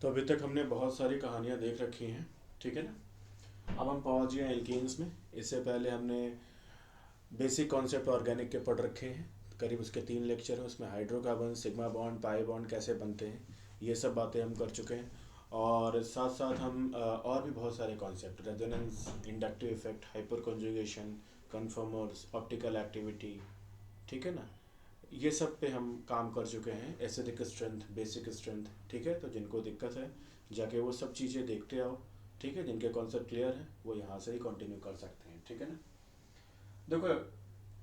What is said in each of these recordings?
तो अभी तक हमने बहुत सारी कहानियाँ देख रखी हैं, ठीक है ना। अब हम पहुँच गए एल्केन्स में। इससे पहले हमने बेसिक कॉन्सेप्ट ऑर्गेनिक के पढ़ रखे हैं, करीब उसके 3 लेक्चर हैं। उसमें hydrocarbon, sigma bond, pi bond कैसे बनते हैं, ये सब बातें हम कर चुके हैं। और साथ साथ हम और भी बहुत सारे concept, resonance, inductive effect, hyper conjugation, conformers, optical activity, ठीक है ना, ये सब पे हम काम कर चुके हैं। एसिडिक स्ट्रेंथ, बेसिक स्ट्रेंथ, ठीक है। तो जिनको दिक्कत है जाके वो सब चीज़ें देखते आओ, ठीक है। जिनके कॉन्सेप्ट क्लियर है वो यहाँ से ही कंटिन्यू कर सकते हैं, ठीक है ना। देखो,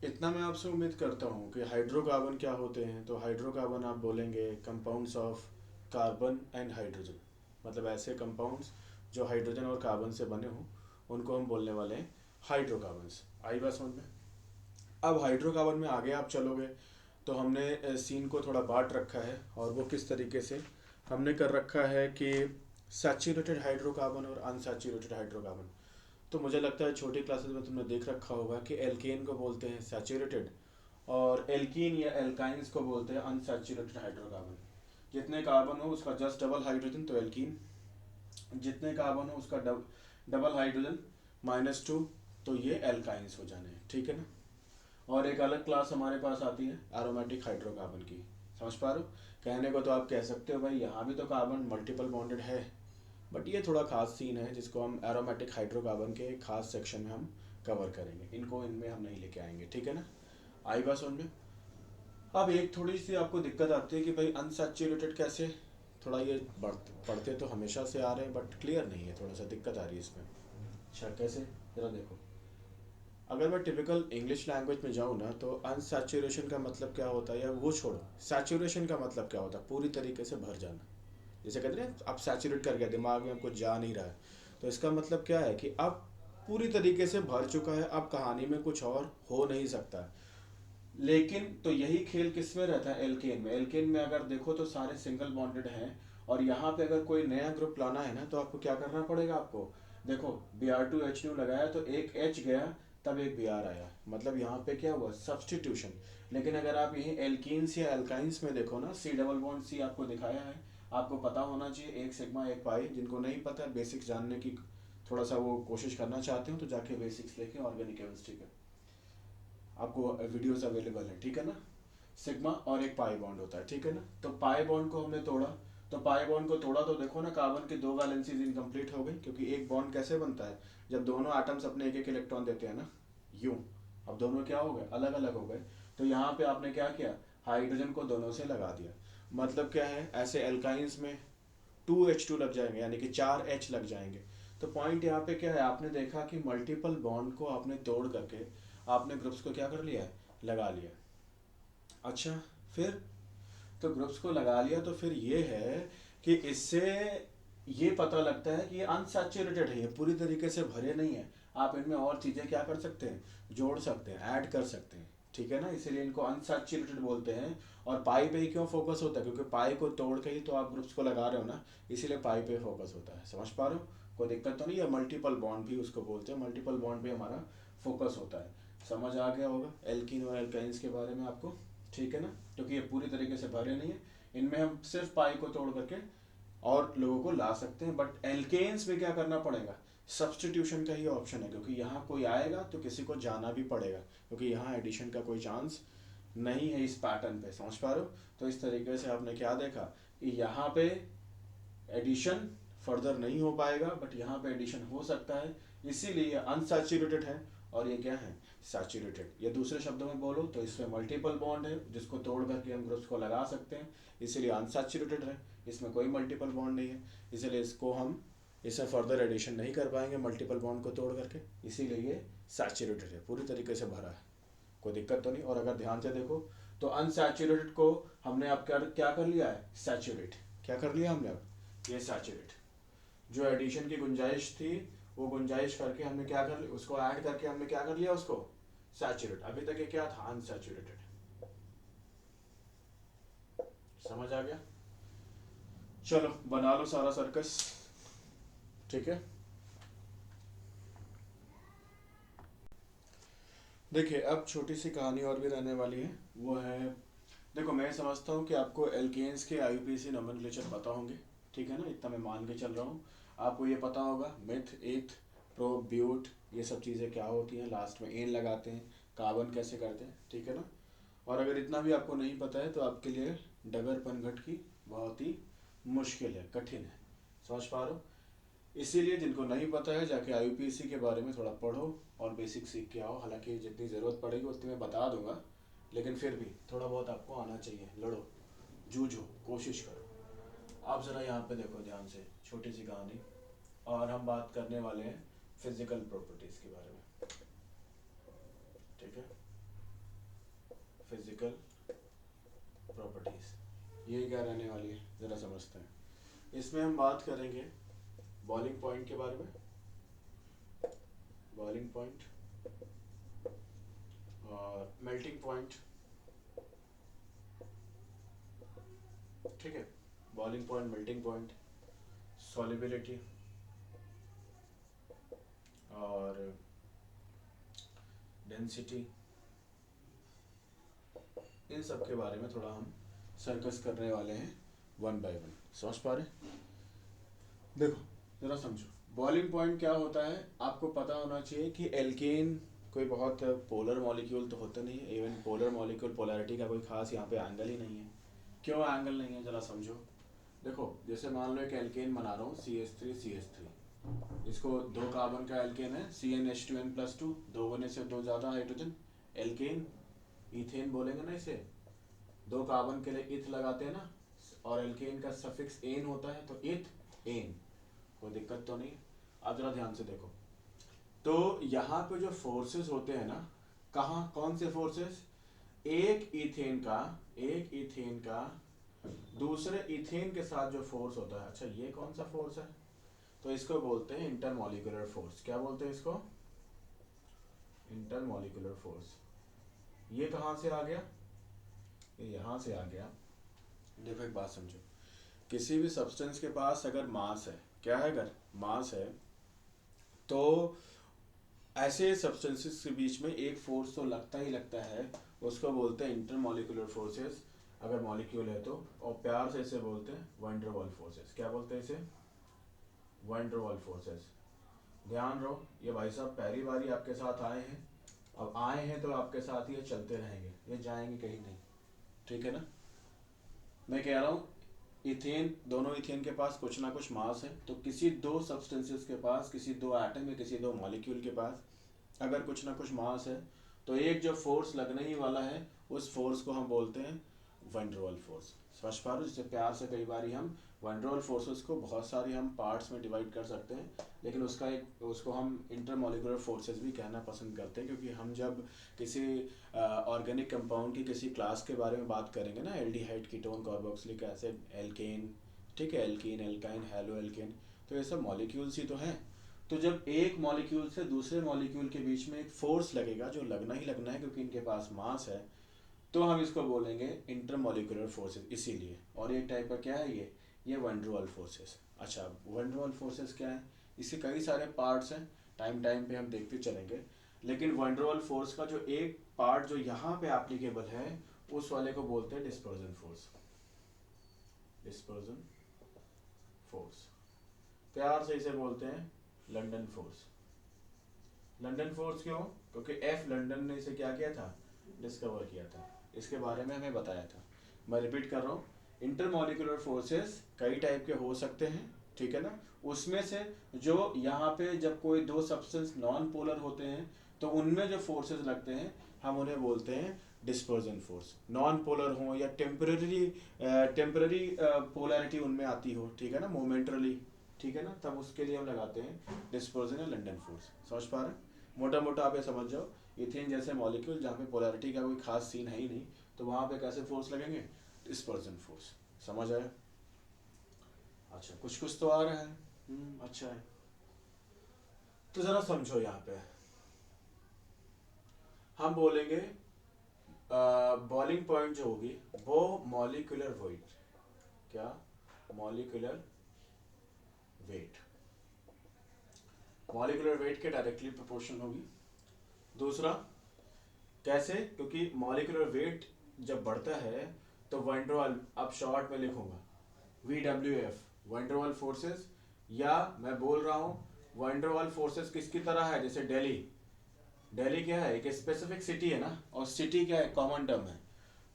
इतना मैं आपसे उम्मीद करता हूँ कि हाइड्रोकार्बन क्या होते हैं। तो हाइड्रोकार्बन आप बोलेंगे compounds of carbon and hydrogen, मतलब ऐसे कंपाउंड्स जो हाइड्रोजन और कार्बन से बने हों, उनको हम बोलने वाले हैं हाइड्रोकार्बन्स। आई बात समझ में। अब हाइड्रोकार्बन में आगे आप चलोगे तो हमने सीन को थोड़ा बांट रखा है, और वो किस तरीके से हमने कर रखा है कि सैचुरेटेड हाइड्रोकार्बन और अनसैचुरेटेड हाइड्रोकार्बन। तो मुझे लगता है छोटी क्लासेस में तुमने देख रखा होगा कि एल्केन को बोलते हैं सैचुरेटेड, और एल्कीन या एल्काइंस को बोलते हैं अनसैचुरेटेड हाइड्रोकार्बन। जितने कार्बन हो उसका जस्ट डबल हाइड्रोजन तो एल्कीन, जितने कार्बन हो उसका डबल हाइड्रोजन -2 तो ये एल्काइंस हो जाने हैं, ठीक है ना। और एक अलग क्लास हमारे पास आती है एरोमेटिक हाइड्रोकार्बन की। समझ पा रहे हो। कहने को तो आप कह सकते हो भाई यहाँ भी तो कार्बन मल्टीपल बॉन्डेड है, बट ये थोड़ा खास सीन है जिसको हम एरोमेटिक हाइड्रोकार्बन के एक खास सेक्शन में हम कवर करेंगे। इनको इनमें हम नहीं लेके आएंगे, ठीक है ना। आई बात समझ में। अब एक थोड़ी सी आपको दिक्कत आती है कि भाई अनसैचुरेटेड कैसे, थोड़ा ये पढ़ते तो हमेशा से आ रहे हैं बट क्लियर नहीं है, थोड़ा सा दिक्कत आ रही है इसमें। अच्छा कैसे, जरा देखो। अगर मैं टिपिकल इंग्लिश लैंग्वेज में जाऊँ ना तो अनसैचुरेशन का मतलब क्या होता है, या वो छोड़ो, सैचुरेशन का मतलब क्या होता है, पूरी तरीके से भर जाना। जैसे कहते हैं आप सैचुरेट कर गया, दिमाग में कुछ जा नहीं रहा है, तो इसका मतलब क्या है कि अब पूरी तरीके से भर चुका है, अब कहानी में कुछ और हो नहीं सकता। लेकिन तो यही खेल किस में रहता है, एल्केन में। एल्केन में अगर देखो तो सारे सिंगल बॉन्डेड हैं, और यहाँ पे अगर कोई नया ग्रुप लाना है ना तो आपको क्या करना पड़ेगा। आपको देखो Br2H लगाया तो एक H गया, तब एक Br आया, मतलब यहाँ पे क्या हुआ, सब्सटीट्यूशन। लेकिन अगर आप यही एल्कीन्स या एल्काइंस में देखो ना, C डबल बॉन्ड C आपको दिखाया है। आपको पता होना चाहिए एक सिग्मा एक पाई। जिनको नहीं पता, बेसिक्स जानने की थोड़ा सा वो कोशिश करना चाहते हो तो जाके बेसिक्स लेके ऑर्गेनिक केमिस्ट्री का आपको वीडियोस अवेलेबल है, ठीक है ना। सिग्मा और एक पाई बॉन्ड होता है, ठीक है ना। तो पाई बॉन्ड को हमने तोड़ा, तो पाई बॉन्ड को तोड़ा तो देखो ना, कार्बन की 2 वैलेंसीज इनकम्प्लीट हो गई, क्योंकि एक बॉन्ड कैसे बनता है, जब दोनों एटम्स अपने एक एक इलेक्ट्रॉन देते हैं ना, यूं। अब दोनों क्या हो गए, अलग अलग हो गए। तो यहाँ पे आपने क्या किया, हाइड्रोजन को दोनों से लगा दिया। मतलब क्या है, ऐसे एल्काइंस में 2H2 लग जाएंगे, यानी कि 4H लग जाएंगे। तो पॉइंट यहाँ पे क्या है, आपने देखा कि मल्टीपल बॉन्ड को आपने तोड़ करके आपने ग्रुप्स को क्या कर लिया है, लगा लिया। अच्छा, फिर तो ग्रुप्स को लगा लिया तो फिर ये है कि इससे ये पता लगता है कि ये अनसैचुरेटेड है, ये पूरी तरीके से भरे नहीं है। आप इनमें और चीज़ें क्या कर सकते हैं, जोड़ सकते हैं, ऐड कर सकते हैं, ठीक है ना। इसीलिए इनको अनसैचुरेटेड बोलते हैं। और पाई पे ही क्यों फोकस होता है, क्योंकि पाई को तोड़ के ही तो आप ग्रुप्स को लगा रहे हो ना, इसीलिए पाई पे फोकस होता है। समझ पा रहे हो, कोई दिक्कत तो नहीं है। मल्टीपल बॉन्ड भी उसको बोलते हैं, मल्टीपल बॉन्ड भी हमारा फोकस होता है। समझ आ गया होगा एल्कीन और एल्काइंस के बारे में आपको, ठीक है ना। क्योंकि ये पूरी तरीके से भरे नहीं है, इनमें हम सिर्फ पाई को तोड़ करके और लोगों को ला सकते हैं। बट एल्केन्स में क्या करना पड़ेगा, सब्सटीट्यूशन का ही ऑप्शन है, क्योंकि यहाँ कोई आएगा तो किसी को जाना भी पड़ेगा, क्योंकि यहाँ एडिशन का कोई चांस नहीं है इस पैटर्न पे। समझ पा रहे हो। तो इस तरीके से आपने क्या देखा कि यहाँ पे एडिशन फर्दर नहीं हो पाएगा, बट यहाँ पे एडिशन हो सकता है, इसीलिए अनसैचुरेटेड है। और ये क्या है, सैचुरेटेड। या दूसरे शब्दों में बोलो तो इसमें मल्टीपल बॉन्ड है, जिसको तोड़ करके हम ग्रुप्स को लगा सकते हैं, इसीलिए अनसैचुरेटेड है। इसमें कोई मल्टीपल बॉन्ड नहीं है, इसीलिए इसको हम इसमें फर्दर एडिशन नहीं कर पाएंगे मल्टीपल बॉन्ड को तोड़ करके, इसीलिए ये सैचुरेटेड है, पूरी तरीके से भरा है, कोई दिक्कत तो नहीं। और अगर ध्यान से देखो तो अनसैचुरेटेड को हमने अब क्या क्या कर लिया है, सैचुरेट। क्या कर लिया हमने अब, ये सैचुरेट। जो एडिशन की गुंजाइश थी वो गुंजाइश करके हमने क्या कर लिया, उसको ऐड करके हमने क्या कर लिया, उसको सैचुरेट। अभी तक ये क्या था, अनसैचुरेटेड। समझ आ गया। चलो बना लो सारा सर्कस, ठीक है। देखिए अब छोटी सी कहानी और भी रहने वाली है, वो है, देखो मैं समझता हूँ कि आपको एल्केन्स के आईयूपीएसी नोमेनक्लेचर पता होंगे, ठीक है ना, इतना मैं मान के चल रहा हूँ। आपको ये पता होगा मिथ, एथ, प्रो, ब्यूट, ये सब चीज़ें क्या होती हैं, लास्ट में एन लगाते हैं, कार्बन कैसे करते हैं, ठीक है ना। और अगर इतना भी आपको नहीं पता है तो आपके लिए डगर पनघट की बहुत ही मुश्किल है, कठिन है, समझ पा रहे हो। इसीलिए जिनको नहीं पता है जाके IUPAC के बारे में थोड़ा पढ़ो और बेसिक सीख के आओ। हालांकि जितनी ज़रूरत पड़ेगी उतनी मैं बता दूंगा, लेकिन फिर भी थोड़ा बहुत आपको आना चाहिए। लड़ो, जूझो, कोशिश करो। आप ज़रा यहाँ पे देखो ध्यान से, छोटी सी कहानी, और हम बात करने वाले हैं फिजिकल प्रॉपर्टीज़ के बारे में, ठीक है। फिजिकल प्रॉपर्टीज़ ये क्या रहने वाली है ज़रा समझते हैं। इसमें हम बात करेंगे बॉइलिंग पॉइंट के बारे में, बॉइलिंग पॉइंट और मेल्टिंग पॉइंट, ठीक है। Boiling point, melting point, solubility और डेंसिटी, इन सब के बारे में थोड़ा हम सर्कस करने वाले हैं वन बाय वन। समझ पा रहे? देखो ज़रा समझो, बॉइलिंग पॉइंट क्या होता है आपको पता होना चाहिए कि एल्केन कोई बहुत पोलर मॉलिक्यूल तो होता नहीं है। इवन पोलर मॉलिक्यूल पोलैरिटी का कोई खास यहाँ पे एंगल ही नहीं है। क्यों एंगल नहीं है ज़रा समझो। देखो जैसे मान लो एक एल्केन बना रहा हूँ CH3CH3, इसको 2 कार्बन का एल्केन है CnH2n+2, 2 होने से 2 ज़्यादा हाइड्रोजन, एल्केन इथेन बोलेंगे ना इसे। 2 कार्बन के लिए इथ लगाते हैं ना, और एल्केन का सफिक्स एन होता है तो इथ एन, कोई दिक्कत तो नहीं। आप जरा ध्यान से देखो, तो यहाँ पे जो फोर्सेस होते हैं ना, कहाँ कौन से फोर्सेस, एक इथेन का दूसरे इथेन के साथ जो फोर्स होता है, अच्छा ये कौन सा फोर्स है, तो इसको बोलते हैं इंटरमॉलिक्यूलर फोर्स। क्या बोलते हैं इसको? Intermolecular force. ये कहाँ से आ गया? ये यहाँ से आ गया। देखो एक बात समझो, किसी भी सब्सटेंस के पास अगर मास है, क्या है, अगर मास है तो ऐसे सब्सटेंसेस के बीच में एक फोर्स तो लगता ही लगता है, उसको बोलते हैं इंटरमॉलिक्यूलर फोर्सेस अगर मॉलिक्यूल है तो। और प्यार से इसे बोलते हैं वैन डर वाल फोर्सेस। क्या बोलते हैं इसे? वैन डर वाल फोर्सेस। ध्यान रहो, ये भाई साहब पहली बारी आपके साथ आए हैं, अब आए हैं तो आपके साथ ही ये चलते रहेंगे, ये जाएंगे कहीं नहीं, ठीक है ना। मैं कह रहा हूँ इथेन, दोनों इथेन के पास कुछ ना कुछ मास है, तो किसी 2 सब्सटेंसेस के पास, किसी 2 एटम या किसी 2 मॉलिक्यूल के पास अगर कुछ ना कुछ मास है, तो एक जो फोर्स लगने ही वाला है उस फोर्स को हम बोलते हैं वैन डर वाल फोर्स। समझ पा रहे हो? जिसे प्यार से कई बार हम वैन डर वाल फोर्सेस को बहुत सारी हम पार्ट्स में डिवाइड कर सकते हैं, लेकिन उसको हम इंटरमॉलिक्यूलर फोर्सेस भी कहना पसंद करते हैं, क्योंकि हम जब किसी ऑर्गेनिक कंपाउंड की किसी क्लास के बारे में बात करेंगे ना, aldehyde, ketone, carboxylic acid, alkane, ठीक है, एल्कीन, एल्काइन, हैलो एल्केन, तो ये सब मॉलिक्यूल्स ही तो हैं। तो जब एक मॉलिक्यूल से दूसरे मॉलिक्यूल के बीच में एक फोर्स लगेगा, जो लगना ही लगना है क्योंकि इनके पास मास है, तो हम इसको बोलेंगे इंटरमॉलिक्यूलर फोर्सेस। इसीलिए, और एक टाइप का क्या है ये वैन डर वाल फोर्सेस। अच्छा, वैन डर वाल फोर्सेस क्या है? इसके कई सारे पार्ट्स हैं, टाइम टाइम पे हम देखते चलेंगे, लेकिन वैन डर वाल फोर्स का जो एक पार्ट जो यहाँ पे एप्लीकेबल है उस वाले को बोलते हैं डिस्पर्जन फोर्स। डिस्पर्जन फोर्स, प्यार से इसे बोलते हैं लंदन फोर्स। लंदन फोर्स क्यों? क्योंकि एफ लंदन ने इसे क्या किया था? डिस्कवर किया था, इसके बारे में हमें बताया था। मैं रिपीट कर रहा हूँ, इंटरमॉलिक्यूलर फोर्सेस कई टाइप के हो सकते हैं, ठीक है ना। उसमें से जो यहाँ पे जब कोई 2 सब्सटेंस नॉन पोलर होते हैं तो उनमें जो फोर्सेस लगते हैं हम उन्हें बोलते हैं डिस्पर्जन फोर्स। नॉन पोलर हो या टेम्पररी पोलैरिटी उनमें आती हो, ठीक है ना, मोमेंटरली, ठीक है ना, तब उसके लिए हम लगाते हैं डिस्पर्जन या लंदन फोर्स। समझ पा रहे हैं? मोटा मोटा आप ये समझ जाओ, इथेन जैसे मॉलिक्यूल जहाँ पे पोलैरिटी का कोई खास सीन है ही नहीं, तो वहाँ पे कैसे फोर्स लगेंगे? Dispersion force. समझ आया? अच्छा, कुछ कुछ तो आ रहा है, अच्छा है। तो जरा समझो, यहाँ पे हम बोलेंगे बॉइलिंग पॉइंट जो होगी वो मॉलिक्यूलर वेट। क्या? मॉलिक्यूलर वेट, मॉलिक्यूलर वेट के डायरेक्टली प्रोपोर्शनल होगी। दूसरा कैसे? क्योंकि मॉलिक्यूलर वेट जब बढ़ता है तो वैन डर वाल, अब शॉर्ट में लिखूंगा VWF, वंडरवॉल फोर्सेस, या मैं बोल रहा हूँ वंडरवॉल फोर्सेस किसकी तरह है, जैसे दिल्ली, दिल्ली क्या है, एक स्पेसिफिक सिटी है ना, और सिटी क्या है, कॉमन टर्म है।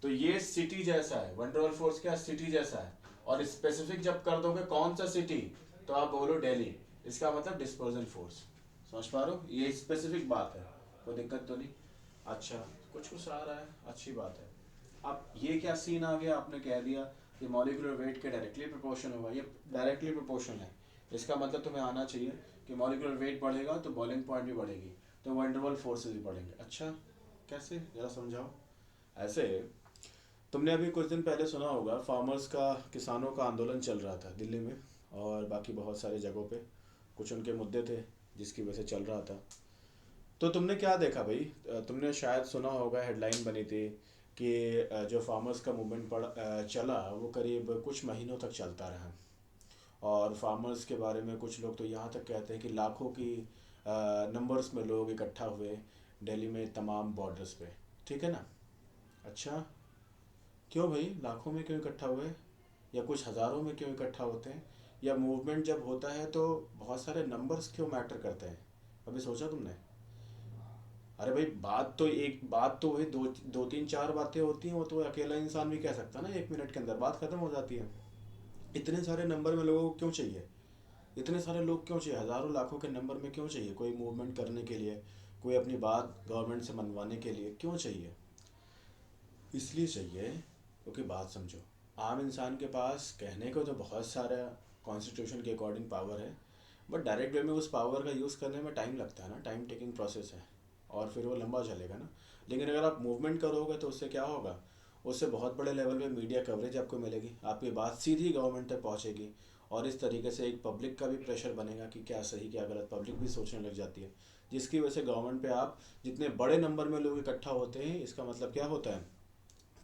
तो ये सिटी जैसा है, वंडरवॉल फोर्स क्या सिटी जैसा है, और स्पेसिफिक जब कर दोगे कौन सा सिटी, तो आप बोलो दिल्ली, इसका मतलब डिस्पर्जन फोर्स। समझ पा रहे हो, ये स्पेसिफिक बात है, कोई दिक्कत तो नहीं। अच्छा, कुछ कुछ आ रहा है, अच्छी बात है। अब ये क्या सीन आ गया, आपने कह दिया कि मॉलिक्यूलर वेट के डायरेक्टली प्रोपोर्शन होगा, ये डायरेक्टली प्रोपोर्शन है। इसका मतलब तुम्हें आना चाहिए कि मॉलिक्यूलर वेट बढ़ेगा तो बॉइलिंग पॉइंट भी बढ़ेगी, तो वंडरवॉल फोर्सेस भी बढ़ेंगे। अच्छा, कैसे, जरा समझाओ। ऐसे, तुमने अभी कुछ दिन पहले सुना होगा फार्मर्स का, किसानों का आंदोलन चल रहा था दिल्ली में और बाकी बहुत सारे जगहों पे, कुछ उनके मुद्दे थे जिसकी वजह से चल रहा था। तो तुमने क्या देखा भाई, तुमने शायद सुना होगा, हेडलाइन बनी थी कि जो फार्मर्स का मूवमेंट चला वो करीब कुछ महीनों तक चलता रहा, और फार्मर्स के बारे में कुछ लोग तो यहाँ तक कहते हैं कि लाखों की नंबर्स में लोग इकट्ठा हुए दिल्ली में तमाम बॉर्डर्स पे, ठीक है ना। अच्छा, क्यों भाई, लाखों में क्यों इकट्ठा हुए, या कुछ हज़ारों में क्यों इकट्ठा होते हैं, या मूवमेंट जब होता है तो बहुत सारे नंबर्स क्यों मैटर करते हैं, अभी सोचा तुमने। अरे भाई, बात तो वही दो दो तीन चार बातें होती हैं, वो तो अकेला इंसान भी कह सकता है ना, 1 मिनट के अंदर बात खत्म हो जाती है। इतने सारे नंबर में लोगों को क्यों चाहिए, इतने सारे लोग क्यों चाहिए, हज़ारों लाखों के नंबर में क्यों चाहिए, कोई मूवमेंट करने के लिए, कोई अपनी बात गवर्नमेंट से मनवाने के लिए क्यों चाहिए। इसलिए चाहिए क्योंकि बात समझो, आम इंसान के पास कहने को तो बहुत सारा कॉन्स्टिट्यूशन के अकॉर्डिंग पावर है, बट डायरेक्ट वे में उस पावर का यूज़ करने में टाइम लगता है ना, टाइम टेकिंग प्रोसेस है, और फिर वो लंबा चलेगा ना। लेकिन अगर आप मूवमेंट करोगे तो उससे क्या होगा, उससे बहुत बड़े लेवल पे मीडिया कवरेज आपको मिलेगी, आपकी बात सीधी गवर्नमेंट तक पहुंचेगी, और इस तरीके से एक पब्लिक का भी प्रेशर बनेगा कि क्या सही क्या गलत, पब्लिक भी सोचने लग जाती है, जिसकी वजह से गवर्नमेंट पे आप, जितने बड़े नंबर में लोग इकट्ठा होते हैं इसका मतलब क्या होता है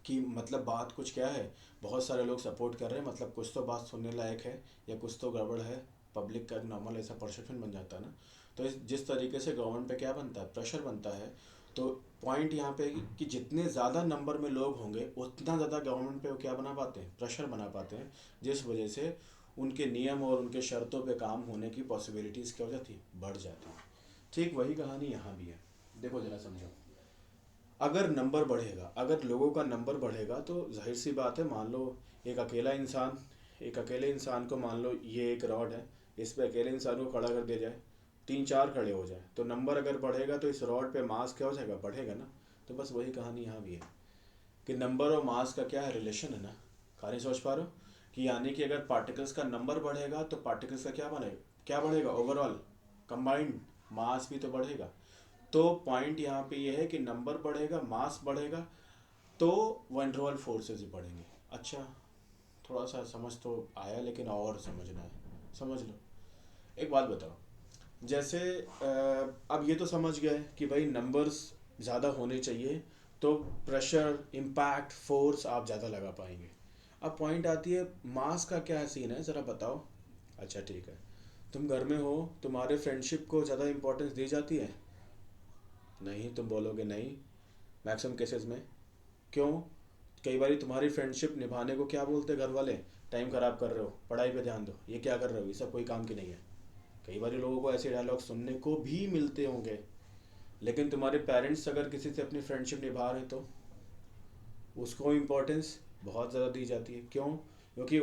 कि मतलब बात कुछ क्या है, बहुत सारे लोग सपोर्ट कर रहे हैं, मतलब कुछ तो बात सुनने लायक है या कुछ तो गड़बड़ है, पब्लिक का एक नॉर्मल ऐसा परसेप्शन बन जाता है ना। तो जिस तरीके से गवर्नमेंट पे क्या बनता है, प्रेशर बनता है, तो पॉइंट यहाँ पे कि जितने ज़्यादा नंबर में लोग होंगे उतना ज़्यादा गवर्नमेंट पे वो क्या बना पाते हैं, प्रेशर बना पाते हैं, जिस वजह से उनके नियम और उनके शर्तों पे काम होने की पॉसिबिलिटीज़ क्या हो जाती है, बढ़ जाती है। ठीक वही कहानी यहाँ भी है, देखो जरा समझो। अगर नंबर बढ़ेगा, अगर लोगों का नंबर बढ़ेगा तो जाहिर सी बात है, मान लो एक अकेला इंसान, एक अकेले इंसान को, मान लो ये एक रॉड है, इस पे अकेले इंसान को खड़ा कर दिया जाए, तीन चार खड़े हो जाए, तो नंबर अगर बढ़ेगा तो इस रॉड पे मास क्या हो जाएगा, बढ़ेगा ना। तो बस वही कहानी यहाँ भी है कि नंबर और मास का क्या है, रिलेशन है ना। कहानी सोच पा रहे हो कि यानी कि अगर पार्टिकल्स का नंबर बढ़ेगा तो पार्टिकल्स का क्या बनेगा, क्या बढ़ेगा, ओवरऑल कंबाइंड मास भी तो बढ़ेगा। तो पॉइंट यहाँ पे ये है कि नंबर बढ़ेगा, मास बढ़ेगा, तो वंडरवॉल फोर्सेस भी बढ़ेंगे। अच्छा, थोड़ा सा समझ तो आया, लेकिन और समझना है, समझ लो। एक बात बताओ, जैसे अब ये तो समझ गए कि भाई नंबर्स ज़्यादा होने चाहिए तो प्रेशर, इम्पैक्ट, फोर्स आप ज़्यादा लगा पाएंगे। अब पॉइंट आती है, मास का क्या सीन है, ज़रा बताओ। अच्छा ठीक है, तुम घर में हो, तुम्हारे फ्रेंडशिप को ज़्यादा इंपॉर्टेंस दी जाती है, नहीं, तुम बोलोगे नहीं, मैक्सिमम केसेस में। क्यों, कई बार तुम्हारी फ्रेंडशिप निभाने को क्या बोलते हैं घर वाले, टाइम ख़राब कर रहे हो, पढ़ाई पे ध्यान दो, ये क्या कर रहे हो, ये सब कोई काम की नहीं है। कई बार लोगों को ऐसे डायलॉग सुनने को भी मिलते होंगे। लेकिन तुम्हारे पेरेंट्स अगर किसी से अपनी फ्रेंडशिप निभा रहे तो उसको इम्पोर्टेंस बहुत ज़्यादा दी जाती है। क्यों, क्योंकि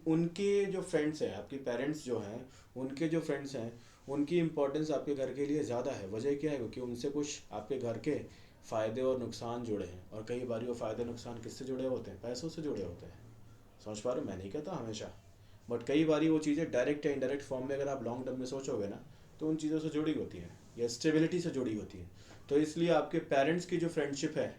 उनके जो फ्रेंड्स हैं, आपके पेरेंट्स जो हैं, उनके जो फ्रेंड्स हैं, उनकी इम्पोर्टेंस आपके घर के लिए ज़्यादा है। वजह क्या है, क्योंकि उनसे कुछ आपके घर के फ़ायदे और नुकसान जुड़े हैं, और कई बार वो फ़ायदे नुकसान किससे जुड़े होते हैं, पैसों से जुड़े होते हैं। समझ पा रहे हो, मैं नहीं कहता हमेशा, बट कई बार वो चीज़ें डायरेक्ट या इनडायरेक्ट फॉर्म में अगर आप लॉन्ग टर्म में सोचोगे ना, तो उन चीज़ों से जुड़ी होती हैं या स्टेबिलिटी से जुड़ी होती हैं। तो इसलिए आपके पेरेंट्स की जो फ्रेंडशिप है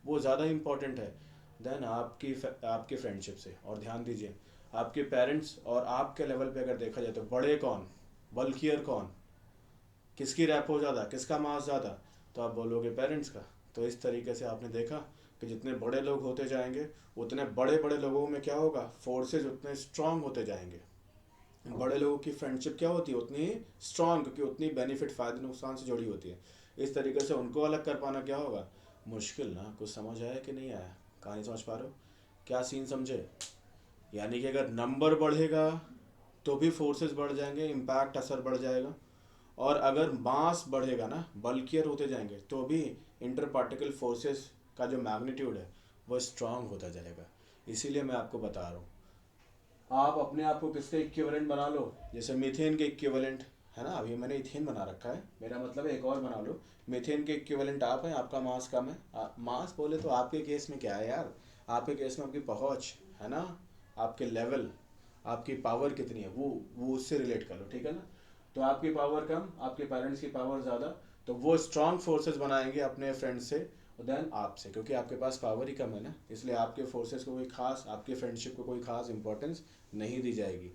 वो ज़्यादा इम्पॉर्टेंट है देन आपकी फ्रेंडशिप से। और ध्यान दीजिए, आपके पेरेंट्स और आपके लेवल पे अगर देखा जाए तो बड़े कौन, बल्कियर कौन, किसकी रैपो ज़्यादा, किसका मास ज़्यादा, तो आप बोलोगे पेरेंट्स का। तो इस तरीके से आपने देखा कि जितने बड़े लोग होते जाएंगे उतने बड़े बड़े लोगों में क्या होगा, फोर्सेज उतने स्ट्रांग होते जाएंगे। बड़े लोगों की फ्रेंडशिप क्या होती है, उतनी स्ट्रांग, क्योंकि उतनी बेनिफिट, फ़ायदे नुकसान से जुड़ी होती है। इस तरीके से उनको अलग कर पाना क्या होगा, मुश्किल ना। कुछ समझ आया कि नहीं आया, कहानी समझ पा रहे हो, क्या सीन समझे। यानी कि अगर नंबर बढ़ेगा तो भी फोर्सेस बढ़ जाएंगे, इम्पैक्ट असर बढ़ जाएगा। और अगर मास बढ़ेगा ना, बल्कियर होते जाएंगे, तो भी इंटर पार्टिकल फोर्सेस का जो मैग्नीट्यूड है वो स्ट्रांग होता जाएगा। इसीलिए मैं आपको बता रहा हूँ, आप अपने आप को किसके इक्विवेलेंट बना लो, जैसे मीथेन के इक्विवेलेंट है ना, अभी मैंने इथेन बना रखा है, मेरा मतलब है एक और बना लो। मीथेन के इक्विवेलेंट आप हैं, आपका मास कम है। मास बोले तो आपके केस में क्या है यार, आपके केस में आपकी पहुंच है ना, आपके लेवल, आपकी पावर कितनी है, वो उससे रिलेट कर लो, ठीक है ना। तो आपकी पावर कम, आपके पेरेंट्स की पावर ज़्यादा, तो वो स्ट्रांग फोर्सेस बनाएंगे अपने फ्रेंड्स से देन आपसे, क्योंकि आपके पास पावर ही कम है ना, इसलिए आपके फोर्सेस को कोई खास, आपके फ्रेंडशिप को कोई खास इंपॉर्टेंस नहीं दी जाएगी।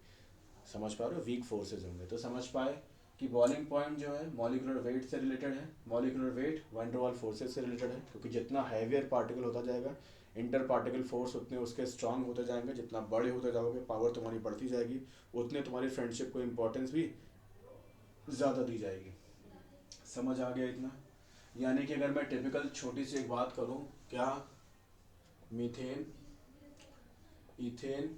समझ पा रहे हो, वीक फोर्सेज होंगे। तो समझ पाए कि बॉइलिंग पॉइंट जो है मॉलिकुलर वेट से रिलेटेड है, मॉलिकुलर वेट वैन डर वाल फोर्सेज से रिलेटेड है, क्योंकि जितना हैवियर पार्टिकल होता जाएगा इंटर पार्टिकल फोर्स उतने उसके स्ट्रांग होते जाएंगे, जितना बड़े होते जाओगे पावर तुम्हारी बढ़ती जाएगी, उतने तुम्हारी फ्रेंडशिप को इंपॉर्टेंस भी ज़्यादा दी जाएगी। समझ आ गया इतना। यानी कि अगर मैं टिपिकल छोटी सी एक बात करूँ, क्या मीथेन, इथेन,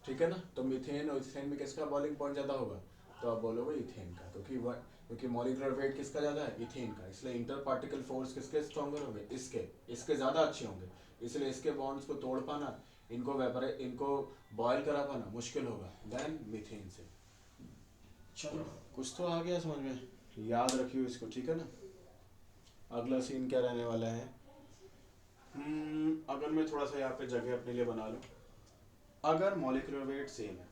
ठीक है ना, तो मीथेन और इथेन में किसका बॉइलिंग पॉइंट ज़्यादा होगा, तो आप बोलोगे इथेन का, क्योंकि मॉलिकुलर वेट किसका ज़्यादा है, इथेन का, इसलिए इंटर पार्टिकल फोर्स किसके स्ट्रॉन्गर होंगे, इसके ज़्यादा अच्छे होंगे, इसलिए इसके बॉन्ड्स को तोड़ पाना, इनको बॉयल करा पाना मुश्किल होगा देन मीथेन से। चलो कुछ तो आ गया समझ में, याद रखियो इसको, ठीक है ना। अगला सीन क्या रहने वाला है, अगर मैं थोड़ा सा यहाँ पे जगह अपने लिए बना लूँ, अगर मॉलिकुलर वेट सेम है,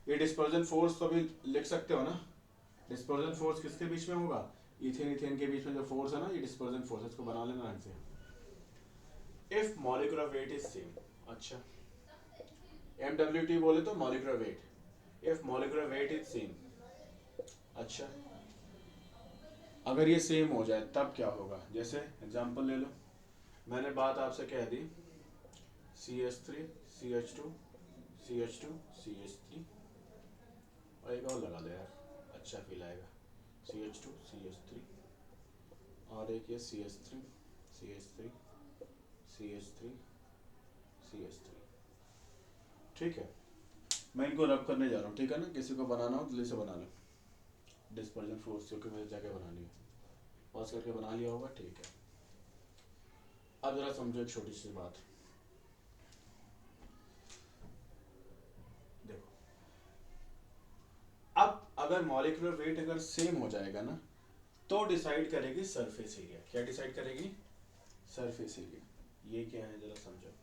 ये डिस्पर्जन फोर्स तो अभी लिख सकते हो ना, डिस्पर्जन फोर्स किसके बीच में होगा, इथेन इथेन के बीच में जो फोर्स है ना, ये डिस्पर्जन फोर्स, इसको बना लेना ढंग से। If molecular weight is same, अच्छा MWT बोले तो molecular weight, if molecular weight is same, अच्छा अगर ये सेम हो जाए तब क्या होगा, जैसे एग्जांपल ले लो, मैंने बात आपसे कह दी CH3 CH2 CH2 CH3, और एक और लगा दो यार, अच्छा फील आएगा, CH2 CH3, और एक ये CH3 CH3 CH3 CH3, ठीक है। मैं इनको रब करने जा रहा हूँ, ठीक है ना, किसी को बनाना हो जल्दी से बना लो, डिस्पर्जन फोर्स क्योंकि मुझे जगह बनानी है, पॉज करके बना लिया होगा, ठीक है। अब जरा समझो एक छोटी सी बात, देखो अब अगर मॉलिक्यूलर वेट अगर सेम हो जाएगा ना, तो डिसाइड करेगी सरफेस एरिया, क्या डिसाइड करेगी, सरफेस एरिया। ये क्या है जरा समझो,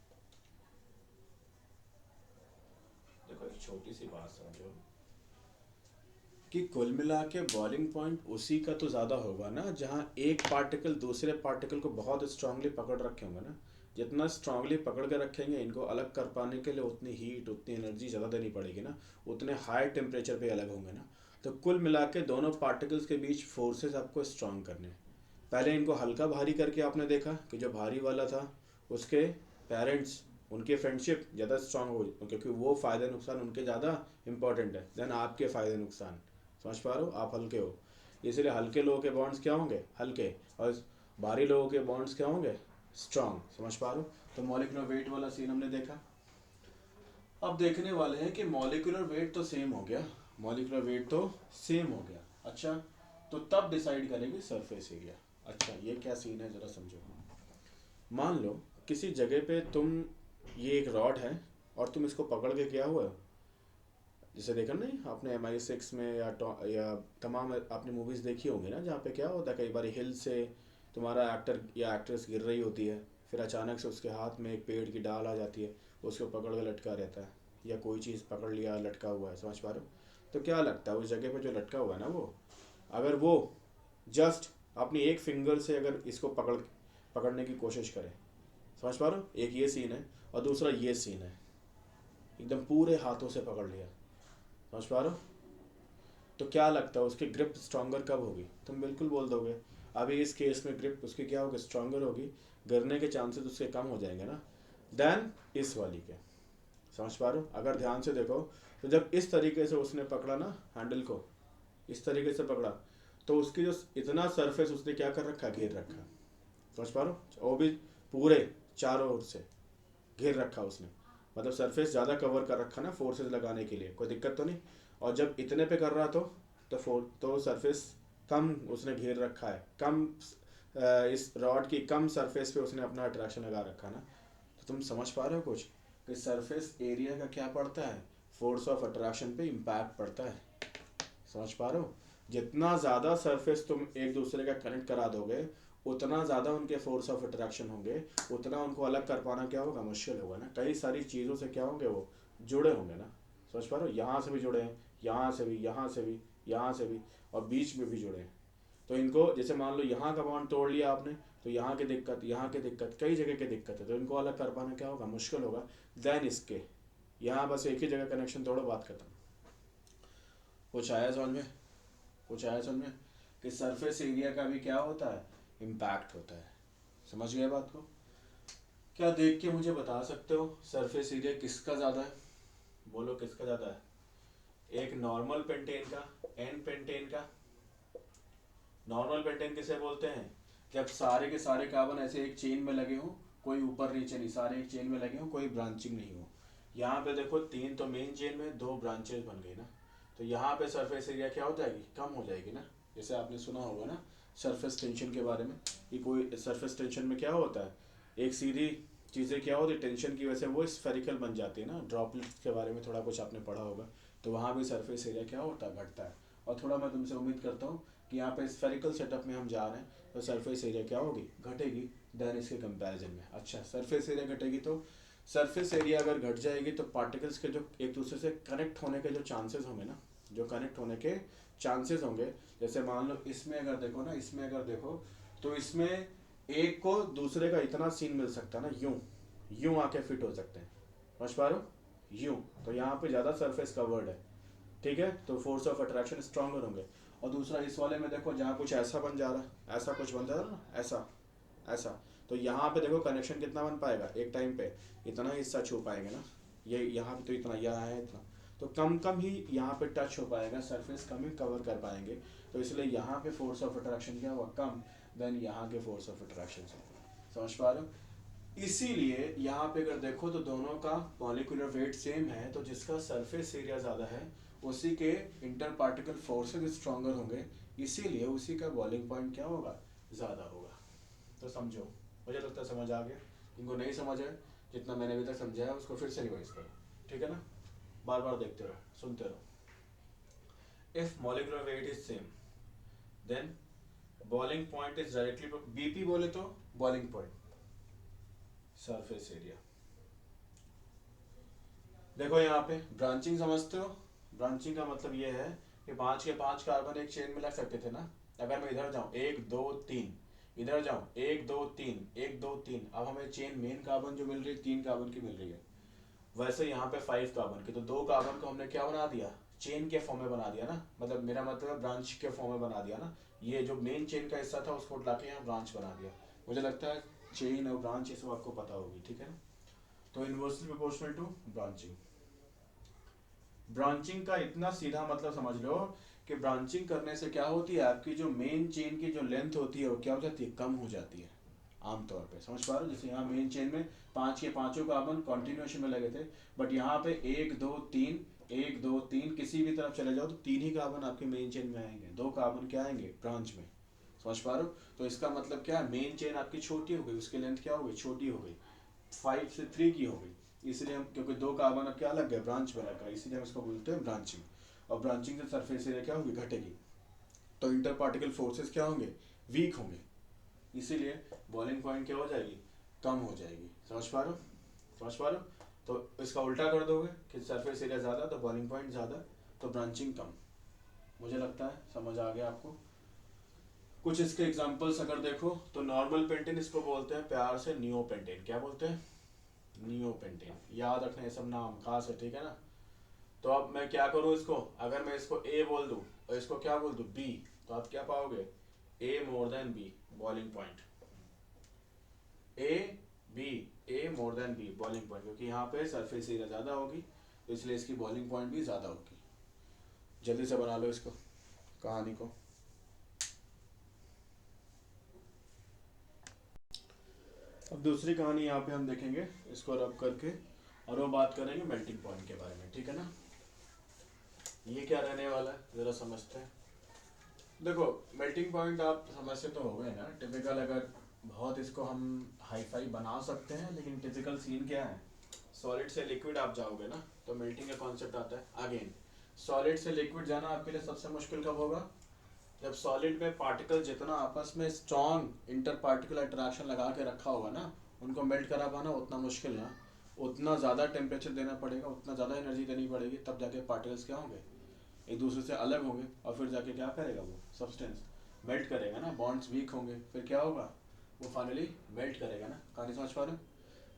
देखो एक छोटी सी बात समझो कि कुल मिला के बॉइलिंग पॉइंट उसी का तो ज़्यादा होगा ना जहाँ एक पार्टिकल दूसरे पार्टिकल को बहुत स्ट्रांगली पकड़ रखे होंगे ना, जितना स्ट्रांगली पकड़ के रखेंगे इनको अलग कर पाने के लिए उतनी हीट उतनी एनर्जी ज़्यादा देनी पड़ेगी ना, उतने हाई टेम्परेचर पे अलग होंगे ना। तो कुल मिला के दोनों पार्टिकल्स के बीच फोर्सेस आपको स्ट्रांग करने हैं। पहले इनको हल्का भारी करके आपने देखा कि जो भारी वाला था उसके पेरेंट्स, उनके फ्रेंडशिप ज़्यादा स्ट्रांग हो, क्योंकि वो फ़ायदे नुकसान उनके ज़्यादा इंपॉर्टेंट है देन आपके फ़ायदे नुकसान। समझ पा रहे हो, आप हल्के हो, इसलिए हल्के लोगों के बॉन्ड्स क्या होंगे, हल्के, और भारी लोगों के बॉन्ड्स क्या होंगे, स्ट्रांग। समझ पा रहे हो, तो मॉलिक्यूलर वेट वाला सीन हमने देखा। अब देखने वाले हैं कि मॉलिक्यूलर वेट तो सेम हो गया, मॉलिक्यूलर वेट तो सेम हो गया, अच्छा तो तब डिसाइड करेंगे सरफेस एरिया। अच्छा ये क्या सीन है ज़रा समझो, मान लो किसी जगह पे तुम, ये एक रॉड है और तुम इसको पकड़ के क्या हुआ, जैसे देखा नहीं आपने MI6 में या तमाम आपने मूवीज़ देखी होंगी ना, जहाँ पे क्या होता है कई बार हिल से तुम्हारा एक्टर या एक्ट्रेस गिर रही होती है, फिर अचानक से उसके हाथ में एक पेड़ की डाल आ जाती है, उसको पकड़ के लटका रहता है, या कोई चीज़ पकड़ लिया लटका हुआ है। समझ पा रहे हो, तो क्या लगता है उस जगह पे जो लटका हुआ है ना, वो अगर वो जस्ट अपनी एक फिंगर से अगर इसको पकड़ने की कोशिश करे, समझ पा रहे हो, एक ये सीन है और दूसरा ये सीन है, एकदम पूरे हाथों से पकड़ लिया, समझ पा रहे हो, तो क्या लगता है उसकी ग्रिप स्ट्रॉन्गर कब होगी, तुम बिल्कुल बोल दोगे अभी इस केस में ग्रिप उसकी क्या होगी, स्ट्रॉन्गर होगी, गिरने के चांसेस उसके कम हो जाएंगे ना देन इस वाली के। समझ पा रहे हो, अगर ध्यान से देखो तो जब इस तरीके से उसने पकड़ा ना हैंडल को, इस तरीके से पकड़ा, तो उसकी जो इतना सरफेस उसने क्या कर रखा, घेर रखा। समझ पा रहे हो, वो भी पूरे चारों ओर से घेर रखा उसने, मतलब सरफेस ज़्यादा कवर कर रखा ना फोर्सेस लगाने के लिए, कोई दिक्कत तो नहीं। और जब इतने पे कर रहा तो सरफेस कम उसने घेर रखा है, कम इस रॉड की कम सरफेस पे उसने अपना अट्रैक्शन लगा रखा है ना। तो तुम समझ पा रहे हो कुछ कि सरफेस एरिया का क्या पड़ता है, फोर्स ऑफ अट्रैक्शन पे इम्पैक्ट पड़ता है। समझ पा रहे हो, जितना ज़्यादा सरफेस तुम एक दूसरे का कनेक्ट करा दोगे उतना ज़्यादा उनके फोर्स ऑफ अट्रैक्शन होंगे, उतना उनको अलग कर पाना क्या होगा, मुश्किल होगा ना। कई सारी चीज़ों से क्या होंगे, वो जुड़े होंगे ना। समझ पा रहे हो, यहाँ से भी जुड़े हैं, यहाँ से भी, यहाँ से भी, यहाँ से भी, और बीच में भी जुड़े हैं। तो इनको जैसे मान लो यहाँ का बॉन्ड तोड़ लिया आपने, तो यहाँ की दिक्कत, यहाँ की दिक्कत, कई जगह की दिक्कत है, तो इनको अलग कर पाना क्या होगा, मुश्किल होगा। देन इसके यहाँ बस एक ही जगह कनेक्शन तोड़ो, बात खत्म। कुछ आया समझ में, कुछ आया समझ में कि सरफेस एरिया का भी क्या होता है, इम्पैक्ट होता है। समझ गए बात को। क्या देख के मुझे बता सकते हो सरफेस एरिया किसका ज़्यादा है, बोलो किसका ज़्यादा है। एक नॉर्मल पेंटेन का, एन पेंटेन का। नॉर्मल पेंटेन किसे बोलते हैं, जब सारे के सारे कार्बन ऐसे एक चेन में लगे हों, कोई ऊपर नीचे नहीं, सारे एक चेन में लगे हों, कोई ब्रांचिंग नहीं हो। यहाँ पे देखो 3 तो मेन चेन में, 2 ब्रांचेस बन गई ना, तो यहाँ पे सरफेस एरिया क्या हो जाएगी, कम हो जाएगी ना। जैसे आपने सुना होगा ना सरफेस टेंशन के बारे में, कि कोई सरफेस टेंशन में क्या होता है, एक सीधी चीज़ें क्या होती है टेंशन की वजह से वो स्फेरिकल बन जाती है ना। ड्रॉपलेट्स के बारे में थोड़ा कुछ आपने पढ़ा होगा, तो वहाँ भी सरफेस एरिया क्या होता है, घटता है। और थोड़ा मैं तुमसे उम्मीद करता हूँ कि यहाँ पे स्फेरिकल सेटअप में हम जा रहे हैं, तो सरफेस एरिया क्या होगी, घटेगी देन इसके कंपैरिजन में। अच्छा, सरफेस एरिया घटेगी तो सरफेस एरिया अगर घट जाएगी तो पार्टिकल्स के जो एक दूसरे से कनेक्ट होने के जो चांसेस होंगे ना, जो कनेक्ट होने के चांसेस होंगे, जैसे मान लो इसमें अगर देखो ना, इसमें अगर देखो तो इसमें एक को दूसरे का इतना सीन मिल सकता है ना, यूं यूं आके फिट हो सकते हैं। समझ पा रहे हो, यूं। तो यहाँ पे ज़्यादा सरफेस कवर्ड है, ठीक है, तो फोर्स ऑफ अट्रैक्शन स्ट्रॉन्गर होंगे। और दूसरा इस वाले में देखो, जहाँ कुछ ऐसा बन जा रहा है, ऐसा कुछ बन जा रहा है ना, ऐसा ऐसा, तो यहाँ पे देखो कनेक्शन कितना बन पाएगा, एक टाइम पे इतना ही हिस्सा छू पाएंगे ना, ये यहाँ पे तो इतना, यहाँ है इतना, तो कम कम ही यहाँ पे टच हो पाएगा, सरफेस कम ही कवर कर पाएंगे। तो इसलिए यहाँ पे फोर्स ऑफ अट्रैक्शन क्या हुआ, कम, देन यहाँ के फोर्स ऑफ अट्रैक्शन से। समझ पा रहे हो। इसीलिए यहाँ पे अगर देखो तो दोनों का मॉलिक्यूलर वेट सेम है, तो जिसका सरफेस एरिया ज़्यादा है उसी के इंटर पार्टिकल फोर्सेज स्ट्रॉन्गर होंगे, इसीलिए उसी का बॉइलिंग पॉइंट क्या होगा, ज़्यादा होगा। तो समझो, मुझे लगता है समझ आ गया। इनको नहीं समझ है, जितना मैंने अभी तक समझाया उसको फिर से रिवाइज करो, ठीक है ना, बार बार देखते रहो, सुनते रहो। If molecular weight is same then boiling point is directly, BP बोले तो बॉइलिंग पॉइंट, सरफेस एरिया। देखो यहाँ पे ब्रांचिंग समझते हो, ब्रांचिंग का मतलब ये है कि 5 के 5 कार्बन एक चेन में लग सकते थे ना। अगर मैं इधर जाऊँ 1 2 3, इधर जाऊँ 1 2 3 1 2 3, अब हमें चेन मेन कार्बन जो मिल रही है 3 कार्बन की मिल रही है, वैसे यहाँ पे 5 कार्बन की, तो 2 कार्बन को हमने क्या बना दिया, चेन के फॉर्म में बना दिया ना, मतलब मेरा मतलब ब्रांच के फॉर्म में बना दिया ना। ये जो मेन चेन का हिस्सा था उसको लाके यहाँ ब्रांच बना दिया। मुझे लगता है चेन और ब्रांच ये सब आपको पता होगी, ठीक है ना। तो inversely proportional to branching. Branching का इतना सीधा मतलब समझ लो कि ब्रांचिंग करने से क्या होती है, आपकी जो मेन चेन की जो लेंथ होती है वो क्या हो जाती है, कम हो जाती है आमतौर पे। समझ पा रहे हो, जैसे यहाँ मेन चेन में 5 के पांचों कार्बन कॉन्टिन्यूएशन में लगे थे, बट यहाँ पे 1 2 3 1 2 3 किसी भी तरफ चले जाओ तो 3 ही कार्बन आपके मेन चेन में आएंगे, 2 कार्बन क्या आएंगे ब्रांच में। समझ पा रहे हो, तो इसका मतलब क्या है, मेन चेन आपकी छोटी हो गई, उसकी लेंथ क्या हो गई, छोटी हो गई, 5 से 3 की हो गई। इसलिए हम, क्योंकि 2 कार्बन अब क्या लग गए, ब्रांच में लग गए, इसीलिए हम इसको बोलते हैं ब्रांचिंग। और ब्रांचिंग से सरफेस एरिया क्या होगी, घटेगी, तो इंटर पार्टिकल फोर्सेस क्या होंगे, वीक होंगे, इसीलिए बॉइलिंग पॉइंट क्या हो जाएगी, कम हो जाएगी। समझ पा रहे हो, समझ पा रहे हो। तो इसका उल्टा कर दोगे कि सरफेस एरिया ज़्यादा तो बॉइलिंग पॉइंट ज़्यादा, तो ब्रांचिंग कम। मुझे लगता है समझ आ गया आपको। कुछ इसके एग्जांपल्स अगर देखो तो नॉर्मल पेंटेन इसको बोलते हैं प्यार से नियो पेंटेन, क्या बोलते हैं, नियो पेंटेन। याद रखना ये सब नाम खास है, ठीक है ना। तो अब मैं क्या करूँ इसको, अगर मैं इसको ए बोल दूँ और इसको क्या बोल दूँ, बी, तो आप क्या पाओगे, A more than B boiling point, A B, A more than B boiling point, क्योंकि यहाँ पे सरफेस एरिया ज़्यादा होगी तो इसलिए इसकी बॉइलिंग पॉइंट भी ज़्यादा होगी। जल्दी से बना लो इसको, कहानी को। अब दूसरी कहानी यहाँ पे हम देखेंगे, इसको रब करके और वो बात करेंगे मेल्टिंग पॉइंट के बारे में, ठीक है ना। ये क्या रहने वाला है ज़रा समझते हैं। देखो मेल्टिंग पॉइंट आप समझते तो हो गए ना, टिपिकल अगर बहुत इसको हम हाई फाई बना सकते हैं, लेकिन टिपिकल सीन क्या है, सॉलिड से लिक्विड आप जाओगे ना तो मेल्टिंग का कॉन्सेप्ट आता है। अगेन सॉलिड से लिक्विड जाना आपके लिए सबसे मुश्किल कब होगा, जब सॉलिड में पार्टिकल जितना आपस में स्ट्रॉन्ग इंटर पार्टिकल अट्रैक्शन लगा के रखा होगा ना, उनको मेल्ट करा पाना उतना मुश्किल ना, उतना ज़्यादा टेम्परेचर देना पड़ेगा, उतना ज़्यादा एनर्जी देनी पड़ेगी, तब जाके पार्टिकल्स क्या होंगे, एक दूसरे से अलग होंगे, और फिर जाके क्या करेगा वो सब्सटेंस मेल्ट करेगा ना, बॉन्ड्स वीक होंगे, फिर क्या होगा वो फाइनली मेल्ट करेगा ना। कहानी समझ पा रहे हो?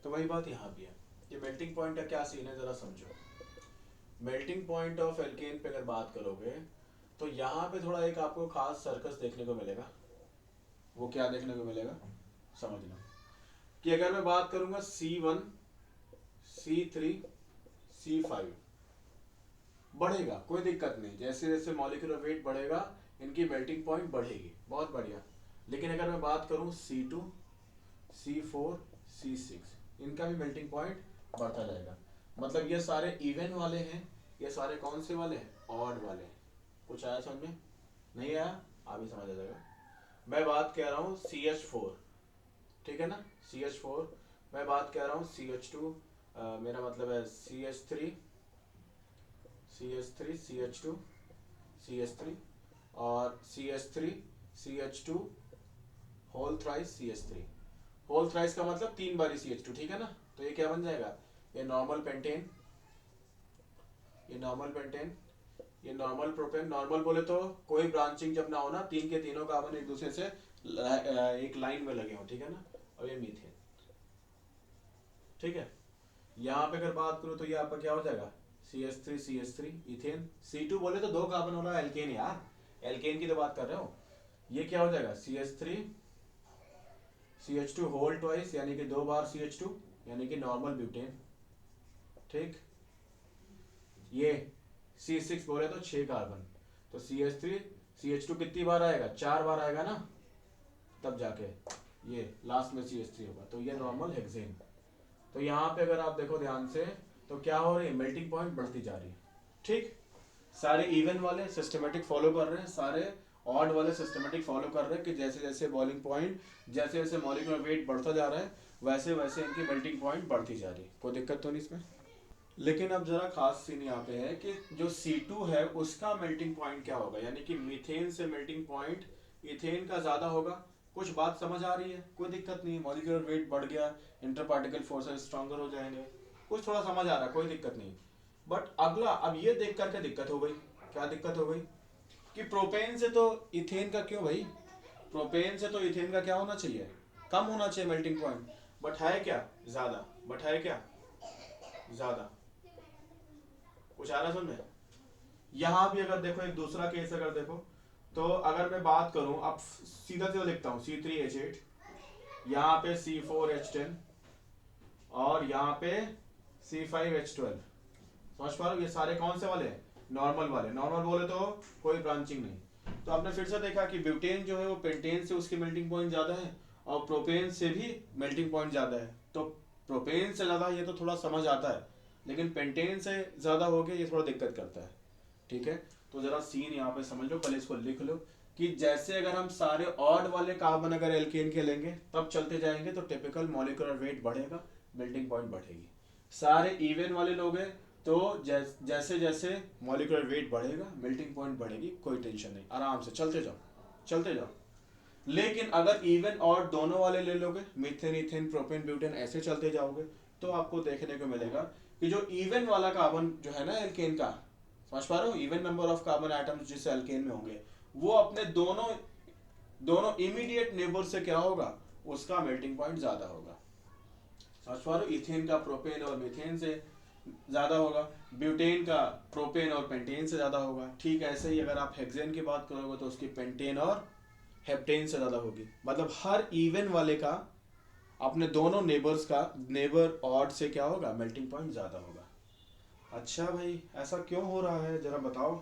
तो वही बात यहाँ भी है। ये मेल्टिंग पॉइंट का क्या सीन है ज़रा समझो। मेल्टिंग पॉइंट ऑफ एल्केन पे अगर बात करोगे तो यहाँ पे थोड़ा एक आपको खास सर्कस देखने को मिलेगा। वो क्या देखने को मिलेगा समझना, कि अगर मैं बात करूंगा C1 C3 C5 बढ़ेगा, कोई दिक्कत नहीं, जैसे जैसे मॉलिक्यूलर वेट बढ़ेगा इनकी मेल्टिंग पॉइंट बढ़ेगी, बहुत बढ़िया। लेकिन अगर मैं बात करूं C2 C4 C6 इनका भी मेल्टिंग पॉइंट बढ़ता जाएगा। मतलब ये सारे इवन वाले हैं, ये सारे कौन से वाले हैं, ऑड वाले हैं। कुछ आया समझ में? नहीं आया? आप ही समझ आ जाएगा। मैं बात कह रहा हूँ CH4, ठीक है ना, CH4। मैं बात कह रहा हूँ CH2, मेरा मतलब है CH3 CH2 CH3 और CH3 CH2 whole thrice CH3। Whole thrice का मतलब 3 बारी CH2, ठीक है ना। तो ये क्या बन जाएगा, ये नॉर्मल पेंटेन, ये नॉर्मल पेंटेन, ये नॉर्मल प्रोपेन। नॉर्मल बोले तो कोई ब्रांचिंग जब ना हो ना, तीन के तीनों कार्बन एक दूसरे से एक लाइन में लगे हो, ठीक है ना। और ये मीथेन, ठीक है। यहाँ पे अगर बात करूँ तो ये आपका क्या हो जाएगा, CH3 इथेन। C2 बोले तो 2 कार्बन वाला एल्केन यार, एल्केन की तो बात कर रहे हो। ये क्या हो जाएगा CH3 CH2 होल ट्वाइस, यानी कि 2 बार CH2, यानी कि नॉर्मल ब्यूटेन, ठीक। ये C6 बोले तो 6 कार्बन, तो CH3 CH2 कितनी बार आएगा, 4 बार आएगा ना, तब जाके ये लास्ट में CH3 होगा, तो ये नॉर्मल हेक्सेन। तो यहाँ पे अगर आप देखो ध्यान से तो क्या हो रही है, मेल्टिंग पॉइंट बढ़ती जा रही है, ठीक। सारे इवन वाले सिस्टमेटिक फॉलो कर रहे हैं, सारे ऑड वाले सिस्टमेटिक फॉलो कर रहे हैं, कि जैसे जैसे बॉइलिंग पॉइंट, जैसे जैसे मॉलिक्यूलर वेट बढ़ता जा रहा है वैसे वैसे इनकी मेल्टिंग पॉइंट बढ़ती जा रही है। कोई दिक्कत तो नहीं इसमें। लेकिन अब जरा खास सीन यहाँ पे है कि जो C2 है उसका मेल्टिंग पॉइंट क्या होगा, यानी कि मीथेन से मेल्टिंग पॉइंट इथेन का ज्यादा होगा। कुछ बात समझ आ रही है? कोई दिक्कत नहीं, मॉलिक्यूलर वेट बढ़ गया, इंटर पार्टिकल फोर्सेस स्ट्रॉन्गर हो जाएंगे, कुछ थोड़ा समझ आ रहा है, कोई दिक्कत नहीं। बट अगला अब ये देख करके दिक्कत हो गई। क्या दिक्कत हो गई, कि प्रोपेन से तो इथेन का क्यों भाई, प्रोपेन से तो इथेन का क्या होना चाहिए, कम होना चाहिए मेल्टिंग पॉइंट, बट है क्या ज्यादा, बट है क्या ज्यादा। कुछ आ रहा समझ में? यहां भी अगर देखो एक दूसरा केस अगर देखो, तो अगर मैं बात करूं, अब सीधा सीधा लिखता हूं C3H8, यहाँ पे C4H10 और यहाँ पे C5H12। समझ पा रहे हो, ये सारे कौन से वाले हैं, नॉर्मल वाले। नॉर्मल बोले तो कोई ब्रांचिंग नहीं। तो आपने फिर से देखा कि ब्यूटेन जो है वो पेंटेन से उसकी मेल्टिंग पॉइंट ज्यादा है, और प्रोपेन से भी मेल्टिंग पॉइंट ज्यादा है। तो प्रोपेन से ज्यादा ये तो थोड़ा समझ आता है, लेकिन पेंटेन से ज्यादा हो गया ये थोड़ा दिक्कत करता है, ठीक है। तो जरा सीन यहाँ पे समझ लो, पहले इसको लिख लो, कि जैसे अगर हम सारे ऑड वाले कार्बन अगर एल्केन के लेंगे तब चलते जाएंगे तो टिपिकल मॉलिक्यूलर वेट बढ़ेगा, मेल्टिंग पॉइंट बढ़ेगी। सारे इवन वाले लोग हैं तो जैसे जैसे मॉलिक्यूलर वेट बढ़ेगा मेल्टिंग पॉइंट बढ़ेगी, कोई टेंशन नहीं, आराम से चलते जाओ चलते जाओ। लेकिन अगर इवन और दोनों वाले ले लोगे, मीथेन इथेन प्रोपेन ब्यूटेन ऐसे चलते जाओगे, तो आपको देखने को मिलेगा कि जो इवन वाला कार्बन जो है ना एल्केन का, समझ पा रहे हो, even number of carbon atoms जिस एल्केन में होंगे, वो अपने दोनों दोनों इमीडिएट नेबर से क्या होगा, उसका मेल्टिंग पॉइंट ज्यादा होगा। समझ पा रहे हो, इथेन का प्रोपेन और मीथेन से ज्यादा होगा, ब्यूटेन का प्रोपेन और पेंटेन से ज्यादा होगा। ठीक ऐसे ही अगर आप हेक्सेन की बात करोगे तो उसकी पेंटेन और हेप्टेन से ज्यादा होगी। मतलब हर इवन वाले का अपने दोनों नेबर्स का नेबर ऑड से क्या होगा, मेल्टिंग पॉइंट ज्यादा होगा। अच्छा भाई ऐसा क्यों हो रहा है जरा बताओ।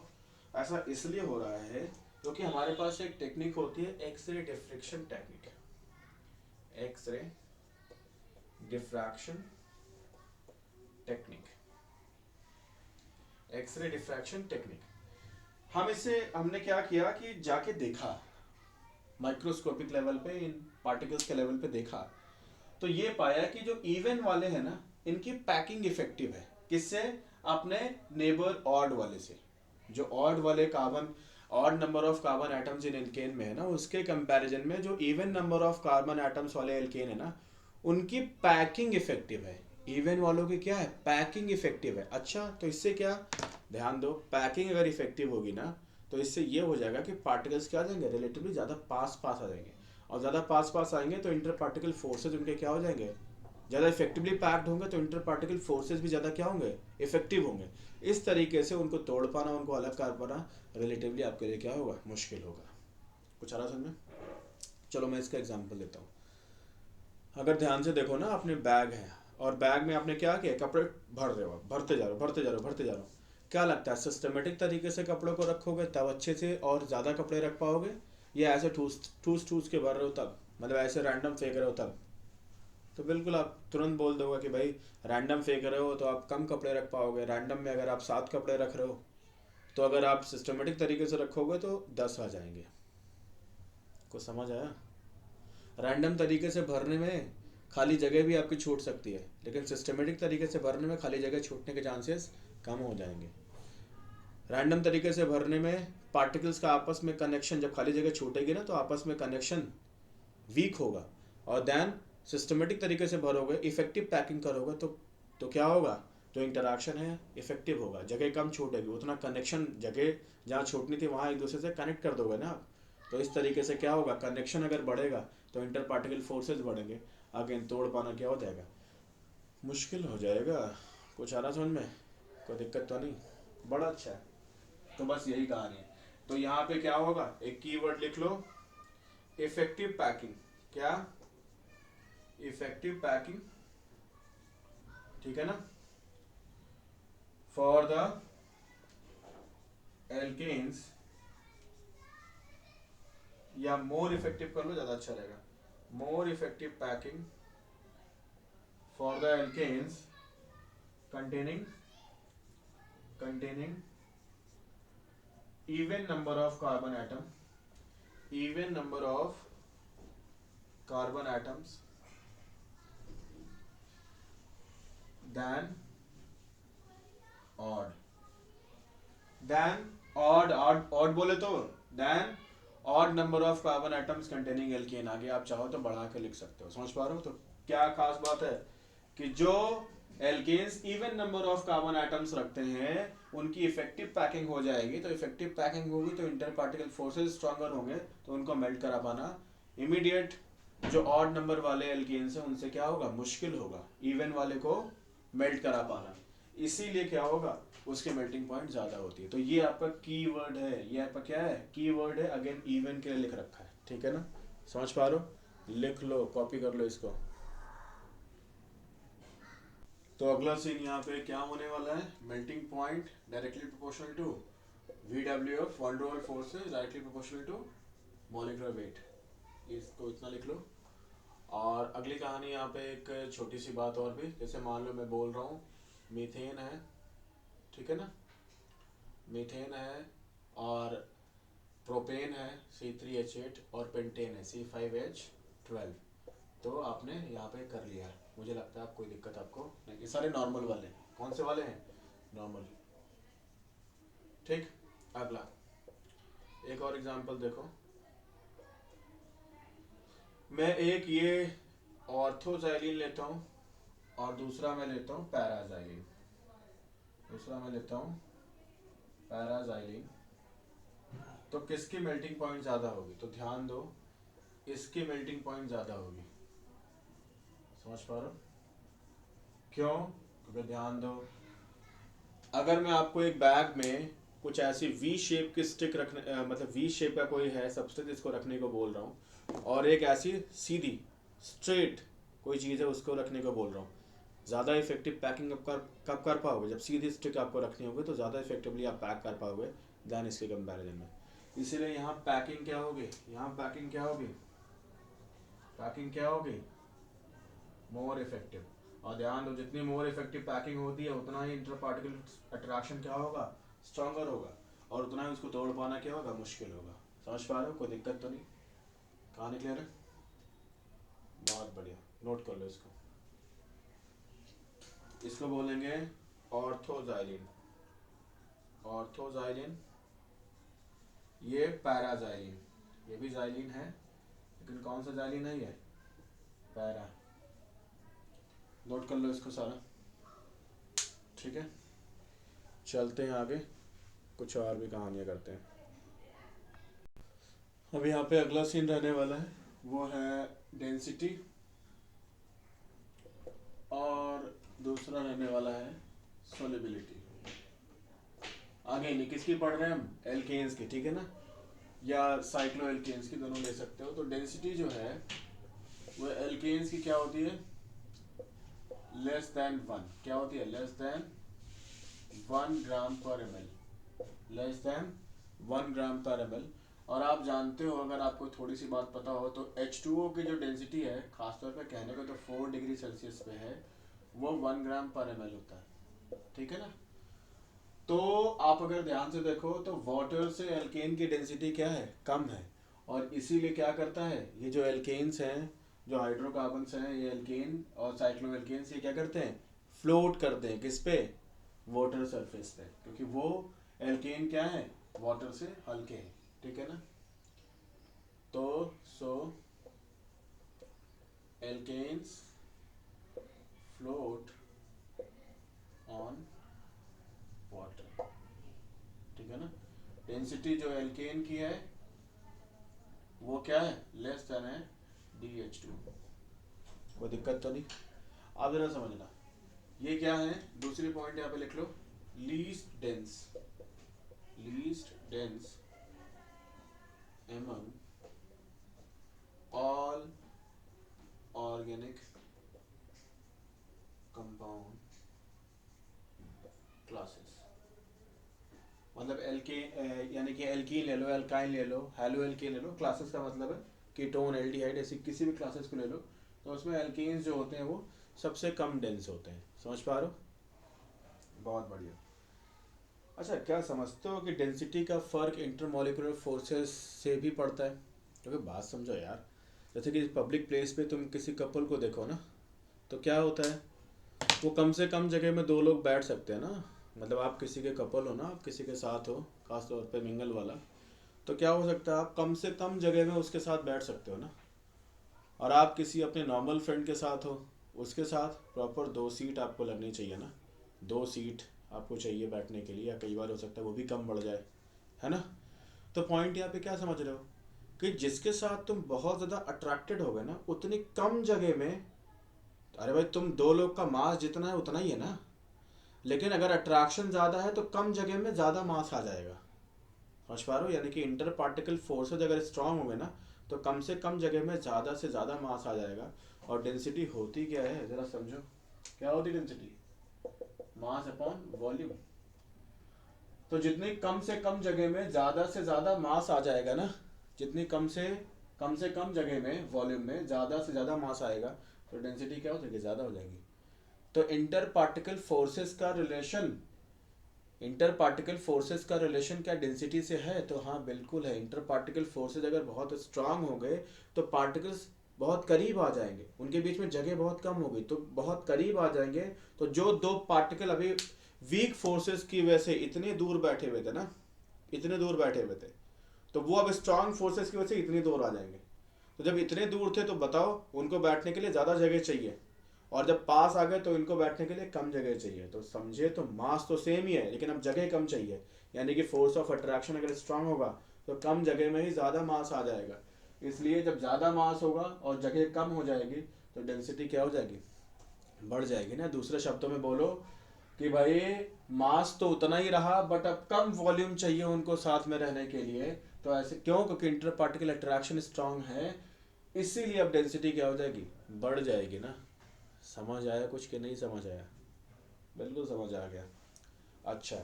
ऐसा इसलिए हो रहा है क्योंकि हमारे पास एक टेक्निक होती है X ray diffraction technique, X ray diffraction technique, X ray diffraction technique. हम इससे हमने क्या किया कि जाके देखा माइक्रोस्कोपिक लेवल पे, इन पार्टिकल्स के लेवल पे देखा, तो ये पाया कि जो इवन वाले हैं ना, इनकी पैकिंग इफेक्टिव है। किससे? अपने नेबर ऑड वाले से। जो ऑड वाले carbon, odd number of carbon atoms in alkane में है ना, उसके कंपैरिजन में जो even number of carbon atoms वाले एल्केन है ना, उनकी पैकिंग इफेक्टिव है। इवन वालों की क्या है? पैकिंग इफेक्टिव है। अच्छा, तो इससे क्या, ध्यान दो, पैकिंग अगर इफेक्टिव होगी ना, तो इससे ये हो जाएगा कि पार्टिकल्स क्या आ जाएंगे, रिलेटिवली ज़्यादा पास पास आ जाएंगे, और ज़्यादा पास पास आएंगे तो इंटर पार्टिकल फोर्सेज उनके क्या हो जाएंगे, ज़्यादा इफेक्टिवली पैक्ड होंगे, तो इंटर पार्टिकल फोर्सेज भी ज़्यादा क्या होंगे, इफेक्टिव होंगे। इस तरीके से उनको तोड़ पाना, उनको अलग कर पाना रिलेटिवली आपके लिए क्या होगा, मुश्किल होगा। कुछ आ रहा समझ में? चलो मैं इसका एग्जाम्पल देता हूँ। अगर ध्यान से देखो ना, अपने बैग है और बैग में आपने क्या किया, कपड़े भर रहे हो, भरते जा रहे हो, भरते जा रहे हो, भरते जा रहे हो। क्या लगता है, सिस्टमेटिक तरीके से कपड़ों को रखोगे तब अच्छे से और ज़्यादा कपड़े रख पाओगे, या ऐसे ठूस ठूस ठूस के भर रहे हो तब, मतलब ऐसे रैंडम फेंक रहे हो तब? तो बिल्कुल आप तुरंत बोल दोगे कि भाई रैंडम फेंक रहे हो तो आप कम कपड़े रख पाओगे। रैंडम में अगर आप 7 कपड़े रख रहे हो, तो अगर आप सिस्टमेटिक तरीके से रखोगे तो 10 आ जाएंगे। कुछ समझ आया? रैंडम तरीके से भरने में खाली जगह भी आपकी छूट सकती है, लेकिन सिस्टमेटिक तरीके से भरने में खाली जगह छूटने के चांसेस कम हो जाएंगे। रैंडम तरीके से भरने में पार्टिकल्स का आपस में कनेक्शन, जब खाली जगह छूटेगी ना, तो आपस में कनेक्शन वीक होगा। और देन सिस्टमेटिक तरीके से भरोगे, इफेक्टिव पैकिंग करोगे, तो क्या होगा, जो इंटरेक्शन है इफेक्टिव होगा, जगह कम छूटेगी, उतना कनेक्शन, जगह जहाँ छूटनी थी वहाँ एक दूसरे से कनेक्ट कर दोगे ना आप। तो इस तरीके से क्या होगा, कनेक्शन अगर बढ़ेगा तो इंटर पार्टिकल फोर्सेज बढ़ेंगे, अगेन तोड़ पाना क्या हो जाएगा, मुश्किल हो जाएगा। कुछ आ रहा समझ में? कोई दिक्कत तो नहीं? बड़ा अच्छा है। तो बस यही कहानी है। तो यहाँ पे क्या होगा, एक कीवर्ड लिख लो, इफेक्टिव पैकिंग। क्या? इफेक्टिव पैकिंग, ठीक है ना, फॉर द एल्केन्स, या मोर इफेक्टिव कर लो, ज्यादा अच्छा रहेगा, more effective packing for the alkanes containing even number of carbon atoms than odd बोले तो than odd number of carbon atoms containing alkane। आगे आप चाहो तो बढ़ा के लिख सकते हो। समझ पा रहे हो? तो क्या खास बात है कि जो alkanes even number of carbon atoms रखते हैं, उनकी इफेक्टिव पैकिंग हो जाएगी। तो इफेक्टिव पैकिंग होगी तो इंटर पार्टिकल फोर्सेज स्ट्रॉन्गर होंगे, तो उनको मेल्ट करा पाना इमीडिएट जो ऑड नंबर वाले एल्केन्स हैं उनसे क्या होगा, मुश्किल होगा इवन वाले को मेल्ट करा पाना। इसीलिए क्या होगा, उसके मेल्टिंग पॉइंट ज़्यादा होती है। तो ये आपका कीवर्ड है, ये आपका क्या है, कीवर्ड है। अगेन इवन के लिए लिख रखा है, ठीक है ना? समझ पा रहे हो? लिख लो, कॉपी कर लो इसको। तो अगला सीन यहाँ पे क्या होने वाला है, melting point directly proportional to VWF, one to force से directly proportional to molecular weight. इसको इतना लिख लो। और अगली कहानी यहाँ पे एक छोटी सी बात और भी, जैसे मान लो मैं बोल रहा हूँ मीथेन है, ठीक है ना, मीथेन है और प्रोपेन है C3H8 और पेंटेन है C5H12। तो आपने यहाँ पे कर लिया, मुझे लगता है आप कोई दिक्कत आपको नहीं। ये सारे नॉर्मल वाले हैं। कौन से वाले हैं? नॉर्मल। ठीक, अगला एक और एग्जांपल देखो। मैं एक ये ऑर्थोजाइलिन लेता हूँ और दूसरा मैं लेता हूँ पैराजाइलिन। तो किसकी मेल्टिंग पॉइंट ज़्यादा होगी? तो ध्यान दो, इसकी मेल्टिंग पॉइंट ज़्यादा होगी। समझ पा रहे हो क्यों? क्योंकि ध्यान दो, अगर मैं आपको एक बैग में कुछ ऐसी वी शेप की स्टिक रखने मतलब वी शेप का कोई है सब्सटेंस इसको रखने को बोल रहा हूँ, और एक ऐसी सीधी स्ट्रेट कोई चीज़ है उसको रखने को बोल रहा हूँ, ज़्यादा इफेक्टिव पैकिंग कब कर पाओगे? जब सीधी स्टिक आपको रखनी होगी तो ज़्यादा इफेक्टिवली आप पैक कर पाओगे दैन इसके कंपैरिजन में। इसीलिए यहाँ पैकिंग क्या होगी, पैकिंग क्या होगी, मोर इफेक्टिव। और ध्यान दो, जितनी मोर इफेक्टिव पैकिंग होती है उतना ही इंटर पार्टिकल अट्रैक्शन क्या होगा, स्ट्रॉन्गर होगा, और उतना ही उसको तोड़ पाना क्या होगा, मुश्किल होगा। समझ पा रहे हो, कोई दिक्कत तो नहीं? कहानी क्लियर है? बहुत बढ़िया, नोट कर लो इसको। इसको बोलेंगे ऑर्थोजाइलिन। ऑर्थोजाइलिन, ये पैराजाइलिन, ये भी जाइलिन है लेकिन कौन सा जाइलिन है, ये पैरा। नोट कर लो इसको सारा, ठीक है। चलते हैं आगे, कुछ और भी कहानियाँ करते हैं। अब यहाँ पे अगला सीन रहने वाला है, वो है डेंसिटी, और दूसरा रहने वाला है सोलिबिलिटी। आगे नहीं किसकी पढ़ रहे हैं हम, एल्केन्स की, ठीक है ना, या साइक्लो एल्केन्स की, दोनों ले सकते हो। तो डेंसिटी जो है वो एल्केन्स की क्या होती है, लेस देन 1। क्या होती है, लेस देन 1 ग्राम पर एम एल, लेस देन 1 ग्राम पर एम एल। और आप जानते हो, अगर आपको थोड़ी सी बात पता हो, तो H2O की जो डेंसिटी है, खासतौर पे कहने को तो 4 डिग्री सेल्सियस पे है, वो 1 ग्राम पर एम एल होता है, ठीक है ना। तो आप अगर ध्यान से देखो तो वाटर से एल्केन की डेंसिटी क्या है, कम है, और इसीलिए क्या करता है, ये जो एल्केन्स हैं, जो हाइड्रोकार्बन्स हैं, ये एल्केन और साइक्लो एल्केन्स, ये क्या करते हैं, फ्लोट करते हैं किस पे, वाटर सरफेस पे, क्योंकि वो एल्केन क्या है, वाटर से हल्के हैं, ठीक है ना। तो सो एल्केन्स फ्लोट ऑन वाटर, ठीक है ना। डेंसिटी जो एल्केन की है वो क्या है, लेस देन है DH2। कोई दिक्कत तो नहीं? आप जरा समझना, ये क्या है, दूसरी पॉइंट यहाँ पे लिख लो, least dense, least dense among all organic compound classes। मतलब यानी कि एल्कीन ले लो, एल्काइन ले लो, हैलो एल्कीन ले लो, क्लासेस का मतलब है कीटोन, एल्डिहाइड, ऐसी किसी भी क्लासेस को ले लो, तो उसमें एल्कीन्स जो होते हैं वो सबसे कम डेंस होते हैं। समझ पा रहे हो? बहुत बढ़िया। अच्छा, क्या समझते हो कि डेंसिटी का फर्क इंटरमॉलिक्यूलर फोर्सेस से भी पड़ता है? क्योंकि बात समझो यार, जैसे कि पब्लिक प्लेस पे तुम किसी कपल को देखो ना, तो क्या होता है, वो कम से कम जगह में 2 लोग बैठ सकते हैं ना। मतलब आप किसी के कपल हो ना, आप किसी के साथ हो, खास तौर पे मिंगल वाला, तो क्या हो सकता है, आप कम से कम जगह में उसके साथ बैठ सकते हो ना। और आप किसी अपने नॉर्मल फ्रेंड के साथ हो, उसके साथ प्रॉपर 2 सीट आपको लगनी चाहिए ना, 2 सीट आपको चाहिए बैठने के लिए, या कई बार हो सकता है वो भी कम बढ़ जाए, है ना। तो पॉइंट यहाँ पे क्या समझ रहे हो, कि जिसके साथ तुम बहुत ज़्यादा अट्रैक्टेड हो गए ना, उतनी कम जगह में, अरे भाई तुम 2 लोग का मास जितना है उतना ही है ना, लेकिन अगर अट्रैक्शन ज़्यादा है तो कम जगह में ज़्यादा मास आ जाएगा। समझ पा रहे हो? यानी कि इंटर पार्टिकल फोर्सेज अगर स्ट्रांग होंगे ना, तो कम से कम जगह में ज़्यादा से ज़्यादा मास आ जाएगा। और डेंसिटी होती क्या है, ज़रा समझो, क्या होती डेंसिटी, मास अपॉन वॉल्यूम। तो जितनी कम से कम जगह में ज़्यादा से ज़्यादा मास आ जाएगा ना, जितनी कम से कम जगह में वॉल्यूम में ज़्यादा से ज़्यादा मास आएगा, तो डेंसिटी क्या हो जाएगी, ज़्यादा हो जाएगी। तो इंटर पार्टिकल फोर्सेस का रिलेशन क्या डेंसिटी से है? तो हाँ बिल्कुल है। इंटर पार्टिकल फोर्सेस अगर बहुत स्ट्रांग हो गए तो पार्टिकल्स बहुत करीब आ जाएंगे, उनके बीच में जगह बहुत कम होगी तो बहुत करीब आ जाएंगे। तो जो 2 पार्टिकल अभी वीक फोर्सेस की वजह से इतने दूर बैठे हुए थे ना, इतने दूर बैठे हुए थे, तो वो अब स्ट्रांग फोर्सेस की वजह से इतनी दूर आ जाएंगे। तो जब इतने दूर थे तो बताओ, उनको बैठने के लिए ज़्यादा जगह चाहिए, और जब पास आ गए तो इनको बैठने के लिए कम जगह चाहिए। तो समझे, तो मास तो सेम ही है लेकिन अब जगह कम चाहिए। यानी कि फोर्स ऑफ अट्रैक्शन अगर स्ट्रांग होगा तो कम जगह में ही ज़्यादा मास आ जाएगा। इसलिए जब ज़्यादा मास होगा और जगह कम हो जाएगी तो डेंसिटी क्या हो जाएगी, बढ़ जाएगी ना। दूसरे शब्दों में बोलो कि भाई मास तो उतना ही रहा बट अब कम वॉल्यूम चाहिए उनको साथ में रहने के लिए। तो ऐसे क्यों, क्योंकि इंटर पार्टिकल अट्रैक्शन स्ट्रांग है, इसीलिए अब डेंसिटी क्या हो जाएगी, बढ़ जाएगी ना। समझ आया कुछ कि नहीं समझ आया? बिल्कुल समझ आ गया। अच्छा,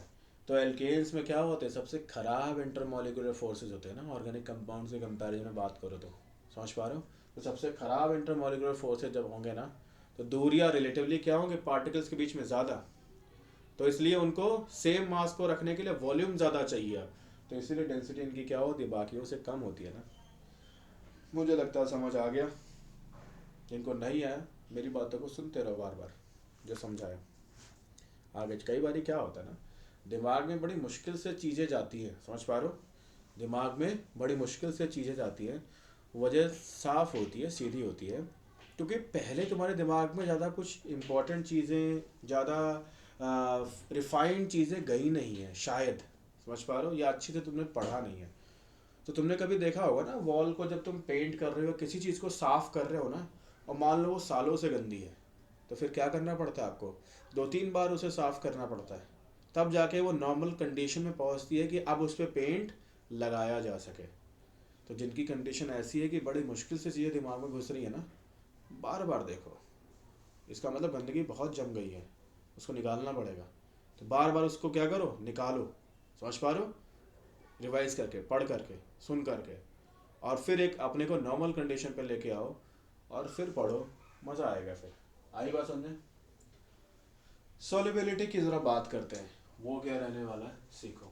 तो एल्केन्स में क्या होते हैं, सबसे खराब इंटरमॉलिक्यूलर फोर्सेस होते हैं ना, ऑर्गेनिक कंपाउंड्स के कंपैरिजन में बात करो तो। समझ पा रहे हो? तो सबसे खराब इंटरमॉलिक्यूलर फोर्सेस जब होंगे ना, तो दूरियां रिलेटिवली क्या होंगे पार्टिकल्स के बीच में ज़्यादा, तो इसलिए उनको सेम मास को रखने के लिए वॉल्यूम ज़्यादा चाहिए, तो इसीलिए डेंसिटी इनकी क्या होती है बाकियों से कम होती है ना। मुझे लगता है समझ आ गया। जिनको नहीं आया मेरी बातों को सुनते रहो बार बार, जो समझाया आगे। कई बार क्या होता है ना, दिमाग में बड़ी मुश्किल से चीज़ें जाती हैं, समझ पा रहे हो, दिमाग में बड़ी मुश्किल से चीज़ें जाती हैं, वजह साफ होती है, सीधी होती है, क्योंकि पहले तुम्हारे दिमाग में ज़्यादा कुछ इम्पोर्टेंट चीज़ें, ज़्यादा रिफाइंड चीज़ें गई नहीं है शायद, समझ पा रहे हो, या अच्छी से तुमने पढ़ा नहीं है। तो तुमने कभी देखा होगा ना, वॉल को जब तुम पेंट कर रहे हो, किसी चीज़ को साफ कर रहे हो ना, और मान लो वो सालों से गंदी है, तो फिर क्या करना पड़ता है आपको, 2-3 बार उसे साफ करना पड़ता है, तब जाके वो नॉर्मल कंडीशन में पहुंचती है कि अब उस पर पेंट लगाया जा सके। तो जिनकी कंडीशन ऐसी है कि बड़ी मुश्किल से चीज़ें दिमाग में घुस रही है ना, बार बार देखो, इसका मतलब गंदगी बहुत जम गई है, उसको निकालना पड़ेगा। तो बार बार उसको क्या करो, निकालो, समझ पा रहे हो, रिवाइज करके, पढ़ करके, सुन करके, और फिर एक अपने को नॉर्मल कंडीशन पे लेके आओ और फिर पढ़ो, मज़ा आएगा। फिर आई बात समझे। सॉल्युबिलिटी की ज़रा बात करते हैं, वो क्या रहने वाला है सीखो।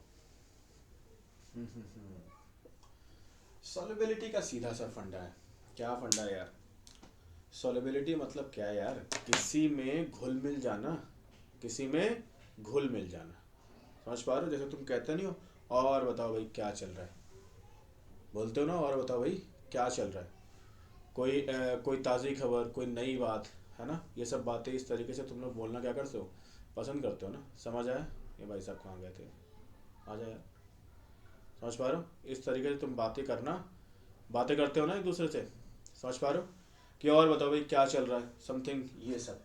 सॉल्युबिलिटी का सीधा सा फंडा है। क्या फंडा है यार, सॉल्युबिलिटी मतलब क्या है यार, किसी में घुल मिल जाना, किसी में घुल मिल जाना, समझ पा रहे हो। जैसे तुम कहते नहीं हो और बताओ भाई क्या चल रहा है, बोलते हो ना और बताओ भाई क्या चल रहा है, कोई ताज़ी खबर, कोई नई बात, है ना, ये सब बातें इस तरीके से तुम लोग बोलना क्या करते हो, पसंद करते हो ना। समझ आया, ये भाई साहब कहाँ गए थे, आ जाए यार, समझ पा रहे हो, इस तरीके से तुम बातें करना, बातें करते हो ना एक दूसरे से, समझ पा रहे हो, कि और बताओ भाई क्या चल रहा है, समथिंग, ये सब।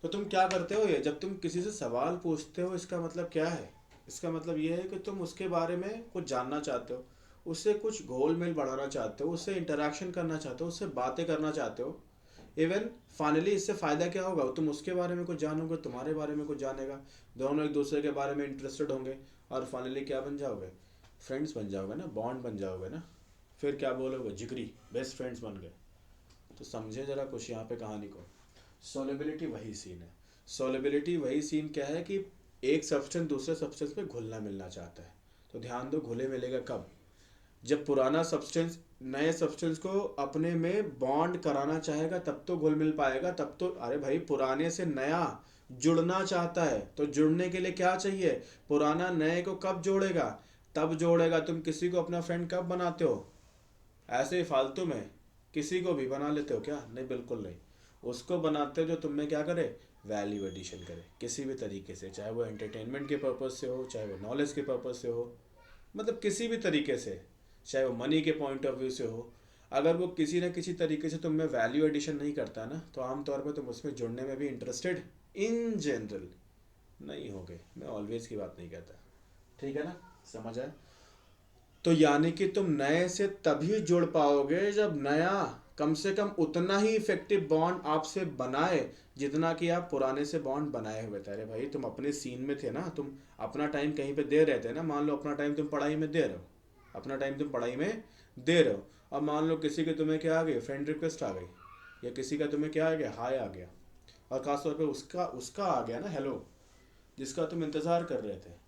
तो तुम क्या करते हो, ये जब तुम किसी से सवाल पूछते हो, इसका मतलब क्या है, इसका मतलब ये है कि तुम उसके बारे में कुछ जानना चाहते हो, उससे कुछ घोल मेल बढ़ाना चाहते हो, उससे इंटरेक्शन करना चाहते हो, उससे बातें करना चाहते हो। इवन फाइनली इससे फ़ायदा क्या होगा, तुम उसके बारे में कुछ जानोगे, तुम्हारे बारे में कुछ जानेगा, दोनों एक दूसरे के बारे में इंटरेस्टेड होंगे, और फाइनली क्या बन जाओगे, फ्रेंड्स बन जाओगे ना, बॉन्ड बन जाओगे ना। फिर क्या बोलोगे, जिगरी बेस्ट फ्रेंड्स बन गए। तो समझे ज़रा कुछ यहाँ पे कहानी को। सॉल्युबिलिटी वही सीन है, सॉल्युबिलिटी वही सीन क्या है कि एक सब्सटेंस दूसरे सब्सटेंस पे घुलना मिलना चाहता है। तो ध्यान दो, घुले मिलेगा कब, जब पुराना सब्सटेंस नए सब्सटेंस को अपने में बॉन्ड कराना चाहेगा, तब तो घुल मिल पाएगा, तब तो। अरे भाई, पुराने से नया जुड़ना चाहता है, तो जुड़ने के लिए क्या चाहिए, पुराना नए को कब जोड़ेगा, तब जोड़ेगा। तुम किसी को अपना फ्रेंड कब बनाते हो, ऐसे ही फालतू में किसी को भी बना लेते हो क्या, नहीं, बिल्कुल नहीं। उसको बनाते हो जो तुम में क्या करे, वैल्यू एडिशन करे किसी भी तरीके से, चाहे वो एंटरटेनमेंट के पर्पज़ से हो, चाहे वो नॉलेज के पर्पज़ से हो, मतलब किसी भी तरीके से, चाहे वो मनी के पॉइंट ऑफ व्यू से हो। अगर वो किसी न किसी तरीके से तुम में वैल्यू एडिशन नहीं करता ना, तो आमतौर पर तुम उसमें जुड़ने में भी इंटरेस्टेड इन जनरल नहीं होगे। मैं ऑलवेज की बात नहीं कहता, ठीक है ना, समझ आए। तो यानी कि तुम नए से तभी जुड़ पाओगे जब नया कम से कम उतना ही इफेक्टिव बॉन्ड आपसे बनाए जितना कि आप पुराने से बॉन्ड बनाए हुए थे। अरे भाई, तुम अपने सीन में थे ना, तुम अपना टाइम कहीं पे दे रहे थे ना, मान लो अपना टाइम तुम पढ़ाई में दे रहे हो, अपना टाइम तुम पढ़ाई में दे रहे हो, अब मान लो किसी के तुम्हें क्या आ गई, फ्रेंड रिक्वेस्ट आ गई, या किसी का तुम्हें क्या आ गया, हाय आ गया, और खासतौर पे उसका उसका आ गया ना हेलो, जिसका तुम इंतज़ार कर रहे थे।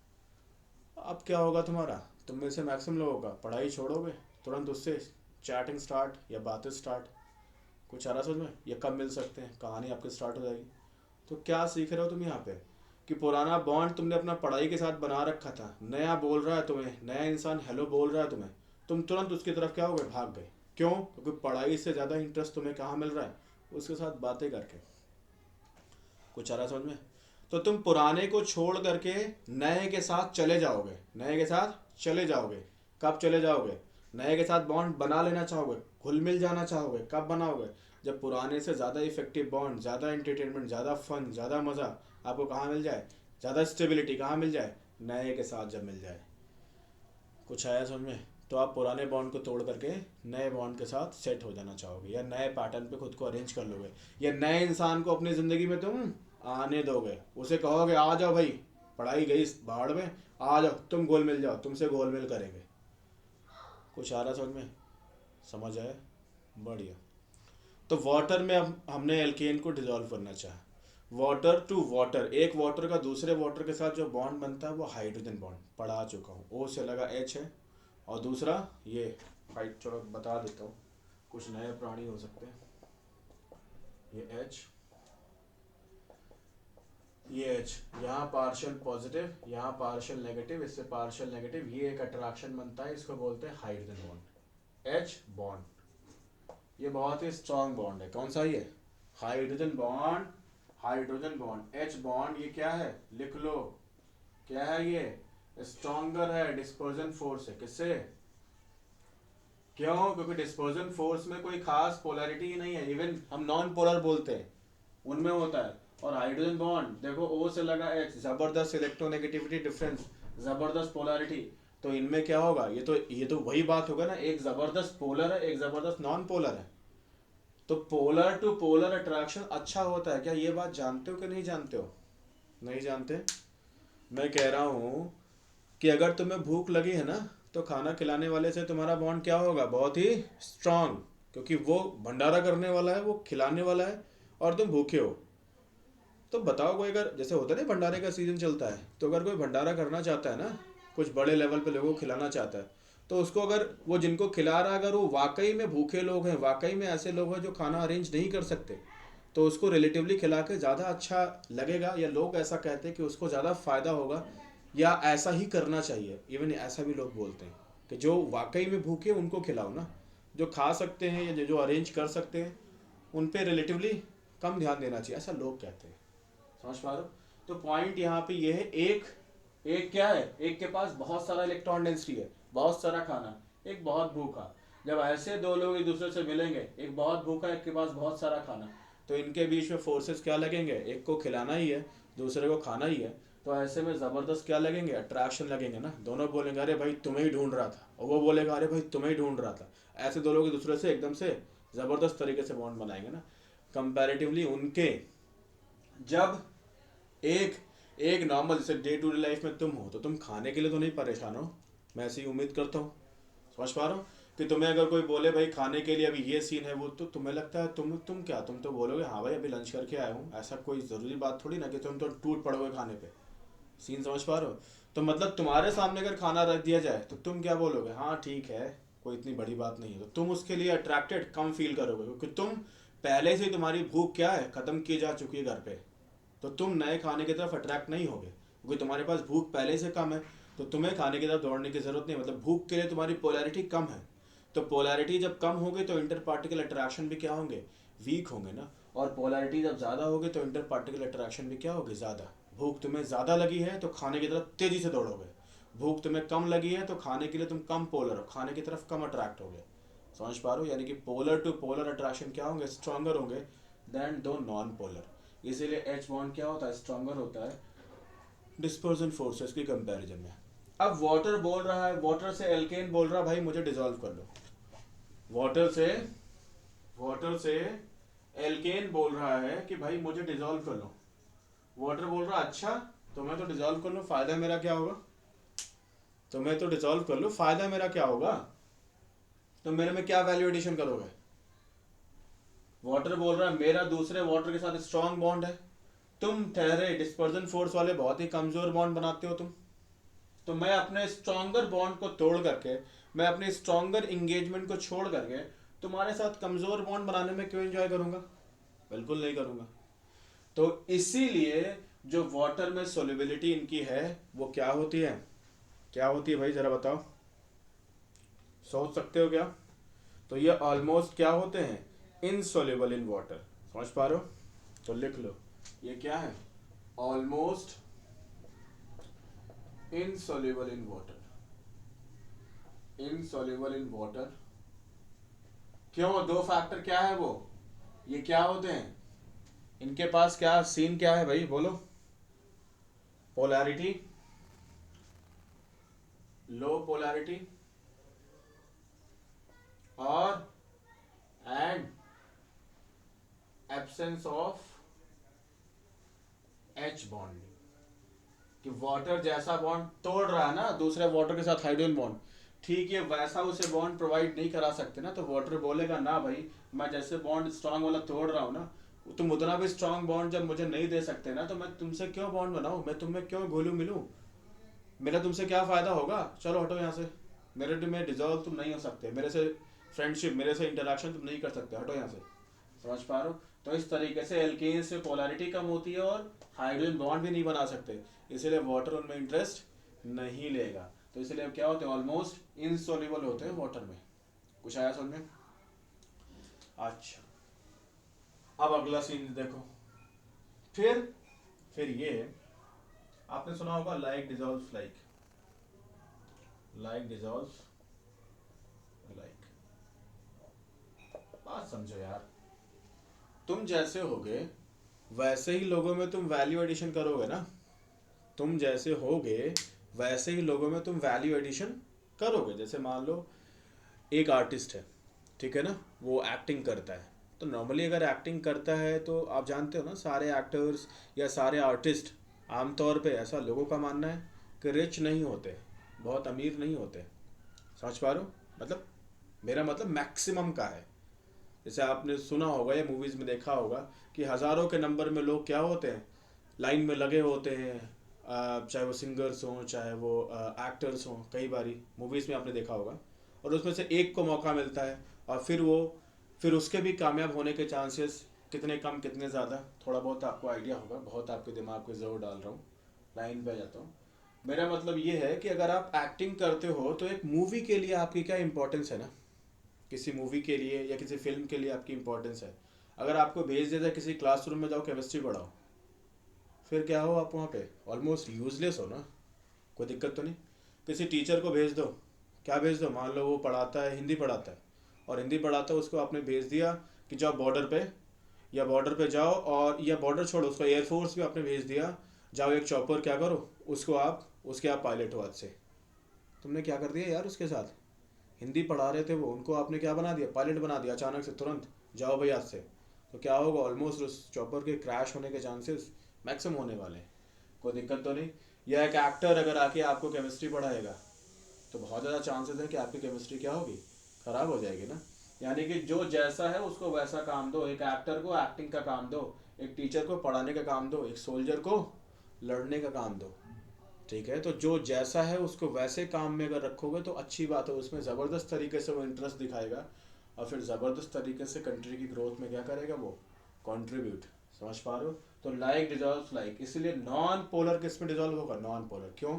अब क्या होगा तुम्हारा, तुम में से मैक्सिमम लोगों का पढ़ाई छोड़ोगे, तुरंत उससे चैटिंग स्टार्ट या बातें स्टार्ट। कुछ आ रहा समझ में, ये कब मिल सकते हैं, कहानी आपकी स्टार्ट हो जाएगी। तो क्या सीख रहे हो तुम यहाँ पे, कि पुराना बॉन्ड तुमने अपना पढ़ाई के साथ बना रखा था, नया बोल रहा है तुम्हें, नया इंसान हेलो बोल रहा है तुम्हें, तुम तुरंत उसकी तरफ क्या हो गए, भाग गए। क्यों, क्योंकि पढ़ाई से ज़्यादा इंटरेस्ट तुम्हें कहाँ मिल रहा है, उसके साथ बातें करके। कुछ आ रहा समझ में। तो तुम पुराने को छोड़ करके नए के साथ चले जाओगे, नए के साथ चले जाओगे। कब चले जाओगे, नए के साथ बॉन्ड बना लेना चाहोगे, घुल मिल जाना चाहोगे। कब बनाओगे, जब पुराने से ज़्यादा इफेक्टिव बॉन्ड, ज़्यादा एंटरटेनमेंट, ज़्यादा फन, ज़्यादा मज़ा आपको कहाँ मिल जाए, ज़्यादा स्टेबिलिटी कहाँ मिल जाए, नए के साथ जब मिल जाए। कुछ आया समझ में। तो आप पुराने बॉन्ड को तोड़ करके नए बॉन्ड के साथ सेट हो जाना चाहोगे, या नए पैटर्न पे खुद को अरेंज कर लोगे, या नए इंसान को अपनी ज़िंदगी में तुम आने दोगे, उसे कहोगे आ जाओ भाई, पढ़ाई गई इस भाड़ में, आ जाओ तुम गोल मिल जाओ, तुमसे गोल मिल करेंगे। कुछ आ रहा समझ में, समझ आया, बढ़िया। तो वाटर में अब हमने एल्केन को डिसॉल्व करना चाहा, वाटर टू वाटर, एक वाटर का दूसरे वाटर के साथ जो बॉन्ड बनता है वो हाइड्रोजन बॉन्ड पढ़ा चुका हूँ, ओ से लगा एच है, और दूसरा ये हाइट, चलो बता देता हूँ, कुछ नए प्राणी हो सकते हैं, ये एच, ये एच, यहाँ पार्शियल पॉजिटिव, यहाँ पार्शियल नेगेटिव, इससे पार्शियल नेगेटिव, ये एक अट्रैक्शन बनता है, इसको बोलते हैं हाइड्रोजन बॉन्ड, एच बॉन्ड। ये बहुत ही स्ट्रॉन्ग बॉन्ड है, कौन सा ये, hydrogen bond, hydrogen bond, H bond, ये क्या है लिख लो, क्या है ये, स्ट्रॉन्गर है, डिस्पर्जन फोर्स है, किससे, क्यों, क्योंकि डिस्पर्जन फोर्स में कोई खास पोलैरिटी ही नहीं है, इवन हम नॉन पोलर बोलते हैं उनमें होता है। और हाइड्रोजन बॉन्ड देखो, ओ से लगा एच, जबरदस्त इलेक्ट्रोनेगेटिविटी डिफरेंस, जबरदस्त पोलैरिटी, तो इनमें क्या होगा, ये तो वही बात होगा ना, एक जबरदस्त पोलर है, एक जबरदस्त नॉन पोलर है, तो पोलर टू पोलर अट्रैक्शन अच्छा होता है, क्या ये बात जानते हो कि नहीं जानते हो, नहीं जानते। मैं कह रहा हूँ कि अगर तुम्हें भूख लगी है ना, तो खाना खिलाने वाले से तुम्हारा बॉन्ड क्या होगा, बहुत ही स्ट्रांग, क्योंकि वो भंडारा करने वाला है, वो खिलाने वाला है, और तुम भूखे हो। तो बताओ, कोई अगर जैसे होता है ना भंडारे का सीजन चलता है, तो अगर कोई भंडारा करना चाहता है ना, कुछ बड़े लेवल पे लोगों को खिलाना चाहता है, तो उसको अगर वो जिनको खिला रहा है अगर वो वाकई में भूखे लोग हैं, वाकई में ऐसे लोग हैं जो खाना अरेंज नहीं कर सकते, तो उसको रिलेटिवली खिला के ज़्यादा अच्छा लगेगा, या लोग ऐसा कहते हैं कि उसको ज़्यादा फ़ायदा होगा, या ऐसा ही करना चाहिए। इवन ऐसा भी लोग बोलते हैं कि जो वाकई में भूखे उनको खिलाओ ना, जो खा सकते हैं या जो अरेंज कर सकते हैं उन पे रिलेटिवली कम ध्यान देना चाहिए, ऐसा लोग कहते हैं। समझ पा रहे हो। तो पॉइंट यहाँ पे ये है, एक एक क्या है, एक के पास बहुत सारा इलेक्ट्रॉन डेंसिटी है, बहुत सारा खाना, एक बहुत भूखा, जब ऐसे दो लोग एक दूसरे से मिलेंगे, एक बहुत भूखा, एक के पास बहुत सारा खाना, तो इनके बीच में फोर्सेस क्या लगेंगे, एक को खिलाना ही है, दूसरे को खाना ही है, तो ऐसे में जबरदस्त क्या लगेंगे, अट्रैक्शन लगेंगे ना, दोनों बोलेंगे अरे भाई तुम्हें ही ढूंढ रहा था, और वो बोलेगा अरे भाई तुम्हें ही ढूंढ रहा था, ऐसे दो लोग एक दूसरे से एकदम से जबरदस्त तरीके से बॉन्ड बनाएंगे ना। कंपैरेटिवली उनके, जब एक एक नॉर्मल जैसे डे टू डे लाइफ में तुम हो, तो तुम खाने के लिए तो नहीं परेशान हो, मैं ऐसी उम्मीद करता हूँ, समझ पा रहा हूँ, कि तुम्हें अगर कोई बोले भाई खाने के लिए अभी ये सीन है वो, तो तुम्हें लगता है तुम क्या, तुम तो बोलोगे हाँ भाई अभी लंच करके आया हूँ, ऐसा कोई ज़रूरी बात थोड़ी ना कि तुम तो टूट पड़ोगे खाने पे, सीन समझ पा रहे हो। तो मतलब तुम्हारे सामने अगर खाना रख दिया जाए तो तुम क्या बोलोगे, हाँ ठीक है कोई इतनी बड़ी बात नहीं है, तो तुम उसके लिए अट्रैक्टेड कम फील करोगे, क्योंकि तुम पहले से तुम्हारी भूख क्या है, ख़त्म की जा चुकी है घर पे, तो तुम नए खाने की तरफ अट्रैक्ट नहीं होगे, क्योंकि तुम्हारे पास भूख पहले से कम है, तो तुम्हें खाने की तरफ दौड़ने की जरूरत नहीं, मतलब भूख के लिए तुम्हारी पोलैरिटी कम है, तो पोलैरिटी जब कम होगी तो इंटर पार्टिकल अट्रैक्शन भी क्या होंगे, वीक होंगे ना, और पोलैरिटी जब ज़्यादा होगी तो इंटर पार्टिकल अट्रैक्शन भी क्या होगी, ज़्यादा। भूख तुम्हें ज़्यादा लगी है तो खाने की तरफ तेज़ी से दौड़ोगे, भूख तुम्हें कम लगी है तो खाने के लिए तुम कम पोलर हो, खाने की तरफ कम अट्रैक्ट होगे, समझ पा रहे हो। यानी कि पोलर टू पोलर अट्रैक्शन क्या होंगे, स्ट्रॉन्गर होंगे देन दो नॉन पोलर, इसीलिए एच बॉन्ड क्या होता है, स्ट्रॉन्गर होता है डिस्पर्जन फोर्सेस की कंपैरिजन में। अब वाटर बोल रहा है, वाटर से एल्केन बोल रहा है भाई मुझे डिसॉल्व कर लो, वाटर से एल्केन बोल रहा है कि भाई मुझे डिसॉल्व कर लो, वाटर बोल रहा है अच्छा तो मैं तो डिसॉल्व कर लूँ, फायदा मेरा क्या होगा, तो मैं तो डिसॉल्व कर लूँ, फायदा मेरा क्या होगा, तो मेरे में क्या वैल्यू एडिशन करोगे। वाटर बोल रहा है मेरा दूसरे वाटर के साथ स्ट्रॉन्ग बॉन्ड है, तुम ठहरे डिस्पर्जन फोर्स वाले बहुत ही कमजोर बॉन्ड बनाते हो तुम, तो मैं अपने स्ट्रॉन्गर बॉन्ड को तोड़ करके, मैं अपने स्ट्रॉन्गर इंगेजमेंट को छोड़ करके तुम्हारे साथ कमजोर बॉन्ड बनाने में क्यों एंजॉय करूंगा, बिल्कुल नहीं करूंगा। तो इसीलिए जो वाटर में सोल्युबिलिटी इनकी है वो क्या होती है, क्या होती है भाई जरा बताओ, सोच सकते हो क्या। तो ये ऑलमोस्ट क्या होते हैं, इनसोल्युबल इन वाटर, समझ पा रहे हो, तो लिख लो ये क्या है, almost insoluble in water, insoluble in water, क्यों, दो फैक्टर क्या है वो, ये क्या होते हैं, इनके पास क्या सीन क्या है भाई बोलो, पोलैरिटी, लो पोलैरिटी, और and absence of H bond, कि वाटर जैसा बॉन्ड तोड़ रहा है ना दूसरे वाटर के साथ हाइड्रोजन बॉन्ड, ठीक है, वैसा उसे बॉन्ड प्रोवाइड नहीं करा सकते ना, तो वाटर बोलेगा ना भाई, मैं जैसे बॉन्ड स्ट्रांग वाला तोड़ रहा हूँ ना, तुम उतना भी स्ट्रांग बॉन्ड जब मुझे नहीं दे सकते ना, तो मैं तुमसे क्यों बॉन्ड बनाऊं, मैं तुम्हें क्यों घुलूं मिलूं, मेरा तुमसे क्या फ़ायदा होगा, चलो हटो यहाँ से, मेरे में डिजॉल्व तुम नहीं हो सकते, मेरे से फ्रेंडशिप, मेरे से इंटरेक्शन तुम नहीं कर सकते, हटो यहाँ से। समझ पा रहे हो? तो इस तरीके से एल्केन्स में पोलैरिटी कम होती है और हाइड्रोजन बॉन्ड भी नहीं बना सकते, इसीलिए वाटर उनमें इंटरेस्ट नहीं लेगा, तो इसलिए अब क्या होते हैं, ऑलमोस्ट इनसॉल्युबल होते हैं वाटर में। कुछ आया समझ में? अच्छा, अब अगला सीन देखो। फिर ये आपने सुना होगा like dissolve like, like dissolve like. बात समझो यार, तुम जैसे होगे वैसे ही लोगों में तुम वैल्यू एडिशन करोगे ना, तुम जैसे होगे वैसे ही लोगों में तुम वैल्यू एडिशन करोगे। जैसे मान लो एक आर्टिस्ट है, ठीक है ना, वो एक्टिंग करता है, तो नॉर्मली अगर एक्टिंग करता है तो आप जानते हो ना, सारे एक्टर्स या सारे आर्टिस्ट आमतौर पे ऐसा लोगों का मानना है कि रिच नहीं होते, बहुत अमीर नहीं होते। समझ पा रहे हो? मतलब मेरा मतलब मैक्सिमम का है। जैसे आपने सुना होगा या मूवीज़ में देखा होगा कि हज़ारों के नंबर में लोग क्या होते हैं, लाइन में लगे होते हैं, चाहे वो सिंगर्स हों चाहे वो एक्टर्स हों, कई बारी मूवीज़ में आपने देखा होगा, और उसमें से एक को मौका मिलता है और फिर उसके भी कामयाब होने के चांसेस कितने कम कितने ज़्यादा, थोड़ा बहुत आपको आइडिया होगा, बहुत आपके दिमाग पे जोर डाल रहा हूँ, लाइन पे आ जाता हूँ। मेरा मतलब ये है कि अगर आप एक्टिंग करते हो तो एक मूवी के लिए आपकी क्या इंपॉर्टेंस है ना, किसी मूवी के लिए या किसी फिल्म के लिए आपकी इंपॉर्टेंस है। अगर आपको भेज दिया जाए किसी क्लासरूम में, जाओ केमिस्ट्री पढ़ाओ, फिर क्या हो, आप वहाँ पे ऑलमोस्ट यूजलेस हो ना, कोई दिक्कत तो नहीं। किसी टीचर को भेज दो, क्या भेज दो, मान लो वो पढ़ाता है, हिंदी पढ़ाता है, और हिंदी पढ़ाता है, उसको आपने भेज दिया कि जाओ बॉर्डर पे, या बॉर्डर पे जाओ, और या बॉर्डर छोड़ो, उसको एयरफोर्स भी आपने भेज दिया, जाओ एक चॉपर क्या करो, उसको आप उसके आप पायलट हो आज से। तुमने क्या कर दिया यार उसके साथ, हिंदी पढ़ा रहे थे वो, उनको आपने क्या बना दिया, पायलट बना दिया अचानक से तुरंत, जाओ भाई आज से। तो क्या होगा, ऑलमोस्ट उस चॉपर के क्रैश होने के चांसेस मैक्सिमम होने वाले हैं। कोई दिक्कत तो नहीं? या एक एक्टर अगर आके आपको केमिस्ट्री पढ़ाएगा, तो बहुत ज़्यादा चांसेस है कि आपकी केमिस्ट्री क्या होगी, ख़राब हो जाएगी ना। यानी कि जो जैसा है उसको वैसा काम दो, एक एक्टर को एक्टिंग का काम दो, एक टीचर को पढ़ाने का काम दो, एक सोल्जर को लड़ने का काम दो। ठीक है, तो जो जैसा है उसको वैसे काम में अगर रखोगे तो अच्छी बात है, उसमें ज़बरदस्त तरीके से वो इंटरेस्ट दिखाएगा, और फिर ज़बरदस्त तरीके से कंट्री की ग्रोथ में क्या करेगा वो, कंट्रीब्यूट। समझ पा रहे हो? तो लाइक डिजॉल्व लाइक, इसलिए नॉन पोलर किस में डिजॉल्व होगा, नॉन पोलर। क्यों?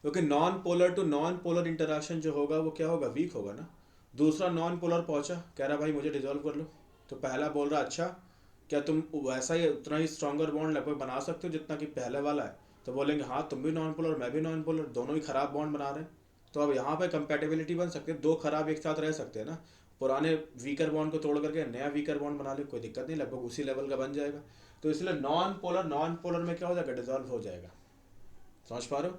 क्योंकि non polar to non polar interaction जो होगा वो क्या होगा, वीक होगा ना। दूसरा नॉन पोलर पहुंचा, कह रहा भाई मुझे डिजॉल्व कर लो, तो पहला बोल रहा अच्छा, क्या तुम वैसा ही उतना ही स्ट्रॉन्गर बॉन्ड लगभग बना सकते हो जितना कि पहले वाला है, तो बोलेंगे हाँ तुम भी नॉन पोलर मैं भी नॉन पोलर, दोनों ही खराब बॉन्ड बना रहे हैं। तो अब यहाँ पे कंपेटेबिलिटी बन सकती है, दो खराब एक साथ रह सकते हैं ना, पुराने वीकर बॉन्ड को तोड़ करके नया वीकर बॉन्ड बना ले, कोई दिक्कत नहीं, लगभग उसी लेवल का बन जाएगा। तो इसलिए नॉन पोलर में क्या हो जाएगा, डिजॉल्व हो जाएगा। समझ पा रहे हो?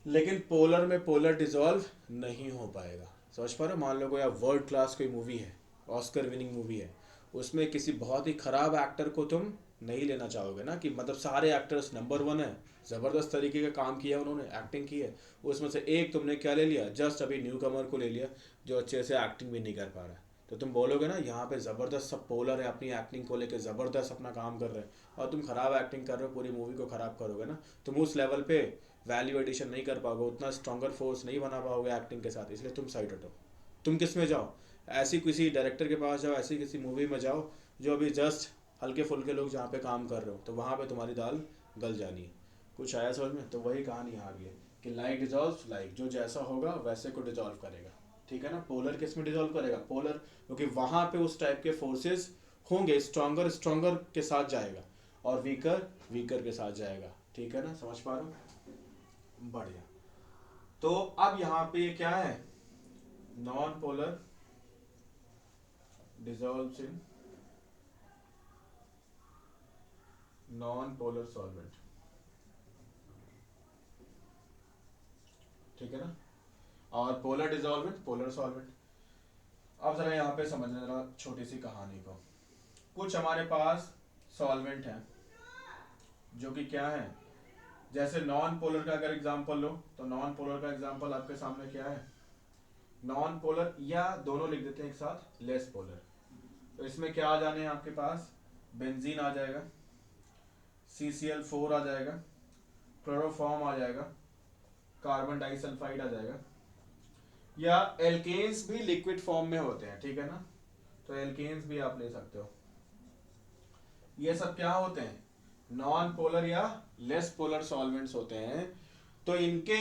लेकिन पोलर में पोलर डिजॉल्व नहीं हो पाएगा। समझ पा रहे हो? मान लो कोई वर्ल्ड क्लास कोई मूवी है, ऑस्कर विनिंग मूवी है, उसमें किसी बहुत ही खराब एक्टर को तुम नहीं लेना चाहोगे ना, कि मतलब सारे एक्टर्स नंबर वन है, ज़बरदस्त तरीके का काम किया उन्होंने, एक्टिंग की है, उसमें से एक तुमने क्या ले लिया, जस्ट अभी न्यू कमर को ले लिया जो अच्छे से एक्टिंग भी नहीं कर पा रहा है, तो तुम बोलोगे ना यहाँ पे ज़बरदस्त सब पोलर है, अपनी एक्टिंग को लेकर ज़बरदस्त अपना काम कर रहे हैं, और तुम खराब एक्टिंग कर रहे हो, पूरी मूवी को खराब करोगे ना, तुम उस लेवल पे वैल्यू एडिशन नहीं कर पाओगे, उतना स्ट्रॉन्गर फोर्स नहीं बना पाओगे एक्टिंग के साथ, इसलिए तुम साइड हटो। तुम किस में जाओ, ऐसी किसी डायरेक्टर के पास जाओ, ऐसी किसी मूवी में जाओ जो अभी जस्ट हल्के फुल्के लोग जहाँ पे काम कर रहे हो, तो वहाँ पे तुम्हारी दाल गल जानी है। कुछ आया समझ में? तो वही कहानी यहाँ भी है कि लाइक डिजॉल्व लाइक, जो जैसा होगा वैसे को डिजॉल्व करेगा। ठीक है ना? पोलर किस में डिजॉल्व करेगा, पोलर, क्योंकि वहाँ पे उस टाइप के फोर्सेस होंगे, स्ट्रॉन्गर स्ट्रॉन्गर के साथ जाएगा और वीकर वीकर के साथ जाएगा। ठीक है ना? समझ पा रहे हो? बढ़िया। तो अब यहाँ पे ये क्या है, non polar dissolves in non polar solvent. ठीक है ना? और पोलर डिजॉल्वेंट पोलर सॉल्वेंट। अब जरा यहाँ पे समझना जरा छोटी सी कहानी को। कुछ हमारे पास सॉल्वेंट हैं जो कि क्या है, जैसे नॉन पोलर का अगर एग्जांपल लो तो नॉन पोलर का एग्जांपल आपके सामने क्या है, नॉन पोलर या दोनों लिख देते हैं एक साथ, लेस पोलर। तो इसमें क्या आ जाने हैं आपके पास, बेंजीन आ जाएगा, CCl4 आ जाएगा, क्लोरोफॉर्म आ जाएगा, कार्बन डाइसल्फाइड आ जाएगा, या एल्केन्स भी लिक्विड फॉर्म में होते हैं, ठीक है ना, तो एल्केन्स भी आप ले सकते हो। ये सब क्या होते हैं, नॉन पोलर या लेस पोलर सॉल्वेंट्स होते हैं। तो इनके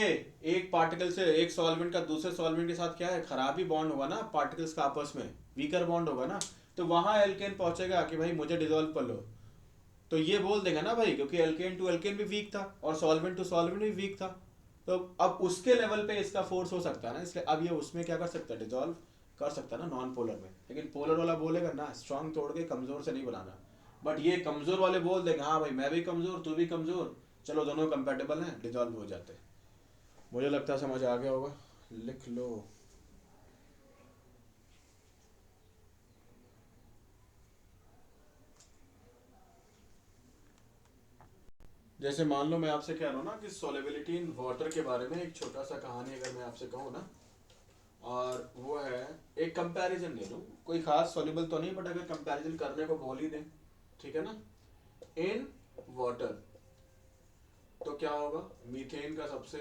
एक पार्टिकल से, एक सॉल्वेंट का दूसरे सॉल्वेंट के साथ क्या है, खराबी बॉन्ड होगा ना पार्टिकल्स का आपस में, वीकर बॉन्ड होगा ना, तो वहां एल्केन पहुंचेगा कि भाई मुझे डिसॉल्व कर लो, तो ये बोल देगा ना भाई, क्योंकि एल्केन टू एल्केन भी वीक था और सॉल्वेंट टू सॉल्वेंट भी वीक था, तो अब उसके लेवल पे इसका फोर्स हो सकता है ना, इसलिए अब ये उसमें क्या कर सकता है, डिसॉल्व कर सकता है ना नॉन पोलर में। लेकिन पोलर वाला बोलेगा ना स्ट्रांग तोड़ के कमजोर से नहीं बनाना, बट ये कमजोर वाले बोल देंगे हाँ भाई मैं भी कमजोर तू भी कमजोर, चलो दोनों कंपेटेबल हैं, डिसॉल्व हो जाते हैं। मुझे लगता है समझ आ गया होगा, लिख लो। जैसे मान लो मैं आपसे कह रहा हूँ ना कि सोलेबिलिटी इन वाटर के बारे में एक छोटा सा कहानी अगर मैं आपसे कहूँ ना, और वो है, एक कंपैरिजन ले लूँ, कोई खास सोल्यूबल तो नहीं, बट अगर कंपैरिजन करने को बोल ही दें, ठीक है ना, इन वाटर तो क्या होगा, मीथेन का सबसे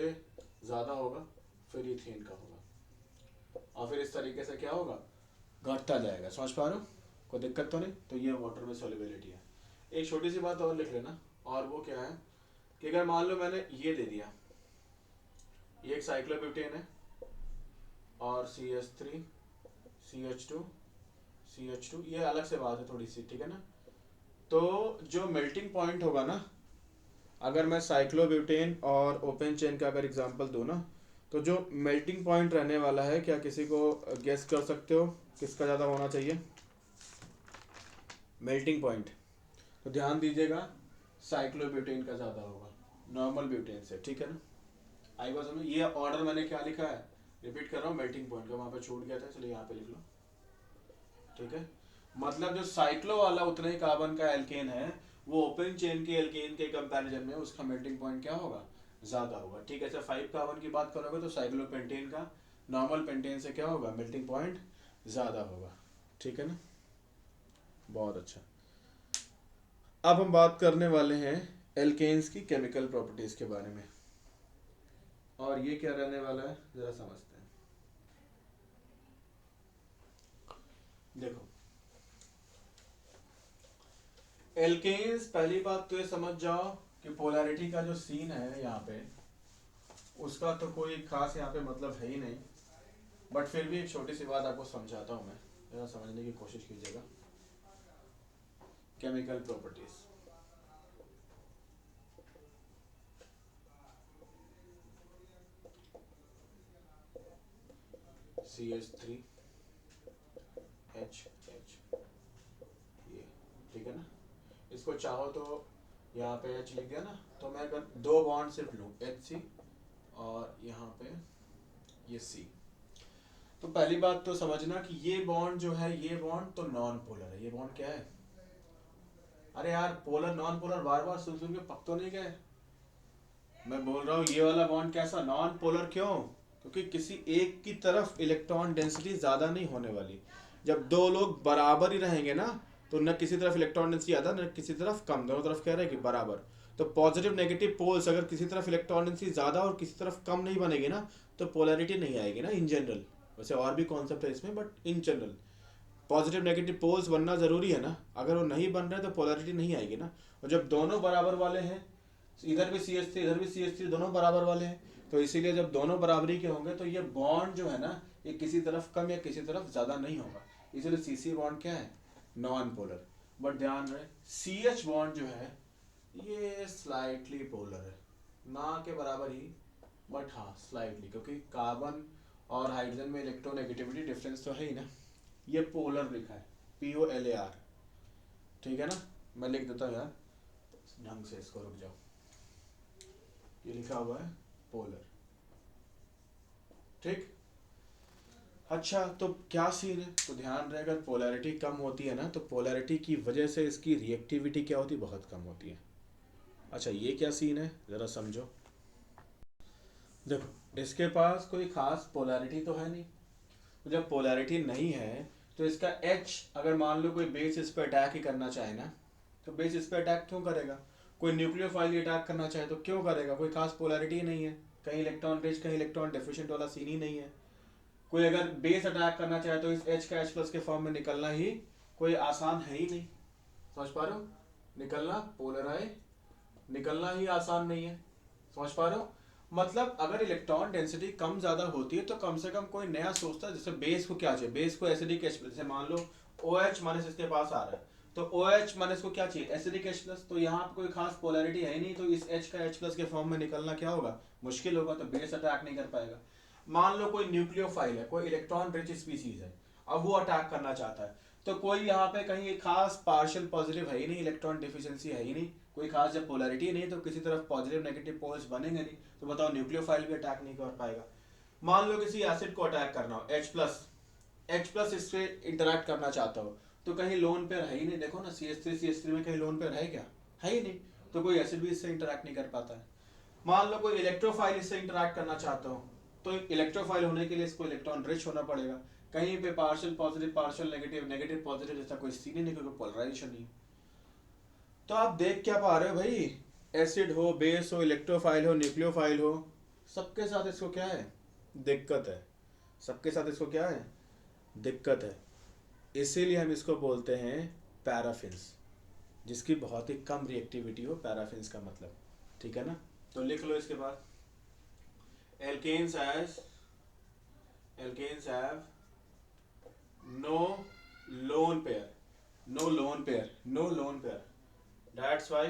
ज्यादा होगा, फिर इथेन का होगा, और फिर इस तरीके से क्या होगा, घटता जाएगा। समझ पा रहे हो, कोई दिक्कत तो नहीं, तो ये वाटर में सोल्युबिलिटी है। एक छोटी सी बात और लिख लेना, और वो क्या है कि अगर मान लो मैंने ये दे दिया, ये एक साइक्लोब्यूटेन है और CH3 CH2 CH2, ये अलग से बात है थोड़ी सी, ठीक है ना। तो जो मेल्टिंग पॉइंट होगा ना, अगर मैं साइक्लोब्यूटेन और ओपन चेन का अगर एग्जांपल दूं ना, तो जो मेल्टिंग पॉइंट रहने वाला है, क्या किसी को गेस कर सकते हो किसका ज़्यादा होना चाहिए मेल्टिंग पॉइंट? तो ध्यान दीजिएगा, साइक्लोब्यूटेन का ज़्यादा होगा नॉर्मल ब्यूटेन से, ठीक है ना। आई बात समझ, ये ऑर्डर मैंने क्या लिखा है, रिपीट कर रहा हूँ, मेल्टिंग पॉइंट का वहाँ पे छूट गया था, चलिए यहाँ पे लिख लो, ठीक है। मतलब जो साइक्लो वाला उतना ही कार्बन का एल्केन है, वो ओपन चेन के एल्केन के कंपैरिजन में उसका मेल्टिंग पॉइंट क्या होगा, ज्यादा होगा, ठीक है। 5 कार्बन की बात करोगे तो साइक्लोपेंटेन का नॉर्मल पेंटेन से क्या होगा, मेल्टिंग पॉइंट ज्यादा होगा, ठीक है ना। बहुत अच्छा। अब हम बात करने वाले हैं एल्केन्स की केमिकल प्रॉपर्टीज के बारे में, और ये क्या रहने वाला है जरा समझते हैं। देखो एल्केन्स, पहली बात तो ये समझ जाओ कि पोलैरिटी का जो सीन है यहाँ पे, उसका तो कोई खास यहाँ पे मतलब है ही नहीं, बट फिर भी एक छोटी सी बात आपको समझाता हूँ मैं, जरा समझने की कोशिश कीजिएगा। केमिकल प्रॉपर्टीज, CH3 HH, ये ठीक है ना, इसको चाहो तो यहाँ पे H लिख दिया ना, तो मैं अगर दो बॉन्ड सिर्फ लूँ HC और यहाँ पे ये C, तो पहली बात तो समझना कि ये बॉन्ड जो है, ये बॉन्ड तो नॉन पोलर है। ये बॉन्ड क्या है, अरे यार पोलर नॉन पोलर बार बार सुन सुन के पक तो नहीं गए, मैं बोल रहा हूँ ये वाला बॉन्ड कैसा नॉन पोलर, क्यों, क्योंकि किसी एक की तरफ इलेक्ट्रॉन डेंसिटी ज्यादा नहीं होने वाली। जब दो लोग बराबर ही रहेंगे ना, तो न किसी तरफ इलेक्ट्रॉन डेंसिटी ज्यादा न किसी तरफ कम, दोनों तरफ कह रहे हैं कि बराबर। तो पॉजिटिव नेगेटिव पोल्स अगर किसी तरफ इलेक्ट्रॉन डेंसिटी ज्यादा और किसी तरफ कम नहीं बनेगी ना, तो पोलैरिटी नहीं आएगी ना इन जनरल। वैसे और भी कॉन्सेप्ट है इसमें, but in general positive negative poles बनना जरूरी है ना, अगर वो नहीं बन रहे तो पोलैरिटी नहीं आएगी ना। और जब दोनों बराबर वाले हैं, इधर भी CH3 इधर भी CH3, दोनों बराबर वाले हैं, तो इसीलिए जब दोनों बराबरी के होंगे तो ये बॉन्ड जो है ना, ये किसी तरफ कम या किसी तरफ ज्यादा नहीं होगा, इसलिए CC बॉन्ड क्या है, नॉन पोलर। बट ध्यान रहे CH बॉन्ड जो है ये स्लाइटली पोलर है, ना के बराबर ही, बट हाँ स्लाइटली, क्योंकि कार्बन और हाइड्रोजन में इलेक्ट्रोनेगेटिविटी डिफरेंस तो है ही ना। ये पोलर लिखा है, POLAR, ठीक है ना। मैं लिख देता हूँ यार ढंग से, इसको रुक जाओ, ये लिखा हुआ है पोलर, ठीक। अच्छा तो क्या सीन है, तो ध्यान रहे अगर पोलैरिटी कम होती है ना, तो पोलैरिटी की वजह से इसकी रिएक्टिविटी क्या होती है, बहुत कम होती है। अच्छा ये क्या सीन है ज़रा समझो। देखो इसके पास कोई खास पोलैरिटी तो है नहीं, तो जब पोलैरिटी नहीं है तो इसका एच अगर मान लो कोई बेस इस पर अटैक ही करना चाहे ना, तो बेस इस पर अटैक क्यों करेगा? कोई न्यूक्लियोफाइल ही अटैक करना चाहे तो क्यों करेगा? कोई खास पोलैरिटी ही नहीं है, कहीं इलेक्ट्रॉन रिच कहीं इलेक्ट्रॉन डेफिशिएंट वाला सीन ही नहीं है। कोई अगर बेस अटैक करना चाहे तो इस एच का एच प्लस के फॉर्म में निकलना ही कोई आसान है ही नहीं। समझ पा रहे हो? निकलना पोलराइज निकलना ही आसान नहीं है। समझ पा रहे हो? मतलब अगर इलेक्ट्रॉन डेंसिटी कम ज्यादा होती है तो कम से कम कोई नया सोचता है। जैसे बेस को क्या चाहिए? बेस को एसिडिक एच, जैसे मान लो ओ एच माइनस इसके पास आ रहा है, तो ओ एच माइनस को क्या चाहिए? Acidic H plus. तो यहाँ पे कोई खास पोलैरिटी है ही नहीं, तो इस एच का एच प्लस के फॉर्म में निकलना क्या होगा? मुश्किल होगा, तो बेस अटैक नहीं कर पाएगा। मान लो कोई न्यूक्लियोफाइल है, कोई इलेक्ट्रॉन रिच स्पीसीज है, अब वो अटैक करना चाहता है, तो कोई यहाँ पे कहीं खास पार्शियल पॉजिटिव है ही नहीं, इलेक्ट्रॉन डिफिशियंसी है ही नहीं, कोई खास जब पोलैरिटी नहीं तो किसी तरफ पॉजिटिव नेगेटिव पोल्स बनेंगे नहीं, तो बताओ न्यूक्लियोफाइल भी अटैक नहीं कर पाएगा। मान लो किसी एसिड को अटैक करना हो, एच प्लस इससे इंटरैक्ट करना चाहता हो, तो कहीं लोन पेयर है ही नहीं। देखो ना CH3 में कहीं लोन पेयर है क्या? है ही नहीं, तो कोई एसिड भी इससे इंटरैक्ट नहीं कर पाता है। मान लो कोई इलेक्ट्रोफाइल इससे इंटरैक्ट करना चाहता हो, तो इलेक्ट्रोफाइल होने के लिए इसको इलेक्ट्रॉन रिच होना पड़ेगा। कहीं पे partial positive partial negative negative positive जैसा कोई सीन ही नहीं, क्योंकि पोलराइजेशन नहीं। तो आप देख क्या पा रहे हो भाई? एसिड हो, बेस हो, इलेक्ट्रोफाइल हो, न्यूक्लियोफाइल हो, सबके साथ इसको क्या है? दिक्कत है। सबके साथ इसको क्या है? दिक्कत है। इसीलिए हम इसको बोलते हैं पैराफिन्स, जिसकी बहुत ही कम रिएक्टिविटी हो, पैराफिन्स का मतलब। ठीक है ना? तो लिख लो इसके बाद, alkanes have no lone pair, no lone pair, no lone pair. That's why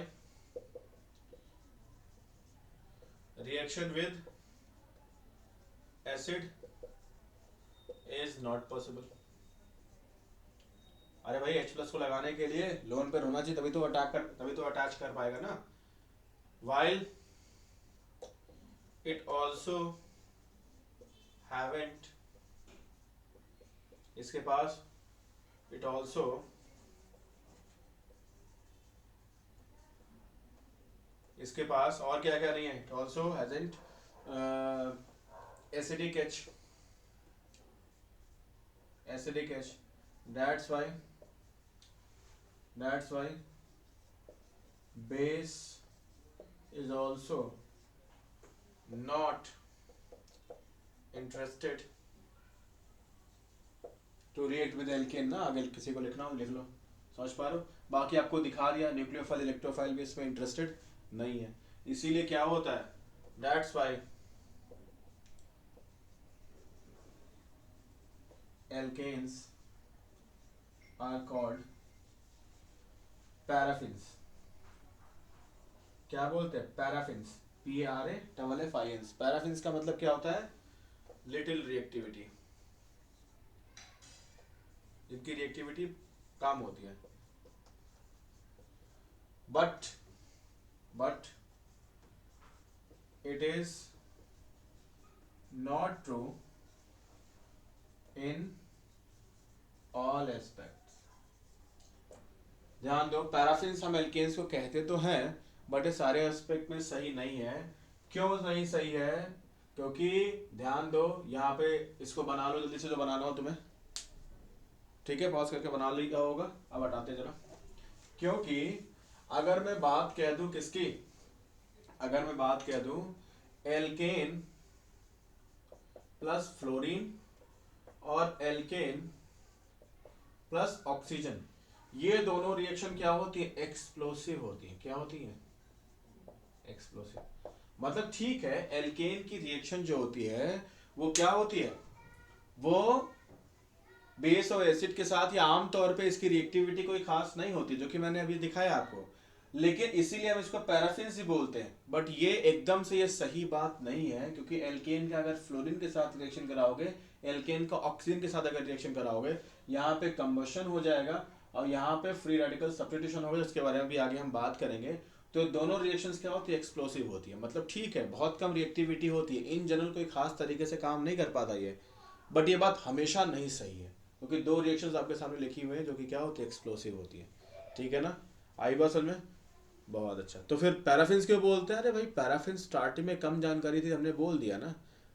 reaction with acid is not possible. अरे भाई H प्लस को लगाने के लिए लोन पेयर होना चाहिए, तभी तो अटैच कर पाएगा ना। While it also haven't, इसके पास it also इसके पास और क्या क्या नहीं है? It also hasn't acidic H, acidic H. That's why base is also not interested to react with alkane ना। अगर किसी को लिखना हो लिख लो। समझ पा रहे हो? बाकी आपको दिखा दिया, न्यूक्लियोफाइल इलेक्ट्रोफाइल भी इसमें इंटरेस्टेड नहीं है। इसीलिए क्या होता है? That's why alkanes are called paraffins। क्या बोलते हैं? Paraffins, PARAFFINS। पैराफिन्स का मतलब क्या होता है? लिटिल रिएक्टिविटी, जिनकी रिएक्टिविटी कम होती है। But it is not true in all aspects. ध्यान दो, पैराफिन्स हम एल्केन्स को कहते तो हैं, बट ये सारे एस्पेक्ट में सही नहीं है। क्यों नहीं सही है? क्योंकि ध्यान दो, यहाँ पे इसको बना लो जल्दी से, जो बनाना हो तुम्हें। ठीक है, पॉज करके बना लिया होगा। अब हटाते जरा, क्योंकि अगर मैं बात कह दूं किसकी, अगर मैं बात कह दूं एल्केन प्लस फ्लोरीन और एल्केन प्लस ऑक्सीजन, ये दोनों रिएक्शन क्या होती है? एक्सप्लोसिव होती है। क्या होती है? एक्सप्लोसिव। मतलब ठीक है, एल्केन की रिएक्शन जो होती है वो क्या होती है? वो बेस और एसिड के साथ, या आमतौर पे इसकी रिएक्टिविटी कोई खास नहीं होती, जो कि मैंने अभी दिखाया आपको, लेकिन इसीलिए हम इसको पैराफिन्स ही बोलते हैं। बट ये एकदम से ये सही बात नहीं है, क्योंकि एल्केन का अगर फ्लोरीन के साथ रिएक्शन कराओगे, एल्केन का ऑक्सीजन के साथ अगर रिएक्शन कराओगे, यहाँ पे कंबशन हो जाएगा और यहाँ पे फ्री रेडिकल सब्स्टिट्यूशन होगा, जिसके बारे में भी आगे हम बात करेंगे। तो दोनों रिएक्शंस क्या होती है? एक्सप्लोसिव होती है। मतलब ठीक है, बहुत कम रिएक्टिविटी होती है, इन जनरल कोई खास तरीके से काम नहीं कर पाता ये, बट ये बात हमेशा नहीं सही है, क्योंकि दो रिएक्शंस आपके सामने लिखी हुई हैं जो कि क्या होती है? एक्सप्लोसिव होती है। ठीक है ना? आई बात समझ में? बहुत अच्छा। तो फिर पैराफिन्स क्यों बोलते हैं? अरे भाई पैराफिन स्टार्टिंग में कम जानकारी थी, हमने बोल दिया ना।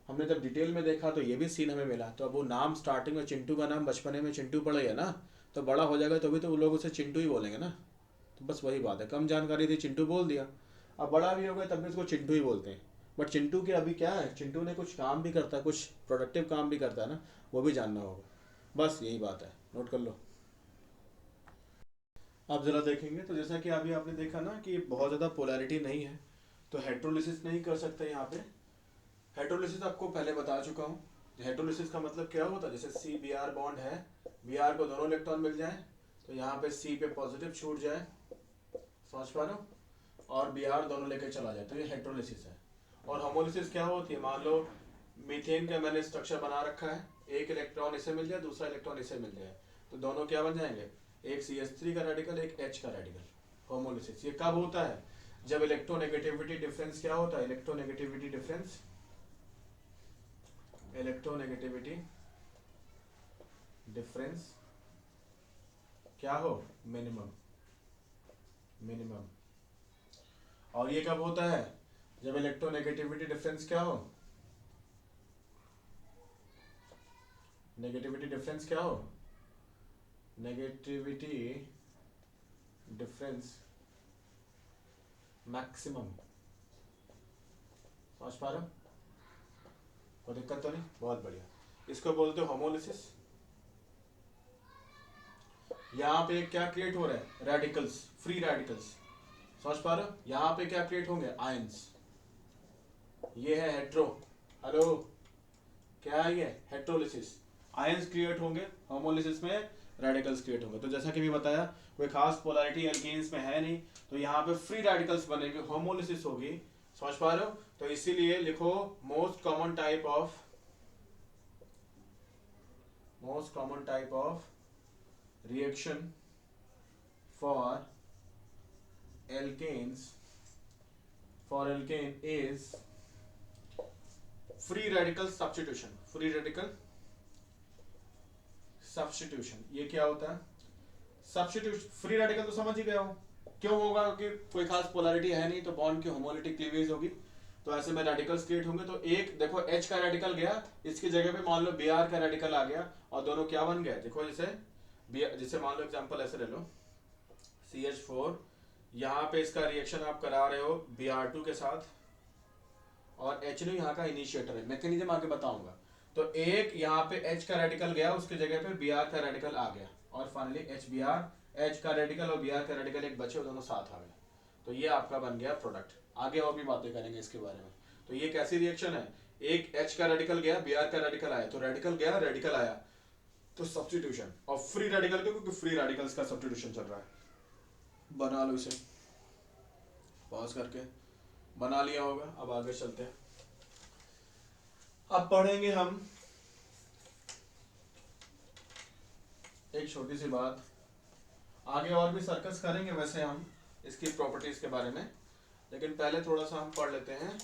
हमने जब डिटेल में देखा तो ये भी सीन हमें मिला। तो अब वो नाम स्टार्टिंग में चिंटू का नाम बचपने में चिंटू पड़ा ही है ना, तो बड़ा हो जाएगा तो भी तो वो लोग उसे चिंटू ही बोलेंगे ना। तो बस वही बात है, कम जानकारी थी चिंटू बोल दिया। अब बड़ा भी हो गया तब भी उसको चिंटू ही बोलते हैं। बट चिंटू के अभी क्या है, चिंटू ने कुछ काम भी करता है, कुछ प्रोडक्टिव काम भी करता है ना, वो भी जानना होगा। बस यही बात है, नोट कर लो। अब जरा देखेंगे तो जैसा कि अभी आपने देखा ना कि बहुत ज़्यादा पोलैरिटी नहीं है, तो हेट्रोलिसिस नहीं कर सकते यहाँ पे। हेट्रोलिसिस आपको पहले बता चुका हूँ। हेट्रोलिसिस का मतलब क्या होता है, जैसे सी बी आर बॉन्ड है, बी आर को दोनों इलेक्ट्रॉन मिल जाए, तो यहाँ पे सी पे पॉजिटिव छूट जाए, समझ पा रहे हो, और बी आर दोनों लेके चला जाए, तो ये हेट्रोलिसिस है। और होमोलिसिस क्या होती है, मान लो मीथेन का मैंने स्ट्रक्चर बना रखा है, एक इलेक्ट्रॉन इसे मिल जाए, दूसरा इलेक्ट्रॉन इसे मिल जाए, तो दोनों क्या बन जाएंगे, एक CH3 का रेडिकल, एक H का रेडिकल। होमोलिसिस ये कब होता है, जब इलेक्ट्रोनेगेटिविटी डिफरेंस क्या होता है, इलेक्ट्रोनेगेटिविटी डिफरेंस, इलेक्ट्रोनेगेटिविटी डिफरेंस क्या हो, मिनिमम, मिनिमम। और ये कब होता है, जब इलेक्ट्रोनेगेटिविटी डिफरेंस क्या हो, नेगेटिविटी डिफरेंस क्या हो, नेगेटिविटी डिफरेंस मैक्सिमम। समझ पा रहे हो, कोई दिक्कत तो नहीं, बहुत बढ़िया। इसको बोलते हो होमोलिसिस। यहाँ पे क्या क्रिएट हो रहा है, रेडिकल्स, फ्री रेडिकल्स। समझ पा रहे हो, यहाँ पे क्या क्रिएट होंगे, आयंस। ये है हेट्रो, हेलो, क्या है ये, हेट्रोलिसिस। आयंस क्रिएट होंगे, होमोलिसिस में रेडिकल्स क्रिएट होंगे। तो जैसा कि मैं बताया, कोई खास पोलैरिटी एल्केन्स में है नहीं, तो यहाँ पे फ्री रेडिकल्स बनेंगे, होमोलिसिस होगी। समझ पा रहे हो, तो इसीलिए लिखो most common type of, most common type of reaction for alkanes, for alkane is free radical substitution, free radical substitution। ये क्या होता है, सब्स्टिट्यूशन। फ्री रेडिकल तो समझ ही गया हो, क्यों होगा, क्योंकि कोई खास पोलैरिटी है नहीं, तो बॉन्ड की होमोलिटिक क्लीवेज होगी, तो ऐसे में रेडिकल्स क्रिएट होंगे। तो एक देखो H का रेडिकल गया, इसकी जगह पे मान लो Br का रेडिकल आ गया, और दोनों क्या बन गए, देखो जैसे मान लो एग्जांपल ऐसे ले लो, CH4, यहाँ पे इसका रिएक्शन आप करा रहे हो Br2 के साथ, और HNO यहाँ का इनिशिएटर है, मैकेनिज्म आगे बताऊंगा। तो एक यहाँ पे H का रेडिकल गया, उसकी जगह पे Br का रेडिकल आ गया, और फाइनली HBr, H का रेडिकल और Br का रेडिकल एक बचे, दोनों साथ आ गए, तो ये आपका बन गया प्रोडक्ट। आगे और भी बातें करेंगे इसके बारे में। तो ये कैसी रिएक्शन है, एक H का रेडिकल गया, Br का रेडिकल आया, तो रेडिकल गया, रेडिकल आया, तो सब्स्टिट्यूशन। और फ्री रेडिकल क्योंकि फ्री रेडिकल्स का सब्स्टिट्यूशन चल रहा है। बना लो इसे, पॉज करके बना लिया होगा। अब आगे चलते हैं, अब पढ़ेंगे हम एक छोटी सी बात, आगे और भी सर्कस करेंगे वैसे हम इसकी प्रॉपर्टीज के बारे में, लेकिन पहले थोड़ा सा हम पढ़ लेते हैं,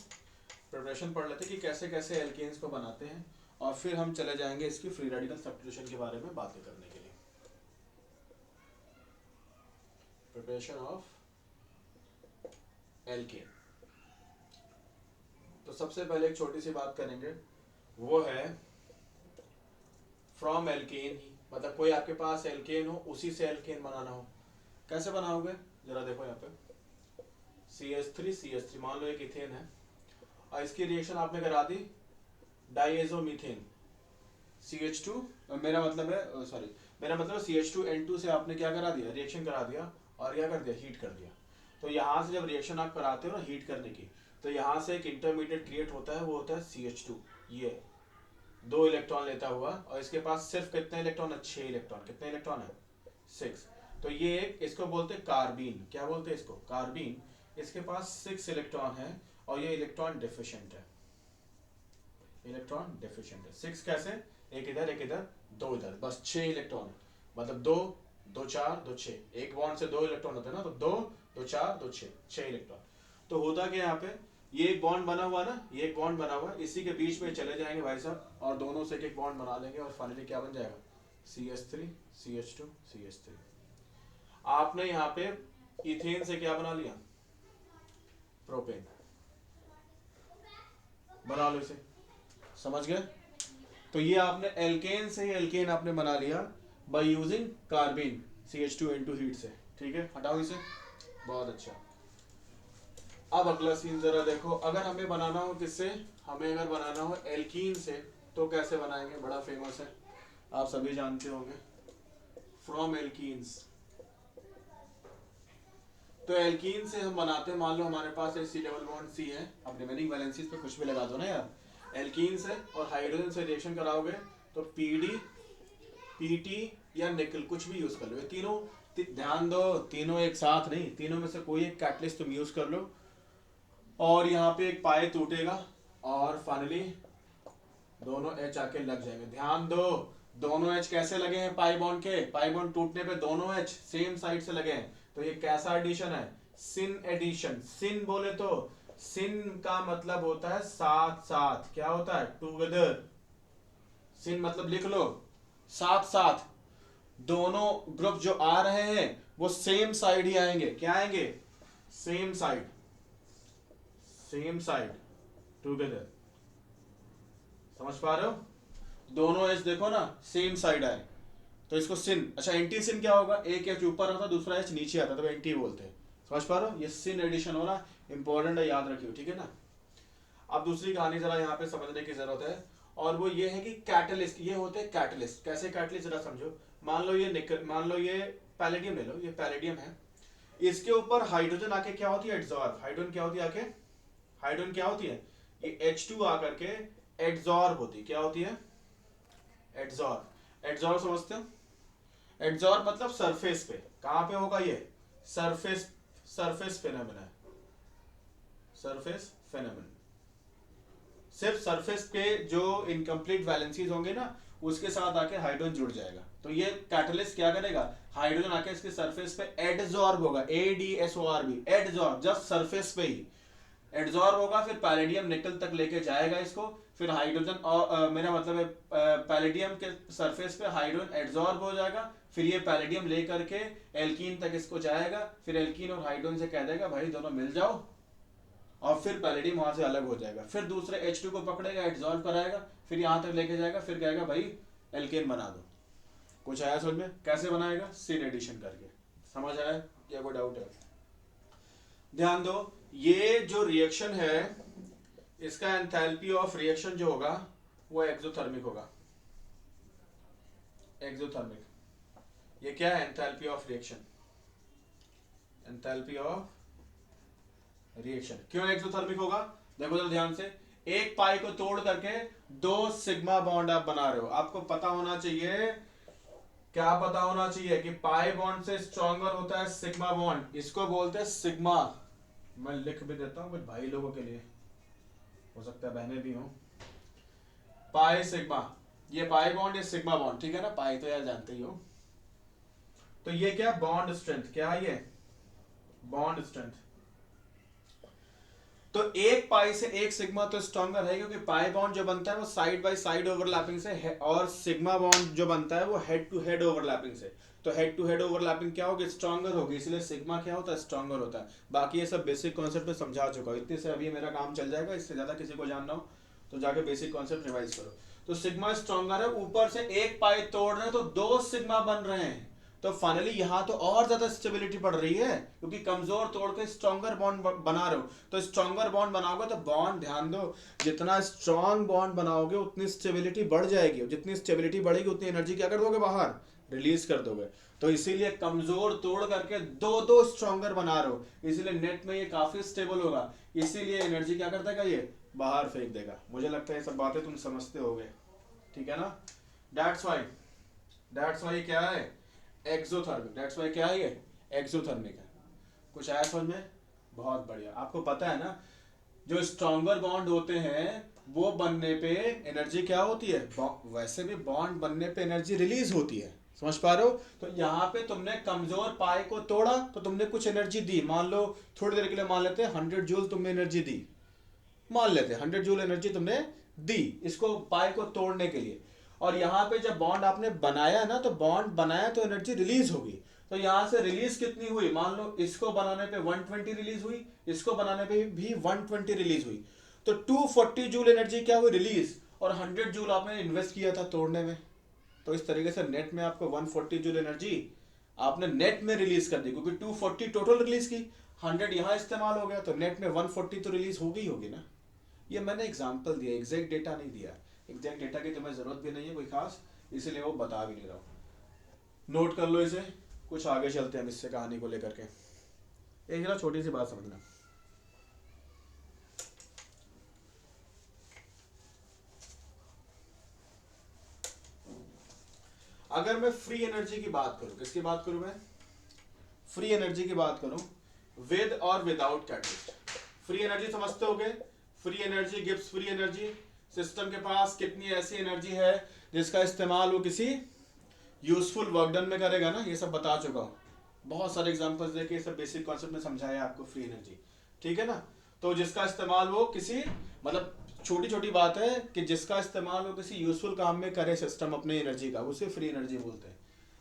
प्रिपरेशन पढ़ लेते हैं कि कैसे कैसे एल्केन्स को बनाते हैं, और फिर हम चले जाएंगे इसकी फ्री रेडिकल सब्स्टिट्यूशन के बारे में बातें करने के लिए। Preparation of alkene. तो सबसे पहले एक छोटी सी बात करेंगे, वो है फ्रॉम एल्केन ही, मतलब कोई आपके पास एल्केन हो, उसी से एल्केन बनाना हो। कैसे बनाओगे, जरा देखो यहाँ पे CH3 मान लो एक इथेन है, और इसकी रिएक्शन आपने करा दी डाइएजोमीथेन CH2, मेरा मतलब है सॉरी, मेरा मतलब CH2N2 से आपने क्या करा दिया, रिएक्शन करा दिया, और क्या कर दिया, हीट कर दिया। तो यहाँ से जब रिएक्शन आप कराते हो ना हीट करने की, तो यहाँ से एक इंटरमीडिएट क्रिएट होता है, वो होता है CH2, ये 2 इलेक्ट्रॉन लेता हुआ, और इसके पास सिर्फ कितने इलेक्ट्रॉन है, 6 इलेक्ट्रॉन। कितने इलेक्ट्रॉन है, 6। तो ये एक, इसको बोलते हैं कार्बीन, क्या बोलते हैं इसको, कार्बीन। इसके पास 6 इलेक्ट्रॉन है, और ये इलेक्ट्रॉन डेफिशिएंट है, इलेक्ट्रॉन डेफिशिएंट है। 6 कैसे, एक इधर 2 इधर, बस 6 इलेक्ट्रॉन, मतलब 2 2 4 2 6, एक बॉन्ड से 2 इलेक्ट्रॉन होते हैं ना, तो 2 2 4 2 6 इलेक्ट्रॉन। तो होता क्या यहाँ पे, ये एक बॉन्ड बना हुआ ना, ये एक बॉन्ड बना हुआ, इसी के बीच में चले जाएंगे भाई साहब, और दोनों से एक बॉन्ड बना लेंगे, और फाइनली क्या बन जाएगा, CH3 CH2 CH3। आपने यहाँ पे इथेन से क्या बना लिया, प्रोपेन। बना लो इसे, समझ गए? तो ये आपने एल्केन से ही एल्केन आपने बना लिया बाय यूजिंग कार्बिन CH2N2 हीट से। ठीक है, हटाओ इसे। बहुत अच्छा। अब अगला सीन जरा देखो, अगर हमें बनाना हो किससे, हमें अगर बनाना हो एल्कीन से, तो कैसे बनाएंगे? बड़ा फेमस है, आप सभी जानते होंगे, फ्रॉम एल्कीन्स। तो एल्कीन से हम बनाते हैं, मान लो हमारे पास C डबल बॉन्ड C है, अब रिमेनिंग वैलेंसीज पे कुछ भी लगा दो ना यार। एल्कीन से और हाइड्रोजन से रिएक्शन कराओगे तो PD, PT या निकल कुछ भी यूज कर लो। ये तीनों ध्यान दो, तीनों एक साथ नहीं, तीनों में से कोई एक कैटलिस्ट तुम यूज कर लो और यहाँ पे एक पाए टूटेगा और फाइनली दोनों H आके लग जाएंगे। ध्यान दो, दोनों H कैसे लगे हैं पाई बॉन्ड के? पाई बॉन्ड टूटने पे दोनों H सेम साइड से लगे हैं, तो ये कैसा एडिशन है? सिन एडिशन। सिन बोले तो सिन का मतलब होता है साथ साथ, क्या होता है? टुगेदर। सिन मतलब लिख लो साथ साथ, दोनों ग्रुप जो आ रहे हैं वो सेम साइड ही आएंगे। क्या आएंगे? Same side, same side, together. समझ पा रहे हो? दोनों एच देखो ना सेम साइड आए तो इसको सिन। अच्छा, एंटी सिन क्या होगा? एक एच ऊपर आता, दूसरा एच नीचे आता, तो एंटी बोलते हैं। समझ पा रहे हो? ये सिन एडिशन होना इंपॉर्टेंट है, याद रखियो। ठीक है ना? अब दूसरी कहानी जरा यहाँ पे समझने की जरूरत है, और वो ये है कि कैटलिस्ट, ये होते हैं कैटलिस्ट। कैसे कैटलिस्ट जरा समझो। मान लो ये निकल, मान लो ये पैलेडियम ले लो, ये पैलेडियम है, इसके ऊपर हाइड्रोजन आके क्या होती है? एड्सॉर्ब। हाइड्रोजन क्या होती है आके? हाइड्रोजन क्या होती है? ये H2 आकर के एड्सॉर्ब होती है। क्या होती है? एड्सॉर्ब। एड्सॉर्ब समझते हो? एड्सॉर्ब मतलब सरफेस पे। कहां पे होगा ये? सरफेस, सरफेस फेनोमेना है, सरफेस फेनोमेना। सिर्फ सरफेस पे जो इनकम्प्लीट वैलेंसीज होंगे ना, उसके साथ आके हाइड्रोजन जुड़ जाएगा। तो ये कैटलिस्ट क्या करेगा? हाइड्रोजन आके इसके सरफेस पे एडजॉर्ब होगा, ADSORB, एडजॉर्ब, जस्ट सरफेस पे ही एडजॉर्ब होगा, फिर पैलेडियम निकल तक लेके जाएगा इसको, फिर हाइड्रोजन और मेरा मतलब है पैलेडियम के सरफेस पे हाइड्रोजन एडजॉर्ब हो जाएगा, फिर ये पैलेडियम लेकर के एल्कीन तक इसको जाएगा, फिर एल्कीन और हाइड्रोजन से कह देगा भाई दोनों मिल जाओ, और फिर पैलेडियम वहां से अलग हो जाएगा, फिर दूसरे H2 को पकड़ेगा, एडजॉर्ब कराएगा, फिर यहां तक लेके जाएगा, फिर कहेगा भाई एल्केन बना दो। कुछ आया समझ में? कैसे बनाएगा? सिन एडिशन करके। समझ आया या कोई डाउट है? ध्यान दो, ये जो रिएक्शन है इसका एंथैल्पी ऑफ रिएक्शन जो होगा वो एक्सोथर्मिक होगा। एक्सोथर्मिक। ये क्या है? Enthalpy of reaction. Enthalpy of reaction क्यों एक्सोथर्मिक होगा? देखो जरा ध्यान से, एक पाई को तोड़ करके दो सिग्मा बॉन्ड आप बना रहे हो। आपको पता होना चाहिए, क्या पता होना चाहिए कि पाई बॉन्ड से स्ट्रॉन्गर होता है सिग्मा बॉन्ड, इसको बोलते हैं सिग्मा। मैं लिख भी देता हूं कुछ भाई लोगों के लिए, हो सकता है बहनें भी हो। पाई सिग्मा, ये पाई बॉन्ड, ये सिग्मा बॉन्ड, ठीक है ना? पाई तो यार जानते ही हो। तो ये क्या? Bond strength. क्या है ये? Bond strength. तो एक पाई से एक सिग्मा तो स्ट्रॉन्गर है, क्योंकि पाई बॉन्ड जो बनता है वो साइड बाय साइड ओवरलैपिंग से है, और सिग्मा बॉन्ड जो बनता है वो हेड टू हेड ओवरलैपिंग से। तो हेड टू हेड ओवरलैपिंग क्या होगी? स्ट्रॉन्गर होगी, इसलिए सिग्मा क्या होता है? स्ट्रॉन्गर होता है। बाकी ये सब बेसिक कॉन्सेप्ट में समझा चुका हूं, इतने से अभी मेरा काम चल जाएगा। इससे ज्यादा किसी को जानना हो तो जाके बेसिक कॉन्सेप्ट रिवाइज करो। तो सिग्मा स्ट्रॉन्गर है, ऊपर से एक पाई तोड़ रहे हैं तो दो सिग्मा बन रहे हैं, तो फाइनली यहां तो और ज्यादा स्टेबिलिटी बढ़ रही है, क्योंकि कमजोर तोड़ के स्ट्रॉन्गर बॉन्ड बना रहे हो। तो स्ट्रॉन्गर बॉन्ड बनाओगे तो बॉन्ड, ध्यान दो, जितना स्ट्रॉन्ग बॉन्ड बनाओगे उतनी स्टेबिलिटी बढ़ जाएगी, जितनी स्टेबिलिटी बढ़ेगी उतनी एनर्जी क्या कर दोगे? बाहर रिलीज कर दोगे। तो इसीलिए कमजोर तोड़ करके दो दो स्ट्रॉन्गर बना रहे हो, इसीलिए नेट में ये काफी स्टेबल होगा, इसीलिए एनर्जी क्या करता है? ये बाहर फेंक देगा। मुझे लगता है ये सब बातें तुम समझते होगे, ठीक है ना? दैट्स वाई क्या है? एक्सोथर्मिक। दैट्स वाई क्या है? ये एक्सोथर्मिक है। कुछ आया समझ में? बहुत बढ़िया। आपको पता है ना, जो स्ट्रॉन्गर बॉन्ड होते हैं वो बनने पे एनर्जी क्या होती है? वैसे भी बॉन्ड बनने पे एनर्जी रिलीज होती है। समझ पा रहे हो? तो यहाँ पे तुमने कमजोर पाई को तोड़ा तो तुमने कुछ एनर्जी दी। मान लो थोड़ी देर के लिए मान लेते हैं 100 जूल तुमने एनर्जी दी, मान लेते हैं 100 जूल एनर्जी तुमने दी इसको पाई को तोड़ने के लिए। और यहाँ पे जब बॉन्ड आपने बनाया ना, तो बॉन्ड बनाया तो एनर्जी रिलीज होगी, तो यहाँ से रिलीज कितनी हुई, मान लो इसको बनाने पे 120 रिलीज हुई, इसको बनाने पे भी 120 रिलीज हुई, तो 240 जूल एनर्जी क्या हुई रिलीज, और 100 जूल आपने इन्वेस्ट किया था तोड़ने में। तो इस तरीके से नेट में आपको 140 जूल एनर्जी आपने नेट में रिलीज कर दी, क्योंकि 240 टोटल रिलीज की, 100 यहाँ इस्तेमाल हो गया, तो नेट में 140 तो रिलीज हो गई होगी ना। ये मैंने एग्जांपल दिया, एग्जैक्ट डेटा नहीं दिया, एग्जैक्ट डेटा की तुम्हें जरूरत भी नहीं है कोई खास, इसलिए वो बता भी नहीं रहा हूँ। नोट कर लो इसे, कुछ आगे चलते हैं हम इससे कहानी को लेकर के। एक जरा छोटी सी बात समझना, अगर मैं फ्री एनर्जी की बात करूं, किसकी बात करूं मैं, फ्री एनर्जी की बात करूं, विद और विदाउट कैटलिस्ट। फ्री एनर्जी समझते होगे, free energy gives free energy, system के पास कितनी ऐसी एनर्जी है जिसका इस्तेमाल वो किसी यूजफुल वर्क डन में करेगा ना, ये सब बता चुका हूं, बहुत सारे एग्जांपल्स देके ये सब बेसिक कॉन्सेप्ट में समझाया आपको फ्री एनर्जी, ठीक है ना। तो जिसका इस्तेमाल वो किसी, मतलब छोटी छोटी बात है कि जिसका इस्तेमाल वो किसी यूजफुल काम में करे सिस्टम अपने एनर्जी का, उसे फ्री एनर्जी बोलते हैं।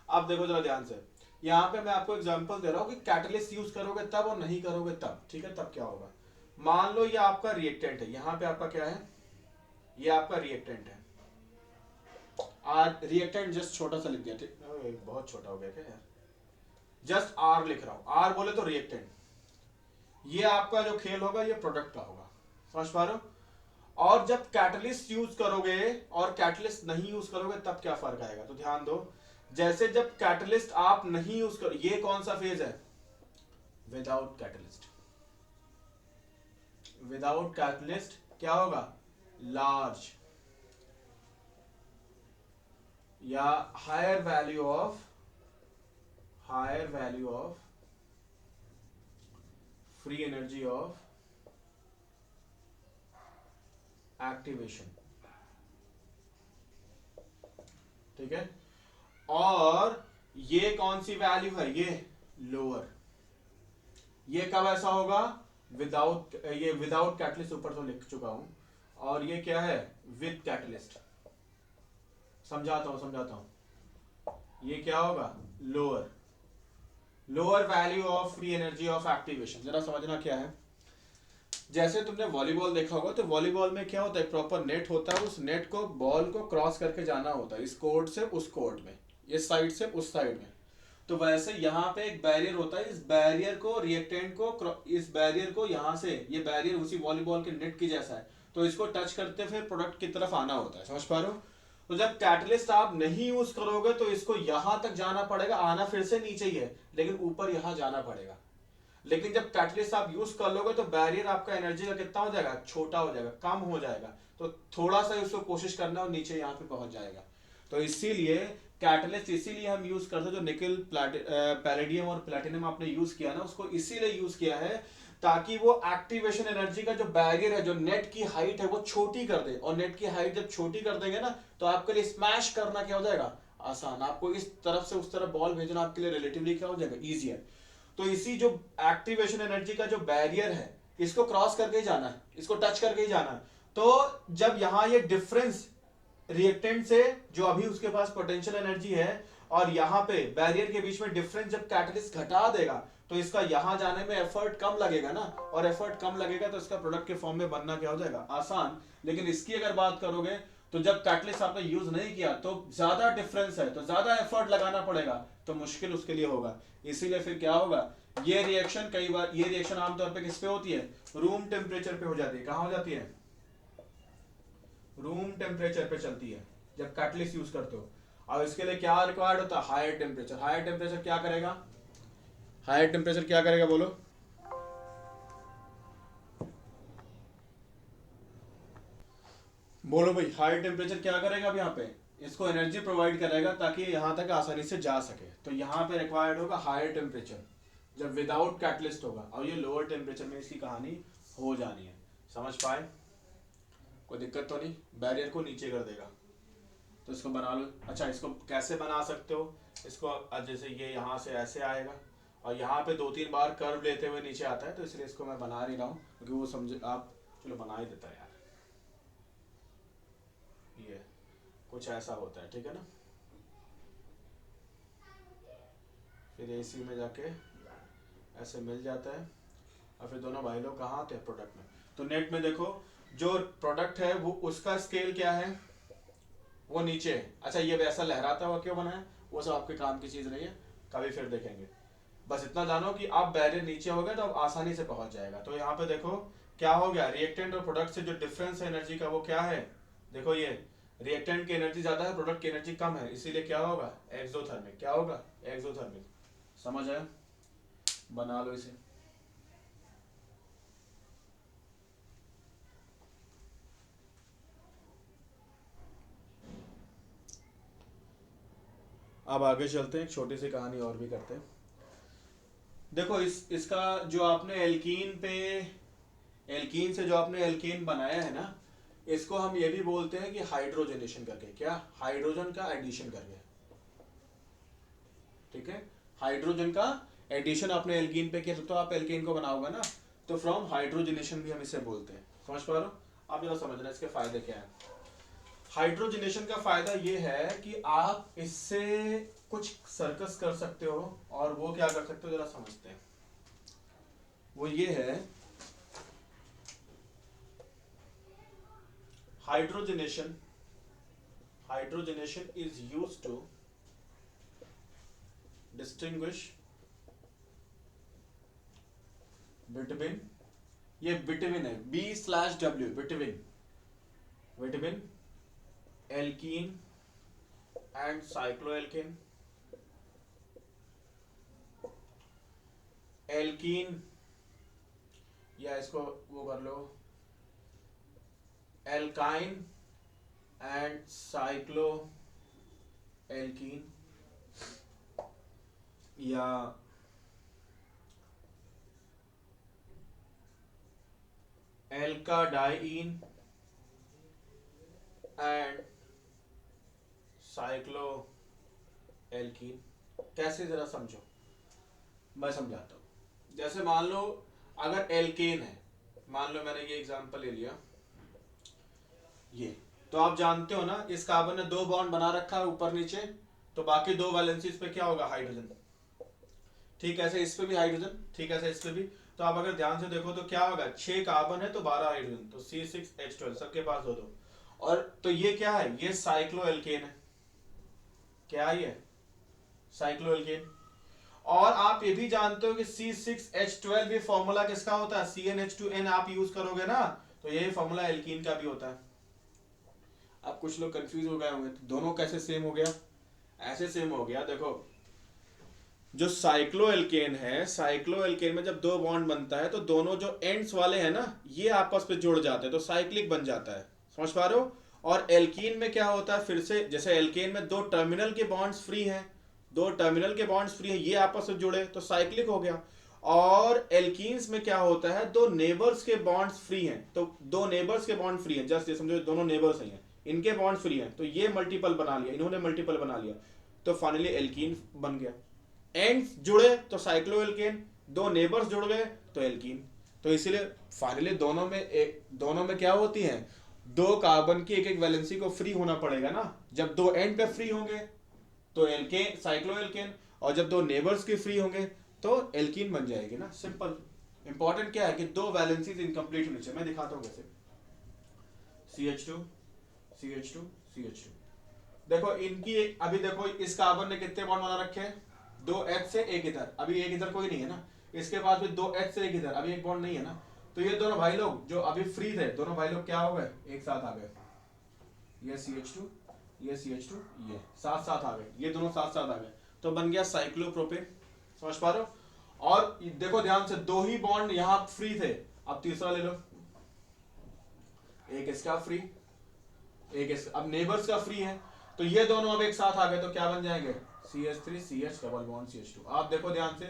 अब देखो जरा ध्यान से, यहाँ पे मैं आपको एग्जांपल दे रहा हूँ कि कैटलिस्ट यूज करोगे तब और नहीं करोगे तब, ठीक है, तब क्या होगा। मान लो ये आपका रिएक्टेंट है, यहाँ पे आपका क्या है, ये आपका रिएक्टेंट है, आर रिएक्टेंट जस्ट छोटा सा लिख दिया, ठीक, बहुत छोटा हो गया क्या यार, जस्ट आर लिख रहा हूं, आर बोले तो रिएक्टेंट। ये आपका जो खेल होगा ये प्रोडक्ट का होगा, समझ पा रहे हो। और जब कैटलिस्ट यूज करोगे और कैटलिस्ट नहीं यूज करोगे तब क्या फर्क आएगा, तो ध्यान दो, जैसे जब कैटलिस्ट आप नहीं यूज करो, ये कौन सा फेज है, विदाउट कैटलिस्ट, विदाउट कैटलिस्ट क्या होगा, लार्ज या higher value of free energy of activation, ठीक है। और ये कौन सी वैल्यू है, ये लोअर, ये कब ऐसा होगा, विदाउट, ये विदाउट कैटलिस्ट ऊपर तो लिख चुका हूं, और ये क्या है, विद कैटलिस्ट, समझाता हूं, ये क्या होगा, lower, lower value of free energy of activation. जरा समझना क्या है, जैसे तुमने वॉलीबॉल देखा होगा, तो वॉलीबॉल में क्या होता है, प्रॉपर नेट होता है, उस नेट को बॉल को क्रॉस करके जाना होता है, इस कोर्ट से उस कोर्ट में, इस साइड से उस साइड में। तो वैसे यहाँ पे एक बैरियर होता है, इस बैरियर को रिएक्टेंट को, इस बैरियर को यहाँ से, ये बैरियर उसी वॉलीबॉल के नेट की जैसा है, तो इसको टच करते फिर प्रोडक्ट की तरफ आना होता है, समझ पा रहे हो। तो जब कैटलिस्ट आप नहीं यूज करोगे तो इसको यहां तक जाना पड़ेगा, आना फिर से नीचे ही है लेकिन ऊपर यहां जाना पड़ेगा। लेकिन जब कैटलिस्ट आप यूज कर लोगे तो बैरियर आपका एनर्जी का कितना हो जाएगा, छोटा हो जाएगा, कम हो जाएगा, तो थोड़ा सा उसको कोशिश करना और नीचे यहाँ पे पहुंच जाएगा। तो इसीलिए कैटलिस्ट इसीलिए हम यूज करते हैं, जो निकल पैलेडियम और प्लेटिनम आपने यूज किया ना, उसको इसीलिए यूज किया है ताकि वो एक्टिवेशन एनर्जी का जो बैरियर है, जो नेट की हाइट है वो छोटी कर दे, और नेट की हाइट जब छोटी कर देंगे ना तो आपके लिए स्मैश करना क्या हो जाएगा, आसान, आपको इस तरफ से उस तरफ बॉल भेजना आपके लिए रिलेटिवली क्या हो जाएगा, ईजियर। तो इसी जो एक्टिवेशन एनर्जी का जो बैरियर है, इसको क्रॉस करके ही जाना है, इसको टच करके ही जाना है। तो जब यहां ये डिफरेंस रिएक्टेंट से, जो अभी उसके पास पोटेंशियल एनर्जी है, और यहाँ पे बैरियर के बीच में डिफरेंस जब कैटलिस्ट घटा देगा तो इसका यहां जाने में एफर्ट कम लगेगा ना, और एफर्ट कम लगेगा तो इसका प्रोडक्ट के फॉर्म में बनना क्या हो जाएगा, आसान। लेकिन इसकी अगर बात करोगे तो जब कैटलिस्ट आपने यूज नहीं किया तो ज्यादा डिफरेंस है, तो ज्यादा एफर्ट लगाना पड़ेगा, तो मुश्किल उसके लिए होगा। इसीलिए फिर क्या होगा, ये रिएक्शन कई बार, ये रिएक्शन आमतौर पे किस पे होती है, रूम टेम्परेचर पे हो जाती है। कहां हो जाती है, रूम टेम्परेचर पे चलती है जब कैटलिस्ट यूज करते हो। और इसके लिए क्या रिक्वायर्ड होता है, हायर टेम्परेचर। हायर टेम्परेचर क्या करेगा, हायर टेम्परेचर क्या करेगा, बोलो, बोलो भाई, हायर टेम्परेचर क्या करेगा, अब यहाँ पे इसको एनर्जी प्रोवाइड करेगा ताकि यहाँ तक आसानी से जा सके। तो यहाँ पे रिक्वायर्ड होगा हायर टेम्परेचर जब विदाउट कैटलिस्ट होगा, और ये लोअर टेम्परेचर में इसकी कहानी हो जानी है। समझ पाए, कोई दिक्कत तो नहीं, बैरियर को नीचे कर देगा। तो इसको बना लो। अच्छा, इसको कैसे बना सकते हो, इसको जैसे ये यहाँ से ऐसे आएगा और यहाँ पे 2-3 बार कर्व लेते हुए नीचे आता है, तो इसलिए इसको मैं बना नहीं रहा हूँ क्योंकि वो समझे आप, चलो बना ही देता है यार, ये कुछ ऐसा होता है, ठीक है ना। फिर AC में जाके ऐसे मिल जाता है, और फिर दोनों भाई लोग कहाँ आते हैं, प्रोडक्ट में। तो नेट में देखो जो प्रोडक्ट है वो उसका स्केल क्या है, वो नीचे है। अच्छा ये वैसा लहराता हुआ क्यों बना है, वो सब आपके काम की चीज़ नहीं है, कभी फिर देखेंगे। बस इतना जानो कि आप बैरियर नीचे हो गए तो आप आसानी से पहुंच जाएगा। तो यहाँ पे देखो क्या हो गया, रिएक्टेंट और प्रोडक्ट से जो डिफरेंस है एनर्जी का वो क्या है, देखो ये रिएक्टेंट की एनर्जी ज्यादा है, प्रोडक्ट की एनर्जी कम है, इसीलिए क्या होगा, एक्सोथर्मिक। क्या होगा, एक्सोथर्मिक। समझ आया, बना लो इसे। अब आगे चलते हैं, एक छोटी सी कहानी और भी करते हैं। देखो इसका जो आपने एल्कीन पे, एल्कीन से जो आपने एल्कीन बनाया है ना, इसको हम ये भी बोलते हैं कि हाइड्रोजनेशन करके। क्या, हाइड्रोजन का एडिशन करके, ठीक है। हाइड्रोजन का एडिशन आपने एल्कीन पे किया तो आप एल्कीन को बनाओगे ना, तो फ्रॉम हाइड्रोजनेशन भी हम इसे बोलते हैं। समझ पा रहे हो, आप जरा समझना इसके फायदे क्या है। हाइड्रोजनेशन का फायदा ये है कि आप इससे कुछ सर्कस कर सकते हो, और वो क्या कर सकते हो जरा समझते हैं। वो ये है, hydrogenation hydrogenation is used to distinguish between, ये बिटवीन है, B/W, between alkene and cycloalkane. Alkene, या इसको वो कर लो, एल्काइन एंड साइक्लो एल्कीन, या एल्काडाइन एंड साइक्लो एल्कीन। कैसे, जरा समझो, मैं समझाता हूं। जैसे मान लो अगर एल्केन है, मान लो मैंने ये एग्जांपल ले लिया, ये तो आप जानते हो ना, इस कार्बन ने 2 बॉन्ड बना रखा है ऊपर नीचे, तो बाकी 2 वैलेंसीज पे क्या होगा, हाइड्रोजन। ठीक ऐसे इस पे भी हाइड्रोजन, ठीक ऐसे इस पे भी। तो आप अगर ध्यान से देखो तो क्या होगा, 6 कार्बन है तो 12 हाइड्रोजन, तो C6H12 सबके पास 2-2। और तो ये क्या है, ये साइक्लोएल्केन है। क्या है ये, साइक्लोएल्केन। और आप ये भी जानते हो कि C6H12 भी फॉर्मूला किसका होता है, CnH2n आप यूज करोगे ना, तो यही फॉर्मूला एल्कीन का भी होता है। अब कुछ लोग कंफ्यूज हो गए होंगे, तो दोनों कैसे सेम हो गया, ऐसे सेम हो गया। देखो जो साइक्लोएल्केन है, साइक्लोएल्केन में जब 2 बॉन्ड बनता है तो दोनों जो एंड्स वाले हैं ना, ये आपस में जुड़ जाते हैं, तो साइक्लिक बन जाता है। समझ पा रहे हो। और एल्कीन में क्या होता है, फिर से जैसे एल्केन में 2 टर्मिनल के बॉन्ड्स फ्री हैं, 2 टर्मिनल के बॉन्ड्स फ्री हैं, ये आपस में जुड़े तो साइक्लिक हो गया। और एल्कीन्स में क्या होता है, 2 नेबर्स के बॉन्ड्स फ्री हैं, तो 2 नेबर्स के बॉन्ड फ्री हैं, जस्ट ये समझो दोनों नेबर्स हैं, इनके बॉन्ड फ्री हैं, तो ये मल्टीपल बना लिया, इन्होंने मल्टीपल बना लिया, तो फाइनली एल्कीन बन गया। एंड्स जुड़े तो साइक्लोएल्केन, 2 नेबर्स जुड़ गए तो एल्कीन। तो इसीलिए फाइनली दोनों में क्या होती है, 2 कार्बन की एक वैलेंसी को फ्री होना पड़ेगा ना। जब 2 एंड पे फ्री होंगे तो एल्केन, साइक्लोएल्केन, और जब 2 नेबर्स की फ्री होंगे तो एल्कीन बन जाएगी ना, सिंपल। इंपॉर्टेंट क्या है कि 2 वैलेंसीज इनकम्प्लीट होनी चाहिए। मैं दिखाता हूं कैसे। CH2 CH2 CH2, देखो इनकी अभी देखो इस कार्बन ने कितने बॉन्ड बना रखे हैं, 2H से एक इधर, अभी एक इधर कोई नहीं है ना, इसके पास भी 2H से एक इधर, अभी एक बॉन्ड नहीं है ना। तो ये दोनों भाई लोग जो अभी फ्री थे, दोनों भाई लोग क्या हो गए, एक साथ आ गए। ये CH2, ये CH2, ये साथ साथ आ गए, ये दोनों साथ साथ आ गए, तो बन गया साइक्लोप्रोपेन। समझ पा रहे हो। और देखो ध्यान से, 2 ही बॉन्ड यहां फ्री थे, अब तीसरा ले लो, एक इसका फ्री, एक इसका, अब नेबर्स का फ्री है, तो ये दोनों अब एक साथ आ गए, तो क्या बन जाएंगे, CH3 CH double bond CH2। आप देखो ध्यान से,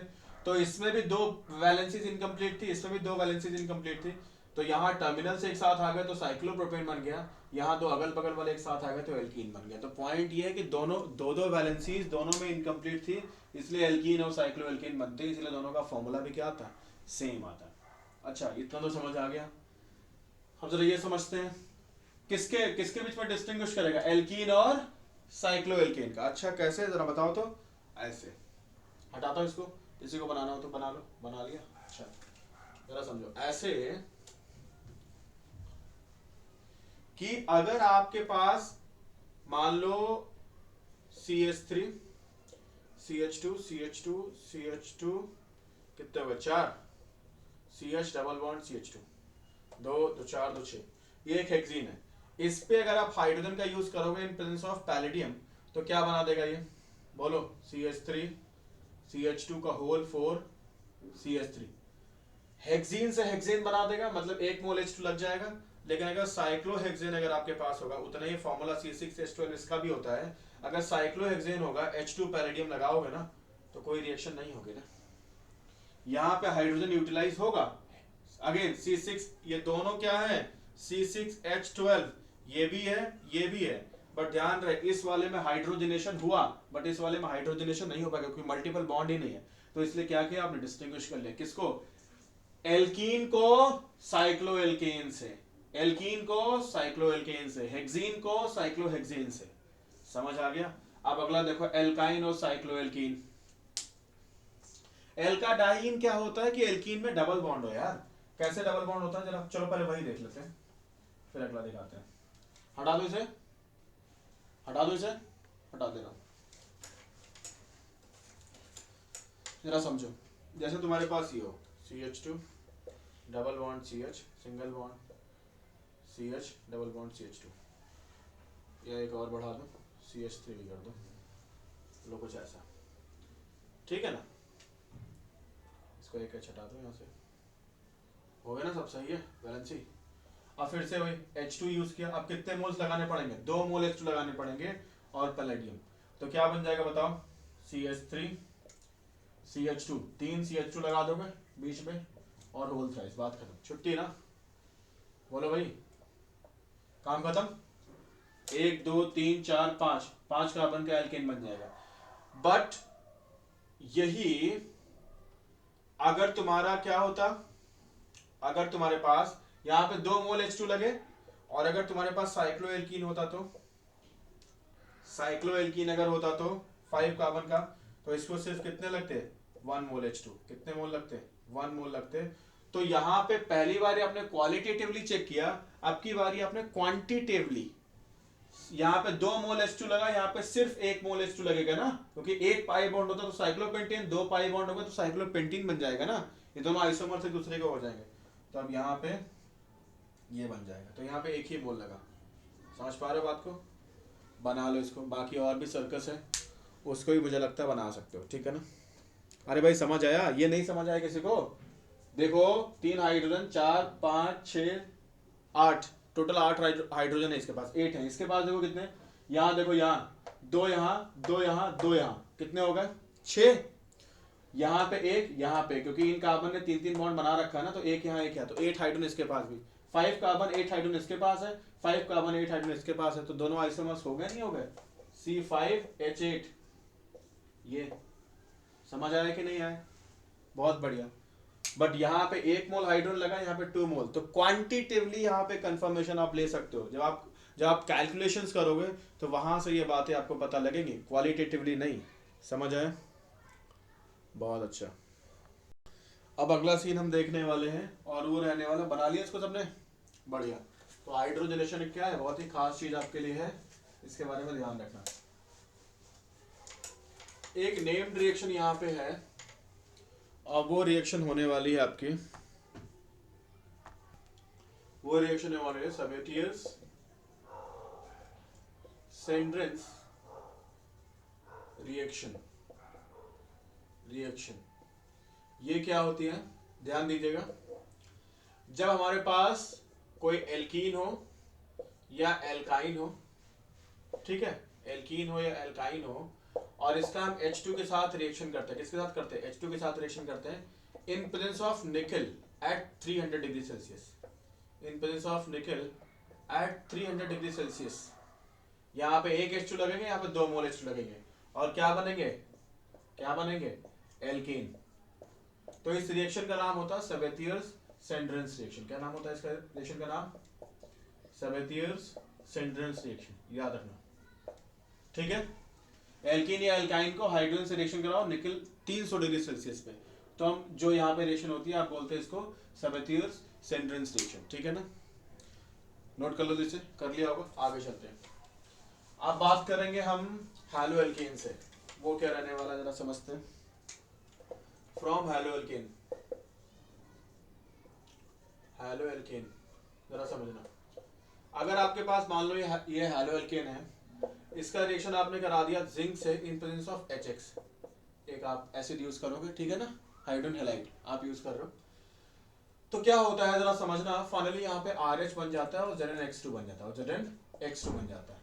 तो इसमें भी 2 वैलेंसीज इनकम्प्लीट थी, इसमें भी 2 वैलेंसीज इनकम्प्लीट थी, तो यहाँ टर्मिनल से एक साथ आ गए तो साइक्लोप्रोपेन बन गया, यहाँ 2 अगल बगल वाले एक साथ आ गए तो एल्कीन बन गया। तो पॉइंट ये है कि दोनों 2-2 वैलेंसीज दोनों में इनकम्प्लीट थी, इसलिए एल्कीन और साइक्लोएल्कीन बनते हैं, इसलिए दोनों का फॉर्मूला भी क्या आता है, सेम आता है। अच्छा इतना तो समझ आ गया। हम जरा ये समझते हैं किसके किसके बीच में डिस्टिंग्विश करेगा, एल्कीन और साइक्लोएल्केन का। अच्छा कैसे, जरा बताओ तो। ऐसे हटाता हूँ इसको, किसी को बनाना हो तो बना लो, बना लिया। अच्छा जरा समझो, ऐसे कि अगर आपके पास मान लो CH3 CH2 CH2 CH2 कितने हो गए 4, CH डबल बॉन्ड CH2 2 2 4 2 6, ये एक हेक्सीन है। इस पे अगर आप हाइड्रोजन का यूज करोगे इन प्रेजेंस ऑफ पैलेडियम तो क्या बना देगा ये, बोलो CH3 CH2 का होल 4 CH3, हेक्सीन से हेक्सेन बना देगा, मतलब 1 मोल H2 लग जाएगा। लेकिन अगर साइक्लोहेक्सेन अगर आपके पास होगा, उतना ही फॉर्मूला C6H12 इसका भी होता है, अगर साइक्लोहेक्सेन होगा H2 पैलेडियम लगाओगे ना तो कोई रिएक्शन नहीं होगी ना, यहाँ पे हाइड्रोजन यूटिलाइज होगा। अगेन C6, ये दोनों क्या है C6H12, ये भी है ये भी है, बट ध्यान रहे इस वाले में हाइड्रोजनेशन हुआ बट इस वाले में हाइड्रोजनेशन नहीं हो पाएगा क्योंकि मल्टीपल बॉन्ड ही नहीं है। तो इसलिए क्या किया आपने, डिस्टिंग्विश कर लिया किसको, एल्कीन को साइक्लोएल्केन से, एल्कीन को साइक्लोएल्केन से, हेक्सीन को साइक्लोहेक्सेन से। समझ आ गया। अब अगला देखो एल्काइन और साइक्लोएल्कीन। एल्काडाइन क्या होता है कि एल्कीन में डबल बॉन्ड हो यार, कैसे डबल बॉन्ड होता है जरा चलो पहले वही देख लेते हैं फिर अगला दिखाते हैं। हटा दो इसे, हटा दो इसे, हटा देना। जरा समझो, जैसे तुम्हारे पास ये हो CH2 double bond CH single bond CH double bond CH2, या एक और बढ़ा दो CH3 भी कर दो, लो कुछ ऐसा, ठीक है ना। इसको एक हटा दो यहाँ से, हो गया ना, सब सही है, बैलेंस ही। अब फिर से वही H2 यूज किया, अब कितने मोल्स लगाने पड़ेंगे, 2 मोल H2 लगाने पड़ेंगे और पैलेडियम, तो क्या बन जाएगा बताओ, CH3 CH2 3 CH2 लगा दोगे बीच में और होल थ्राइस, बात खत्म, छुट्टी ना, बोलो भाई काम खत्म। 1 2 3 4 5 कार्बन का एल्केन बन जाएगा। बट यही अगर तुम्हारा क्या होता, अगर तुम्हारे पास यहां पे 2 मोल H2 लगे और अगर तुम्हारे पास साइक्लोएल्कीन होता तो, साइक्लोएल्कीन अगर होता तो 5 कार्बन का, तो इसको सिर्फ कितने लगते, 1 मोल H2, कितने मोल लगते, 1 मोल लगते। तो यहां पे पहली बार आपने क्वालिटेटिवली चेक किया, अब की बारी आपने क्वांटिटेटिवली, यहाँ पे 2 मोल H2 लगा, यहाँ पे सिर्फ 1 मोल H2 लगेगा ना, क्योंकि एक पाई बॉन्ड होता तो साइक्लोपेंटेन, 2 पाई बॉन्ड होगा तो साइक्लोपेंटीन बन जाएगा ना, ये दोनों आइसोमर से दूसरे को हो जाएंगे। तो अब यहाँ पे ये बन जाएगा, तो यहाँ पे 1 ही मोल लगा। समझ पा रहे हो बात को, बना लो इसको, बाकी और भी सर्कस है उसको भी मुझे लगता है बना सकते हो, ठीक है ना। अरे भाई समझ आया, ये नहीं समझ आया किसी को, देखो 3 हाइड्रोजन 4 5 6 8, टोटल 8 हाइड्रोजन है इसके पास, 8 है इसके पास, देखो कितने, यहाँ देखो यहाँ 2, यहाँ 2, यहाँ 2, यहाँ कितने हो गए 6, यहाँ पे 1 यहाँ पे, क्योंकि इन कार्बन ने 3 3 बॉन्ड बना रखा है ना, तो 1 यहाँ 1 यहाँ, तो 8 हाइड्रोजन इसके पास भी, 5 कार्बन 8 हाइड्रोजन इसके पास है, 5 कार्बन 8 हाइड्रोजन इसके पास है, तो दोनों आइसोमर्स हो गए नहीं हो गए, C5H8। ये समझ आया कि नहीं आया, बहुत बढ़िया। बट यहाँ पे 1 मोल हाइड्रोजन लगा, यहाँ पे 2 मोल, तो क्वांटिटेटिवली यहाँ पे कंफर्मेशन आप ले सकते हो, जब आप कैलकुलेशंस करोगे तो वहां से ये बातें आपको पता लगेंगी, क्वालिटेटिवली नहीं। समझ आए, बहुत अच्छा। अब अगला सीन हम देखने वाले हैं और वो रहने वाला, बना लिया इसको सबने, बढ़िया। तो हाइड्रोजनेशन क्या है, बहुत ही खास चीज आपके लिए है, इसके बारे में ध्यान रखना। एक नेम्ड रिएक्शन यहाँ पे है और वो रिएक्शन होने वाली है आपकी, वो रिएक्शन होने वाली है सबेटियस सेंड्रेंस रिएक्शन। ये क्या होती है, ध्यान दीजिएगा, जब हमारे पास कोई एल्कीन हो या एल्काइन हो, ठीक है, एल्कीन हो या एल्काइन हो, और इसका हम H2 के साथ रिएक्शन करते हैं, किसके साथ करते हैं, H2 के साथ रिएक्शन करते हैं in presence of nickel at 300 degree Celsius, in presence of nickel at 300 degree Celsius. यहाँ पे 1 H2 लगेंगे, यहाँ पे 2 मोल H2 लगेंगे, और क्या बनेंगे एल्कीन। तो इस रिएक्शन का नाम होता है सबेतियर्स सेंड्रेंस रिएक्शन। क्या नाम होता है इसका रिएक्शन का नाम, सबेतियर्स सेंड्रेंस रिएक्शन, याद रखना, ठीक है। एल्कीन या एल्काइन को हाइड्रोजन से रिएक्शन कराओ निकल 300 डिग्री सेल्सियस पे, तो हम जो यहाँ पे रिएक्शन होती है आप बोलते हैं इसको सबेथियर्स सेंड्रेंस रिएक्शन, ठीक है ना। नोट कर लो, इसे कर लिया होगा। आगे चलते हैं, अब बात करेंगे हम हैलो एल्केन से। वो क्या रहने वाला है जरा समझते हैं। From halo alkane, halo alkane जरा समझना। अगर आपके पास मान लो ये हैलो एल्केन है, इसका रिएक्शन आपने करा दिया जिंक से इन प्रेजेंस ऑफ HX, एक आप एसिड यूज करोगे, ठीक है ना, हाइड्रोजन हैलाइड आप यूज कर रहे हो, तो क्या होता है जरा समझना। फाइनली यहाँ पे RH बन जाता है और ZnX2 बन जाता है, और ZnX2 बन जाता है,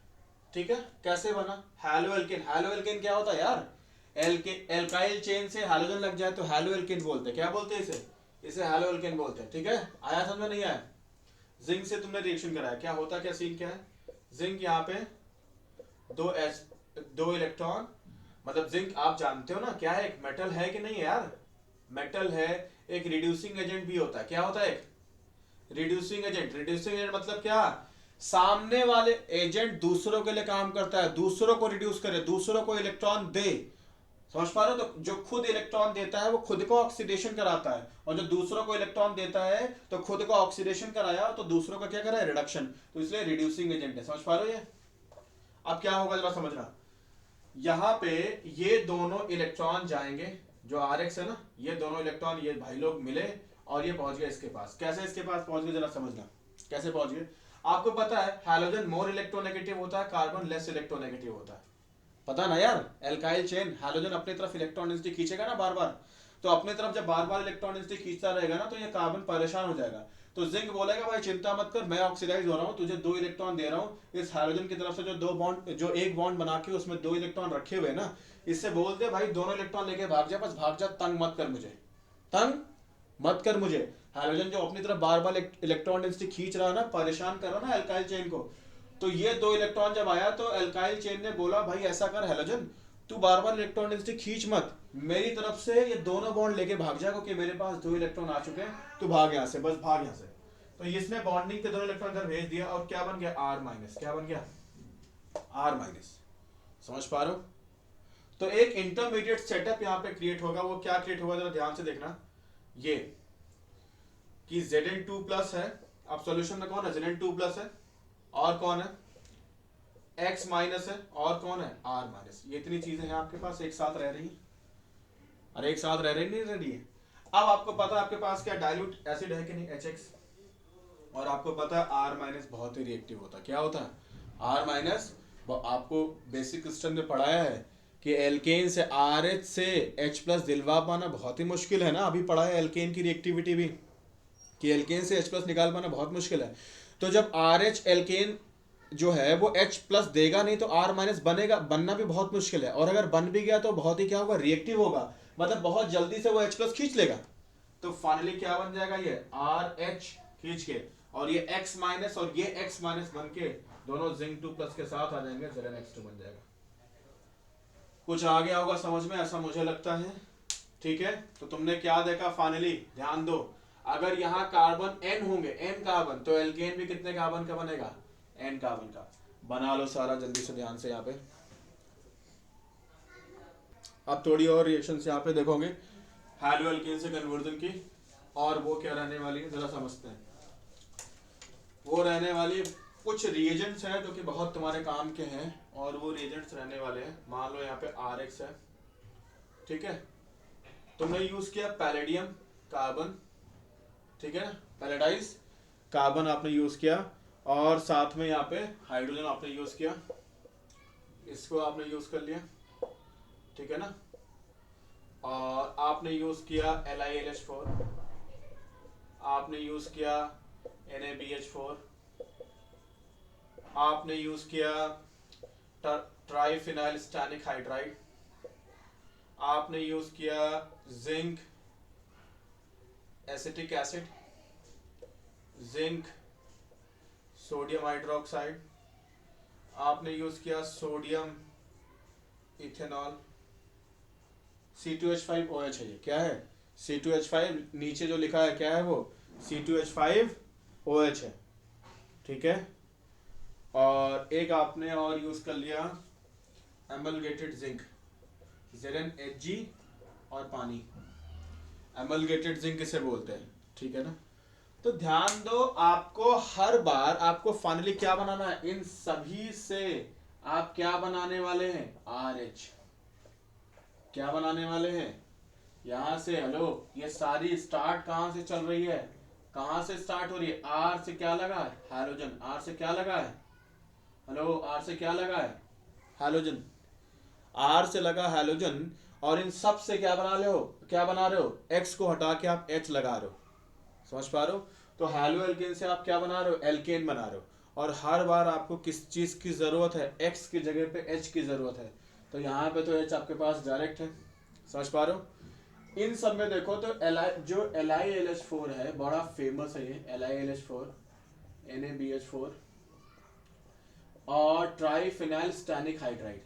ठीक है। कैसे बना हैलो एल्केन? हैलो एल्केन क्या होता है यार, एल्काइल चेन से हैलोजन लग जाए तो हैलो एल्केन बोलते हैं। क्या बोलते हैं इसे हैलो एल्केन बोलते हैं, ठीक है। आया समझ में? नहीं आया? जिंक से तुमने रिएक्शन कराया, क्या होता, क्या सीन क्या है। जिंक यहाँ पे दो इलेक्ट्रॉन, मतलब जिंक आप जानते हो ना क्या है, एक मेटल है कि नहीं है यार, मेटल है, एक रिड्यूसिंग एजेंट भी होता है। क्या होता है? एक रिड्यूसिंग एजेंट। रिड्यूसिंग एजेंट मतलब क्या, सामने वाले एजेंट दूसरों के लिए काम करता है, दूसरों को रिड्यूस करे, दूसरों को इलेक्ट्रॉन दे, समझ पा रहे हो। तो जो खुद इलेक्ट्रॉन देता है वो खुद को ऑक्सीडेशन कराता है, और जो दूसरों को इलेक्ट्रॉन देता है तो खुद को ऑक्सीडेशन कराया तो दूसरों का क्या करा है, रिडक्शन, तो इसलिए रिड्यूसिंग एजेंट है। समझ पा रहे हो ये? अब क्या होगा जरा समझना, यहां पे ये दोनों इलेक्ट्रॉन जाएंगे, जो RX है ना, ये दोनों इलेक्ट्रॉन ये भाई लोग मिले और ये पहुंच गए इसके पास। कैसे इसके पास पहुंच गए जरा समझना, कैसे पहुंच गए। आपको पता है हैलोजन मोर इलेक्ट्रोनेगेटिव होता है, कार्बन लेस इलेक्ट्रोनेगेटिव होता है, पता ना यार। एल्काइल चेन हैलोजन अपनी तरफ इलेक्ट्रॉन डेंसिटी खींचेगा ना बार बार, तो अपनी तरफ जब बार बार इलेक्ट्रॉन डेंसिटी खींचता रहेगा ना तो ये कार्बन परेशान हो जाएगा। तो जिंक बोलेगा भाई चिंता मत कर, मैं ऑक्सीडाइज हो रहा हूँ, तुझे 2 इलेक्ट्रॉन दे रहा हूँ इस हैलोजन की तरफ से, जो एक बॉन्ड बना के उसमें 2 इलेक्ट्रॉन रखे हुए ना, इससे बोल दे भाई दोनों इलेक्ट्रॉन लेके भाग जा, बस भाग जा, तंग मत कर मुझे, तंग मत कर मुझे। हैलोजन जो अपनी तरफ बार बार इलेक्ट्रॉन डेंसिटी खींच रहा है ना, परेशान कर रहा है ना एल्काइल चेन को, तो ये 2 इलेक्ट्रॉन जब आया तो एल्काइल चेन ने बोला भाई ऐसा कर हैलोजन, तू बार बार इलेक्ट्रॉन डेंसिटी खींच मत, मेरी तरफ से ये दोनों बॉन्ड लेके भाग जा, क्योंकि मेरे पास 2 इलेक्ट्रॉन आ चुके हैं, तू भाग यहाँ से, बस भाग यहाँ से। तो इसने बॉन्डिंग के 2 इलेक्ट्रॉन इधर भेज दिया और क्या बन गया, R माइनस। क्या बन गया, R माइनस। समझ पा रहे हो? तो एक इंटरमीडिएट सेटअप यहाँ पे क्रिएट होगा। वो क्या क्रिएट होगा जरा ध्यान से देखना, ये कि Zn2 प्लस है, अब सॉल्यूशन में कौन है, Zn2 प्लस है, और कौन है, X माइनस है, और कौन है, R माइनस। ये इतनी चीजें हैं आपके पास एक साथ रह रही हैं, अरे एक साथ रह रही नहीं रह रही है। अब आपको पता है आपके पास क्या डाइल्यूट एसिड है कि नहीं, HX, और आपको पता है R माइनस बहुत ही रिएक्टिव होता है। क्या होता है, R माइनस। आपको बेसिक क्रिस्टल में पढ़ाया है कि एल्केन से RH से H प्लस दिलवा पाना बहुत ही मुश्किल है ना, अभी पढ़ा है एल्केन की रिएक्टिविटी भी, कि एल्केन से H प्लस निकाल पाना बहुत मुश्किल है। तो जब RH एल्केन जो है वो H प्लस देगा नहीं तो R माइनस बनेगा, बनना भी बहुत मुश्किल है, और अगर बन भी गया तो बहुत ही क्या होगा, रिएक्टिव होगा, मतलब बहुत जल्दी से वो H प्लस खींच लेगा। तो फाइनली क्या बन जाएगा, ये RH खींच के, और ये X माइनस और ये X माइनस बन के दोनों जिंक 2 प्लस के साथ आ जाएंगे, ZnX2 बन जाएगा। कुछ आ गया होगा समझ में, ऐसा मुझे लगता है, ठीक है। तो तुमने क्या देखा फाइनली, ध्यान दो, अगर यहाँ कार्बन N होंगे, N कार्बन, तो एल्केन भी कितने कार्बन का बनेगा, N कार्बन का। बना लो सारा जल्दी से ध्यान से यहाँ पे। अब थोड़ी और रिएक्शंस यहाँ पे देखोगे हैलो एल्केन से कन्वर्जन की, और वो क्या रहने वाली है जरा समझते हैं। वो रहने वाली कुछ रिएजेंट्स हैं जो कि बहुत तुम्हारे काम के हैं, और वो रिएजेंट्स रहने वाले हैं। मान लो यहाँ पे RX है, ठीक है, तुमने यूज किया पैलेडियम कार्बन, ठीक है ना, पैलेडाइज कार्बन आपने यूज किया, और साथ में यहाँ पे हाइड्रोजन आपने यूज किया, इसको आपने यूज कर लिया, ठीक है ना, और आपने यूज किया LiLH4, आपने यूज किया NaBH4, आपने यूज किया ट्राइफिनाइल स्टैनिक हाइड्राइड, आपने यूज किया zinc acetic acid, zinc sodium hydroxide, आपने यूज किया सोडियम इथेनॉल, C2H5OH है, ये क्या है, C2H5, नीचे जो लिखा है क्या है वो, C2H5OH है, ठीक है। और एक आपने और यूज कर लिया एमलगेटेड जिंक, ZnHg और पानी, एमलगेटेड जिंक इसे बोलते हैं, ठीक है ना। तो ध्यान दो, आपको हर बार आपको फाइनली क्या बनाना है, इन सभी से आप क्या बनाने वाले हैं, RH। क्या बनाने वाले हैं, यहां से, हेलो, ये सारी स्टार्ट कहां से चल रही है, कहां से स्टार्ट हो रही है, R से क्या लगा है, हैलोजन, R से क्या लगा है, हेलो, R से क्या लगा है, हैलोजन, R से लगा हैलोजन। और इन सब से क्या बना रहे हो, क्या बना रहे हो, X को हटा के आप H लगा रहे हो, समझ पा रहे हो। तो हैलो एल्केन से आप क्या बना रहे हो, एल्केन बना रहे हो। और हर बार आपको किस चीज की जरूरत है, X की जगह पे H की जरूरत है। तो यहाँ पे तो H आपके पास डायरेक्ट है, समझ पा रहे हो। इन सब में देखो तो जो LiLH4 है, बड़ा फेमस है ये LiLH4, NaBH4 और ट्राइफिनाइल स्टैनिक हाइड्राइड।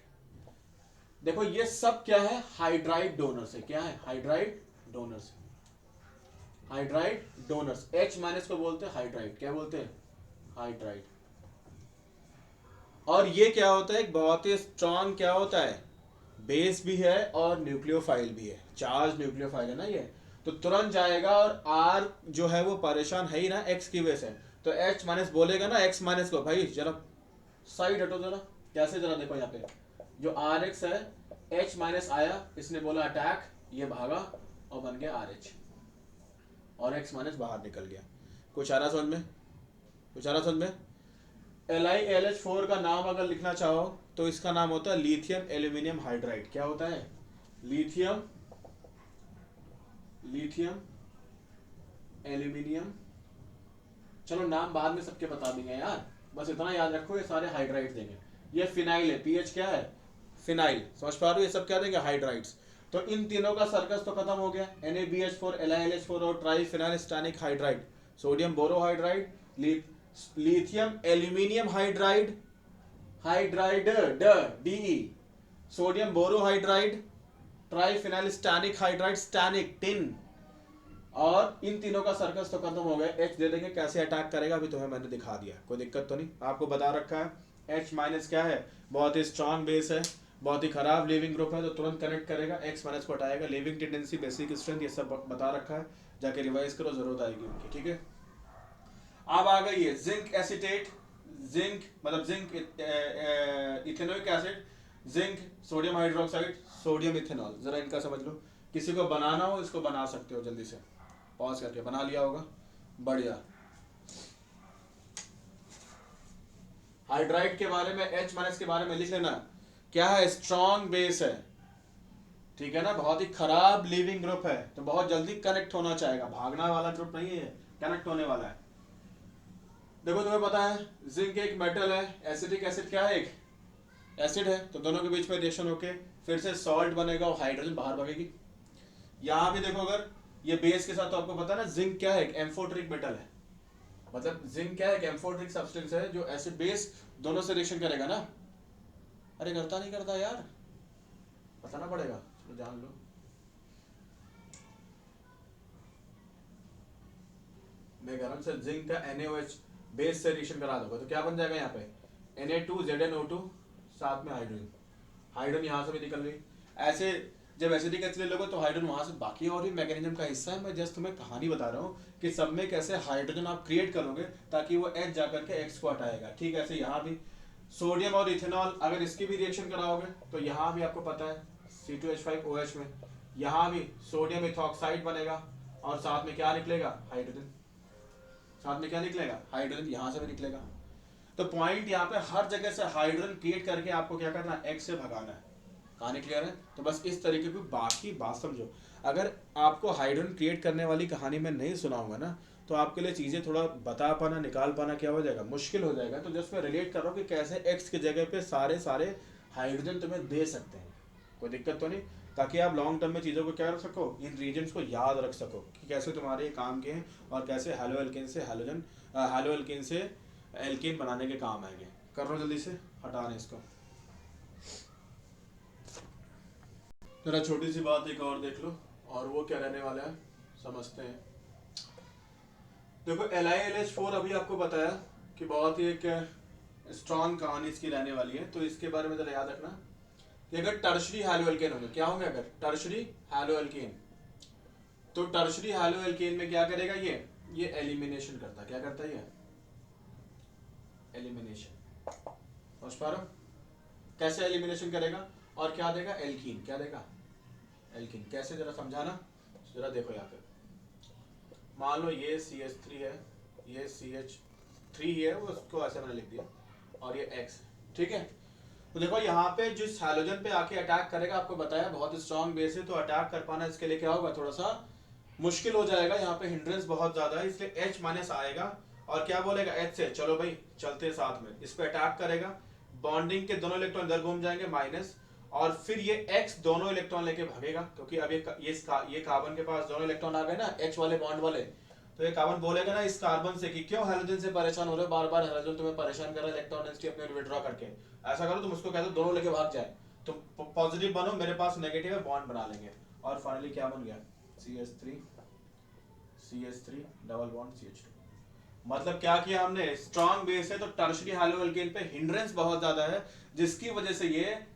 देखो ये सब क्या है, हाइड्राइड डोनर्स है, क्या है, hydride donors, hydride donors. H- को बोलते हैं हाइड्राइड, क्या बोलते हैं, हाइड्राइड। और ये क्या होता है, एक बहुत ही स्ट्रॉन्ग क्या होता है, बेस भी है और न्यूक्लियोफाइल भी है, चार्ज न्यूक्लियोफाइल है ना ये। तो तुरंत जाएगा और R जो है वो परेशान है ही ना X की वजह से, तो H- बोलेगा ना X- को, भाई जरा साइड हटो जरा। कैसे, जरा देखो यहाँ पे जो RH है, H- आया, इसने बोला अटैक, ये भागा और बन गया RH, और X- बाहर निकल गया। कुछ आ रहा समझ में, कुछ आ रहा समझ में। LiLH4 का नाम अगर लिखना चाहो तो इसका नाम होता है लिथियम एल्यूमिनियम हाइड्राइड। क्या होता है, लिथियम एल्यूमिनियम। चलो नाम बाद में सबके बता देंगे यार, बस इतना याद रखो, ये सारे हाइड्राइड देंगे। ये फिनाइल है, पीएच क्या है, फिनाइल, समझ पा रहे हो, ये सब क्या देंगे, हाइड्राइड्स। तो इन तीनों का सर्कस तो खत्म हो गया, NaBH4, LiLH4 और triphenyl stannic hydride, sodium borohydride, lithium aluminium hydride, hydride DE, sodium borohydride, triphenyl stannic hydride, stannic tin. और इन तीनों का सर्कस तो खत्म हो गया। H दे देंगे, कैसे अटैक करेगा अभी तुम्हें मैंने दिखा दिया, कोई दिक्कत तो नहीं, आपको बता रखा है। H- क्या है, बहुत ही स्ट्रॉन्ग बेस है, बहुत ही खराब लिविंग ग्रुप है, तो तुरंत कनेक्ट करेगा, X- को हटाएगा, लिविंग टेंडेंसी, बेसिक स्ट्रेंथ, ये सब बता रखा है, जाके रिवाइज करो, जरूरत आएगी उनकी, ठीक है। अब आ गई है जिंक एसिटेट, जिंक मतलब zinc ethanoic acid, zinc sodium hydroxide, sodium ethanol. जरा इनका समझ लो, किसी को बनाना हो इसको बना सकते हो, जल्दी से पॉज करके बना लिया होगा, बढ़िया। हाइड्राइड के बारे में, H- के बारे में लिख लेना, क्या है, स्ट्रॉन्ग बेस है, ठीक है ना, बहुत ही खराब लिविंग ग्रुप है, तो बहुत जल्दी कनेक्ट होना चाहेगा, भागना वाला ग्रुप नहीं है, कनेक्ट होने वाला है। देखो तुम्हें पता है जिंक एक मेटल है, एसिटिक एसिड क्या है, एक एसिड है, तो दोनों के बीच में रिएक्शन होके फिर से सॉल्ट बनेगा और हाइड्रोजन बाहर भागेगी। यहां भी देखो, अगर ये बेस के साथ, तो आपको पता है ना जिंक क्या है, एक एम्फोटेरिक मेटल है, मतलब जिंक क्या है, एक एम्फोटेरिक सब्सटेंस है जो एसिड बेस दोनों से रिएक्शन करेगा ना। अरे करता नहीं करता यार, बताना पड़ेगा, चलो जान लो। मैं गरम से जिंक का NaOH बेस से रिएक्शन करा दूंगा तो क्या बन जाएगा, यहाँ पे Na2ZnO2, साथ में हाइड्रोजन, हाइड्रोजन यहाँ से भी निकल गई। ऐसे जब एसिडिक एसिड लोगे तो हाइड्रोजन वहां से, बाकी और भी मैकेनिज्म का हिस्सा है, मैं जस्ट तुम्हें कहानी बता रहा हूँ कि सब में कैसे हाइड्रोजन आप क्रिएट करोगे ताकि वो H जाकर के X को हटाएगा, ठीक है। ऐसे यहाँ भी सोडियम और इथेनॉल, अगर इसकी भी रिएक्शन कराओगे तो यहाँ भी आपको पता है C2H5OH में, यहाँ भी सोडियम इथॉक्साइड बनेगा और साथ में क्या निकलेगा, हाइड्रोजन, साथ में क्या निकलेगा, हाइड्रोजन, यहाँ से भी निकलेगा। तो पॉइंट यहाँ पे हर जगह से हाइड्रोजन क्रिएट करके आपको क्या करना है, X से भगाना है। कहानी क्लियर है, तो बस इस तरीके की बाकी बात समझो। अगर आपको हाइड्रोजन क्रिएट करने वाली कहानी में नहीं सुनाऊंगा ना, तो आपके लिए चीज़ें थोड़ा बता पाना, निकाल पाना क्या हो जाएगा, मुश्किल हो जाएगा। तो जस्ट मैं रिलेट कर रहा हूँ कि कैसे X की जगह पे सारे सारे हाइड्रोजन तुम्हें दे सकते हैं, कोई दिक्कत तो नहीं, ताकि आप लॉन्ग टर्म में चीज़ों को क्या रख सको, इन रीजन्स को याद रख सको कि कैसे तुम्हारे काम के हैं और कैसे हैलो एल्केन से हैलोजन, हैलो एल्केन से एल्केन बनाने के काम आएंगे। कर लो जल्दी से, हटा रहे इसको। जरा छोटी सी बात एक और देख लो, और वो क्या रहने वाला है समझते हैं। देखो LiLH4 अभी आपको बताया कि बहुत ही एक स्ट्रॉन्ग कहानी इसकी रहने वाली है, तो इसके बारे में जरा याद रखना। कि अगर टर्शरी हैलोएल्केन होंगे, क्या होंगे अगर टर्शरी हैलोएल्केन, तो टर्शरी हैलोएल्केन में क्या करेगा ये एलिमिनेशन करता है। क्या करता है ये एलिमिनेशन। समझ पा रहे हो कैसे एलिमिनेशन करेगा? और क्या देगा? एल्कीन। क्या देगा? एल्कीन। कैसे जरा समझाना, जरा देखो यहाँ पे। मान लो ये CH3 है, ये CH3 है, वो उसको ऐसे मैंने लिख दिया, और ये X है, ठीक है। तो देखो यहाँ पे जिस हैलोजन पे आके अटैक करेगा, आपको बताया बहुत स्ट्रॉन्ग बेस है, तो अटैक कर पाना इसके लिए क्या होगा, थोड़ा सा मुश्किल हो जाएगा। यहाँ पे हिंड्रेंस बहुत ज्यादा है, इसलिए H माइनस आएगा और क्या बोलेगा H से, चलो भाई चलते साथ में। इस पे अटैक करेगा, बॉन्डिंग के दोनों इलेक्ट्रॉन इधर घूम जाएंगे माइनस, और फिर ये X दोनों इलेक्ट्रॉन लेके भागेगा, क्योंकि अब ये कार्बन के पास दोनों इलेक्ट्रॉन आ गए ना H वाले बॉन्ड वाले। तो ये कार्बन बोलेगा ना इस कार्बन से कि क्यों हैलोजन से परेशान हो रहे हो, बार बार हैलोजन तुम्हें परेशान कर रहा है इलेक्ट्रॉन डेंसिटी अपने विड्रॉ करके। ऐसा करो तुम उसको कह दो दोनों लेके भाग जाए, तुम पॉजिटिव बनो, मेरे पास नेगेटिव है, बॉन्ड बना लेंगे। और फाइनली क्या बन गया, CH3 डबल बॉन्ड CH2। मतलब क्या किया हमने, स्ट्रॉन्ग बेस है तो टर्शरी हैलोएल्केन पे हिंड्रेंस बहुत ज्यादा है, जिसकी वजह से ये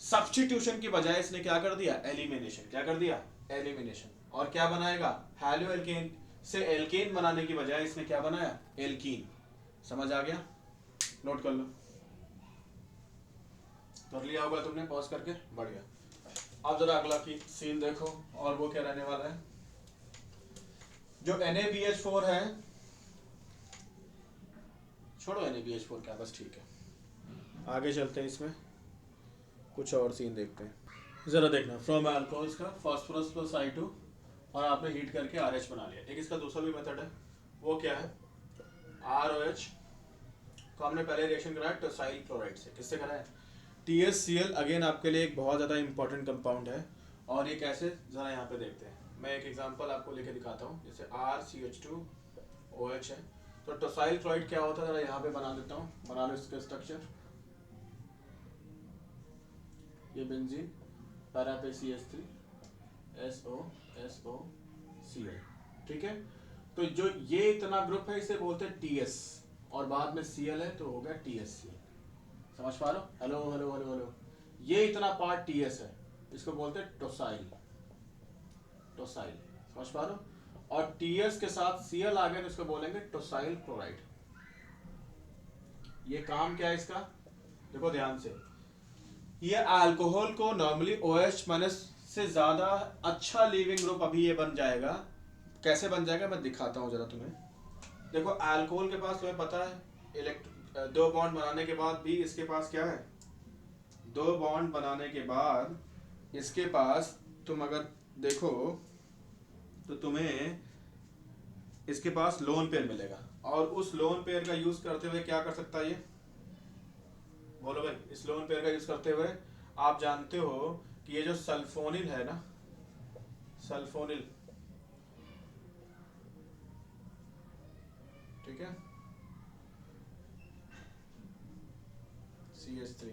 सब्स्टिट्यूशन की बजाय इसने क्या कर दिया, एलिमिनेशन। क्या कर दिया, एलिमिनेशन। और क्या बनाएगा, हैलोएल्केन से एल्केन बनाने की बजाय इसने क्या बनाया, एल्कीन। समझ आ गया? नोट कर लो, कर लिया होगा तुमने पॉज करके, बढ़िया। अब जरा अगला की सीन देखो, और वो क्या रहने वाला है। जो NaBH4 है, छोड़ो NaBH4 क्या, बस ठीक है, आगे चलते हैं। इसमें कुछ और सीन देखते हैं, जरा देखना। फ्रॉम अल्कोहल्स का फास्फोरस प्लस I2, और आपने हीट करके RH बना लिया। एक इसका दूसरा भी मेथड है, वो क्या है, ROH को हमने पहले रिएक्शन कराया टोसाइल क्लोराइड से। किससे कराया, TSCl। अगेन आपके लिए एक बहुत ज़्यादा इंपॉर्टेंट कंपाउंड है, और ये कैसे, ज़रा यहाँ पे देखते हैं। मैं एक एग्जांपल आपको लेके दिखाता हूँ, जैसे RCH2OH है, तो टोसाइल क्लोराइड क्या होता है, जरा यहाँ पे बना देता हूँ, बना लो इसका स्ट्रक्चर। ये बेंजीन, पैरा पे CH3 SOCl, ठीक है। तो जो ये इतना ग्रुप है इसे बोलते हैं TS, और बाद में Cl है तो हो गया TSCl। समझ पा रहे हो, हेलो हेलो हेलो हेलो। ये इतना पार्ट TS है, इसको बोलते हैं टोसाइल, टोसाइल। समझ पा रहे हो, और TS के साथ Cl आ गया तो इसको बोलेंगे टोसाइल क्लोराइड। ये काम क्या है इसका, देखो ध्यान से। ये अल्कोहल को नॉर्मली OH माइनस से ज्यादा अच्छा लीविंग ग्रुप अभी ये बन जाएगा। कैसे बन जाएगा मैं दिखाता हूं जरा तुम्हें। देखो अल्कोहल के पास तुम्हें पता है दो बॉन्ड बनाने के बाद भी इसके पास क्या है, दो बॉन्ड बनाने के बाद इसके पास तुम अगर देखो तो तुम्हें इसके पास लोन पेयर मिलेगा, और उस लोन पेयर का यूज करते हुए क्या कर सकता है ये, बोलो भाई। इस लोन पेयर का यूज करते हुए आप जानते हो कि ये जो सल्फोनिल है ना, सल्फोनिल, ठीक है, CH3,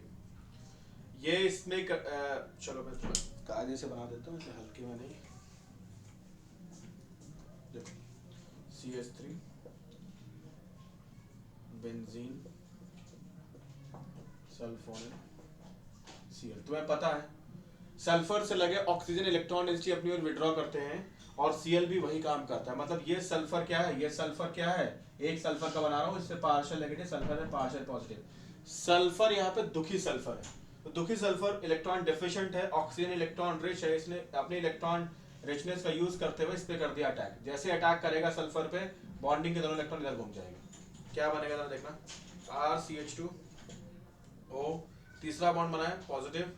ये इसमें चलो मैं थोड़ा कायदे से बना देता हूँ, इसे हल्के में नहीं। देखो CH3 बेंजीन सल्फोनिल Cl। तुम्हें पता है सल्फर से लगे ऑक्सीजन इलेक्ट्रॉन डेंसिटी अपनी ओर विड्रॉ करते हैं, और Cl भी वही काम करता है। मतलब ये सल्फर क्या है, ये सल्फर क्या है, एक सल्फर का बना रहा हूँ, इससे पार्शियल नेगेटिव सल्फर है, पार्शियल पॉजिटिव। सल्फर यहाँ पे दुखी सल्फर है, तो दुखी सल्फर इलेक्ट्रॉन डेफिशिएंट है, ऑक्सीजन इलेक्ट्रॉन रिच है, इसने अपने इलेक्ट्रॉन रिचनेस का यूज करते हुए इस पे कर दिया अटैक। जैसे अटैक करेगा सल्फर पे, बॉन्डिंग के दोनों इलेक्ट्रॉन इधर घूम जाएंगे। क्या बनेगा जरा देखना, RCH2O, तीसरा बॉन्ड बना है पॉजिटिव,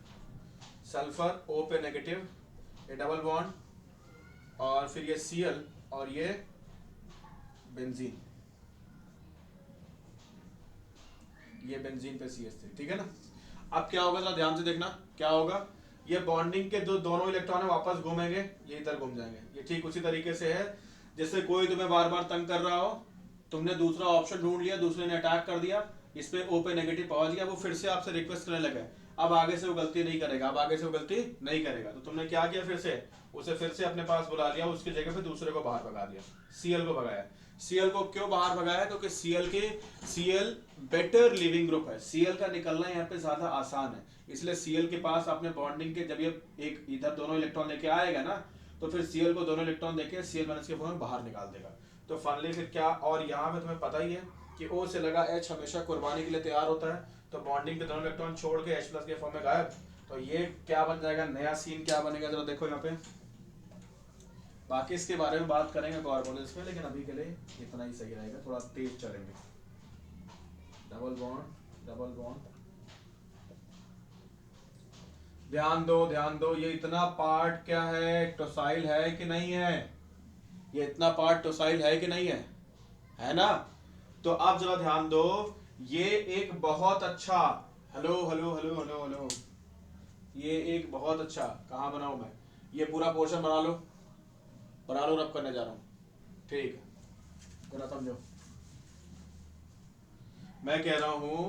सल्फर O पे नेगेटिव, ये डबल बॉन्ड, और फिर ये Cl, और ये बेंजीन, ये बेंजीन पे CH3, ठीक है ना। अब क्या होगा जरा ध्यान से देखना, क्या होगा, ये बॉन्डिंग के दोनों इलेक्ट्रॉन वापस घूमेंगे, ये इधर घूम जाएंगे। ये ठीक उसी तरीके से है जैसे कोई तुम्हें बार बार तंग कर रहा हो, तुमने दूसरा ऑप्शन ढूंढ लिया, दूसरे ने अटैक कर दिया, इस पे O पे नेगेटिव पहुंच गया, वो फिर से आपसे रिक्वेस्ट करने लगा, अब आगे से वो गलती नहीं करेगा, अब आगे से वो गलती नहीं करेगा। तो तुमने क्या किया, फिर से उसे फिर से अपने पास बुला लिया, उसकी जगह पे दूसरे को बाहर भगा दिया, Cl को भगाया। Cl को क्यों बाहर भगाया? क्योंकि Cl बेटर लिविंग ग्रुप है, Cl का निकलना यहाँ पे ज्यादा आसान है, इसलिए Cl के पास आपने बॉन्डिंग के जब ये एक इधर दोनों इलेक्ट्रॉन लेके आएगा ना, तो फिर Cl को दोनों इलेक्ट्रॉन देके Cl- के फॉर्म में बाहर निकाल देगा। तो फाइनली फिर क्या, और यहाँ पे तुम्हें पता ही है कि O से लगा H हमेशा कुर्बानी के लिए तैयार होता है, तो बॉन्डिंग के दोनों इलेक्ट्रॉन छोड़ के H+ के फॉर्म में गायब। तो ये क्या बन जाएगा, नया सीन क्या बनेगा, जरा देखो यहाँ पे। बाकी इसके बारे में बात करेंगे कार्बोनिल्स में, लेकिन अभी के लिए इतना ही सही रहेगा, थोड़ा तेज चलेंगे। डबल बॉन्ड, ध्यान दो, ये इतना पार्ट क्या है, टोसाइल है कि नहीं है? ये इतना पार्ट टोसाइल है कि नहीं है ना? तो अब जरा ध्यान दो, ये एक बहुत अच्छा, हेलो, ये एक बहुत अच्छा, कहाँ बनाऊं मैं, ये पूरा पोर्शन बना लो, रब करने जा रहा हूं, ठीक है, जरा समझो। मैं कह रहा हूं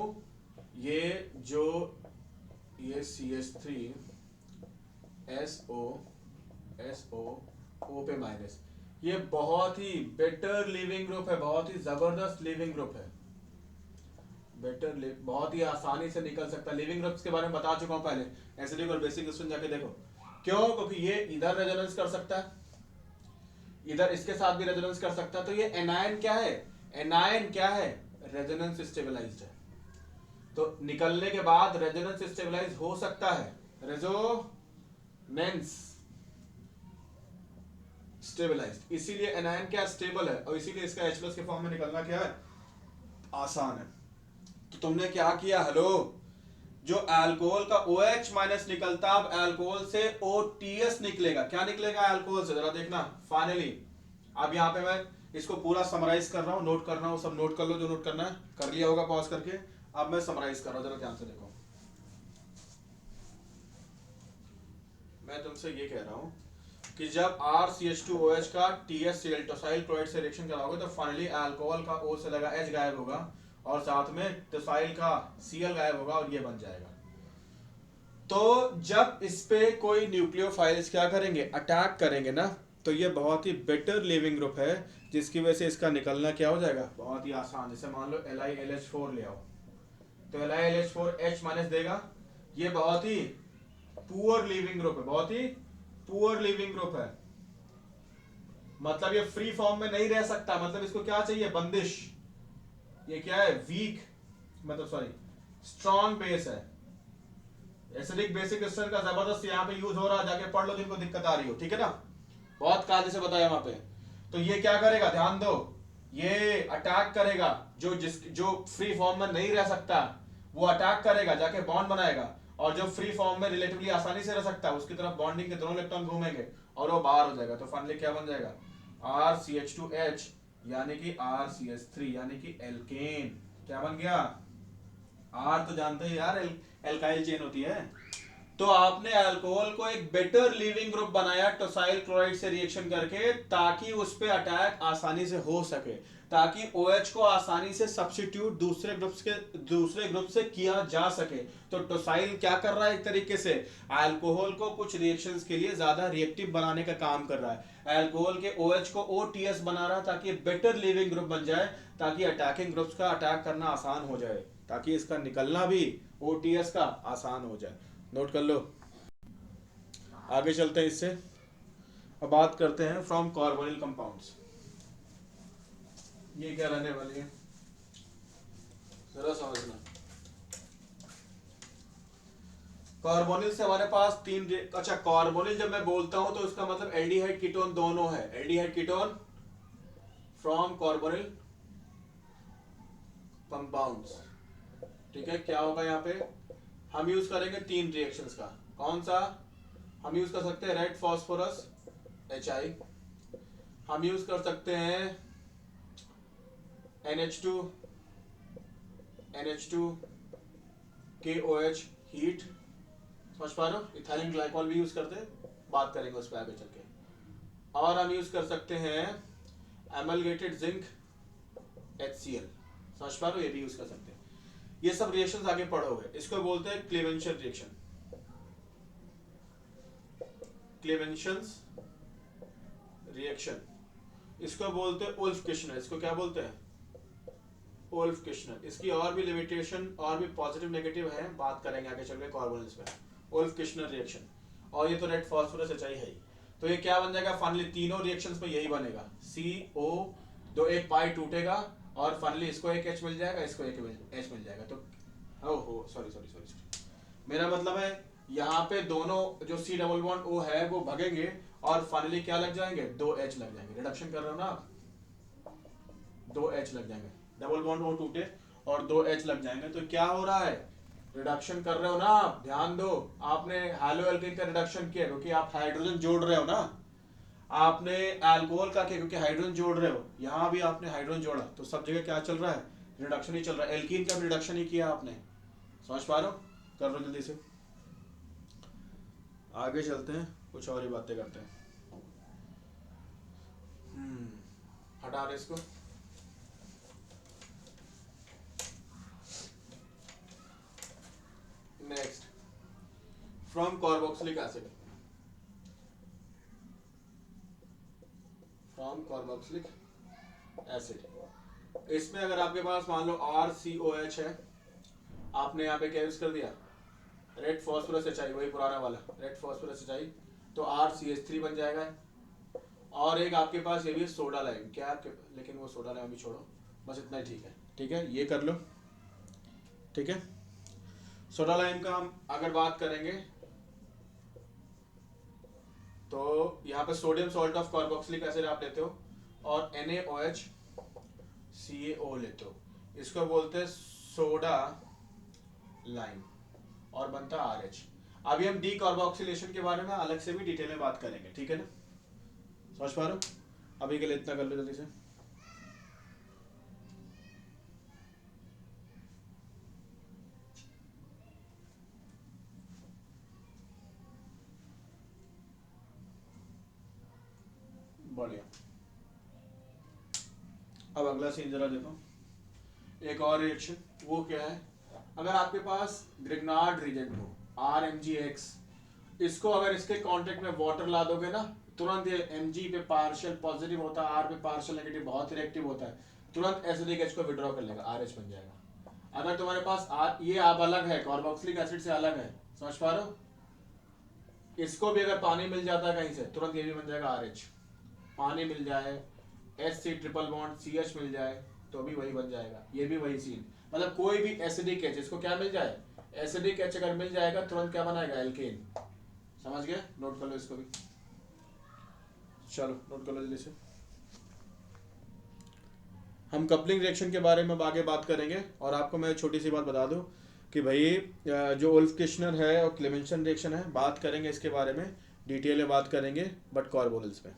ये जो ये CH3 SO O पे माइनस, ये बहुत ही बेटर लिविंग ग्रुप है, बहुत ही जबरदस्त लिविंग ग्रुप है, बहुत ही आसानी से निकल सकता है। लिविंग ग्रुप्स के बारे में बता चुका हूं पहले, एसिडिक और बेसिक क्वेश्चन जाके देखो। क्यों? क्योंकि ये इधर रेजोनेंस कर सकता है, इधर इसके साथ भी रेजोनेंस कर सकता है। तो ये एनायन क्या है, रेजोनेंस स्टेबलाइज्ड है, तो निकलने के बाद रेजोनेंस स्टेबलाइज हो सकता है, रेजोनेंस स्टेबलाइज्ड, इसीलिए एनायन क्या स्टेबल है, और इसीलिए इसका H+ के फॉर्म में निकलना क्या है, आसान है। तो तुमने क्या किया, हेलो, जो अल्कोहल का OH- निकलता, अब अल्कोहल से OTS निकलेगा। क्या निकलेगा अल्कोहल से, जरा देखना। फाइनली अब यहाँ पे मैं इसको पूरा समराइज कर रहा हूँ, नोट कर रहा हूँ, सब नोट कर लो, जो नोट करना है कर लिया होगा पॉज करके। अब मैं समराइज कर रहा हूँ, जरा ध्यान से देखो। मैं तुमसे ये कह रहा हूँ कि जब RCH2OH का TS टोसाइल क्लोराइड से रिएक्शन कराओगे तो फाइनली अल्कोहल का O से लगा H गायब होगा, और साथ में टोसाइल का Cl गायब होगा, और ये बन जाएगा। तो जब इस पे कोई न्यूक्लियोफाइल्स क्या करेंगे, अटैक करेंगे ना, तो ये बहुत ही बेटर लिविंग ग्रुप है, जिसकी वजह से इसका निकलना क्या हो जाएगा, बहुत ही आसान। जैसे मान लो LiLH4 ले आओ, तो LiLH4 H- देगा, ये बहुत ही पुअर लिविंग ग्रुप है, बहुत ही पुअर लिविंग ग्रुप है, मतलब ये फ्री फॉर्म में नहीं रह सकता, मतलब इसको क्या चाहिए, बंदिश। ये क्या है, वीक, मतलब सॉरी स्ट्रॉन्ग बेस है। एसिडिक बेसिक क्रिस्टल का जबरदस्त यहाँ पे यूज हो रहा है, जाके पढ़ लो जिनको दिक्कत आ रही हो, ठीक है ना, बहुत कायदे से बताया वहां पे। तो ये क्या करेगा, ध्यान दो, ये अटैक करेगा, जो फ्री फॉर्म में नहीं रह सकता वो अटैक करेगा, जाके बॉन्ड बनाएगा, और जो फ्री फॉर्म में रिलेटिवली आसानी से रह सकता है उसकी तरफ बॉन्डिंग के दोनों इलेक्ट्रॉन घूमेंगे और वो बाहर हो जाएगा। तो फाइनली क्या बन जाएगा, RCH2H यानी कि RCH3 यानी कि एल्केन। क्या बन गया, R तो जानते हैं यार, एल्काइल चेन होती है। तो आपने अल्कोहल को एक बेटर लिविंग ग्रुप बनाया टोसाइल क्लोराइड से रिएक्शन करके, ताकि उस पे अटैक आसानी से हो सके, ताकि OH को आसानी से सब्स्टिट्यूट दूसरे ग्रुप से किया जा सके। तो टोसाइल क्या कर रहा है, एक तरीके से अल्कोहल को कुछ रिएक्शंस के लिए ज्यादा रिएक्टिव बनाने का काम कर रहा है। अल्कोहल के OH को OTS बना रहा है ताकि बेटर लिविंग ग्रुप बन जाए, ताकि अटैकिंग ग्रुप्स का अटैक करना आसान हो जाए, ताकि इसका निकलना भी OTS का आसान हो जाए। नोट कर लो। आगे चलते हैं इससे, अब बात करते हैं फ्रॉम कार्बोनिल कंपाउंड्स। ये क्या रहने वाली है, जरा समझना। कार्बोनिल से हमारे पास अच्छा, कार्बोनिल जब मैं बोलता हूं तो इसका मतलब एल्डिहाइड कीटोन दोनों है, aldehyde ketone from carbonyl compounds, ठीक है। क्या होगा यहाँ पे, हम यूज करेंगे 3 रिएक्शंस का। कौन सा, हम यूज कर सकते हैं रेड फॉस्फोरस HI, हम यूज कर सकते हैं NH2 KOH हीट, समझ पा रहे हो, इथाइलिन ग्लाइकॉल भी यूज करते हैं, बात करेंगे उस पर आगे चल के। और हम यूज कर सकते हैं एमलगेटेड जिंक HCl, समझ पा रहे हो, ये भी यूज कर सकते हैं। ये सब रिएक्शंस आगे पढ़ोगे, इसको बोलते हैं क्लेवेंशन रिएक्शन, क्लेवेंशंस रिएक्शन। इसको बोलते हैं उल्फ किश्नर। इसको क्या बोलते हैं? Wolff Kishner. इसकी और भी लिमिटेशन और भी पॉजिटिव नेगेटिव है, बात करेंगे आगे चल के कार्बोनिल्स में। उल्फ किश्नर रिएक्शन, और ये तो रेड फास्फोरस एचआई है ही। तो ये क्या बन जाएगा फाइनली? तीनों रिएक्शंस में यही बनेगा, CO, दो एक पाई टूटेगा और फाइनली इसको एक H मिल जाएगा, इसको एक H मिल जाएगा। तो ओहो सॉरी, मेरा मतलब है यहाँ पे दोनों जो C डबल बॉन्ड O है वो भगेंगे और फाइनली क्या लग जाएंगे? 2H लग जाएंगे। रिडक्शन कर रहे हो ना आप, 2H लग जाएंगे। डबल बॉन्ड O टूटे और 2H लग जाएंगे। तो क्या हो रहा है? रिडक्शन कर रहे हो ना आप, ध्यान दो। आपने हैलो एल्केन का रिडक्शन किया क्योंकि आप हाइड्रोजन जोड़ रहे हो ना, आपने अल्कोहल का किया क्योंकि हाइड्रोजन जोड़ रहे हो। यहाँ भी आपने हाइड्रोजन जोड़ा, तो सब जगह क्या चल रहा है? रिडक्शन ही चल रहा है। एल्कीन का भी रिडक्शन ही किया आपने, समझ पा रहे हो? कर लो जल्दी से, आगे चलते हैं, कुछ और ही बातें करते हैं। हटा रहे इसको। Next, from carboxylic acid, from carboxylic acid. इसमें अगर आपके पास मान लो RCOH है, आपने यहाँ पे क्या यूज कर दिया? रेड फॉस्फोरस एचआई, वही पुराना वाला रेड फॉस्फोरस एचआई, तो RCH3 बन जाएगा। और एक आपके पास ये भी सोडा लाइम, क्या लेकिन वो सोडा लाइम भी छोड़ो, बस इतना ही ठीक है। ठीक है, ये कर लो। ठीक है, सोडा लाइम का हम अगर बात करेंगे तो यहाँ पे sodium salt of carboxylic acid आप लेते हो और NaOH CaO लेते हो, इसको बोलते हैं सोडा लाइम और बनता है RH। अभी हम डीकार्बोक्सिलेशन के बारे में अलग से भी डिटेल में बात करेंगे, ठीक है ना? समझ पा रहे हो? अभी के लिए इतना कर लो जल्दी से। बढ़िया, अब अगला सीन जरा देखो। एक और रिएक्शन, वो क्या है? अगर आपके पास ग्रिग्नार्ड रिएजेंट हो RMgX, इसको अगर इसके कांटेक्ट में वाटर ला दोगे ना, तुरंत ये Mg पे पार्शियल पॉजिटिव होता है, R पे पार्शियल नेगेटिव, बहुत रिएक्टिव होता है, तुरंत एसिडिक H को विड्रॉ कर लेगा, RH बन जाएगा। अगर तुम्हारे पास ये आप अलग है, कार्बोक्सिलिक एसिड से अलग है, समझ पा रहे हो? इसको भी अगर पानी मिल जाता है कहीं से, तुरंत ये भी बन जाएगा RH। पानी मिल जाए, HC ट्रिपल बॉन्ड CH मिल जाए तो भी वही बन जाएगा, ये भी वही सीन। मतलब कोई भी एसिडिक H, इसको क्या मिल जाए? एसिडिक H अगर मिल जाएगा तुरंत क्या बनाएगा? एल्केन। समझ गए? नोट कर लो इसको भी, चलो नोट कर लो जल्दी से। हम कपलिंग रिएक्शन के बारे में आगे बात करेंगे, और आपको मैं छोटी सी बात बता दूं कि भाई जो उल्फ किश्नर है और क्लेमेंसन रिएक्शन है, बात करेंगे इसके बारे में डिटेल में बात करेंगे, बट कार्बोनिल्स में।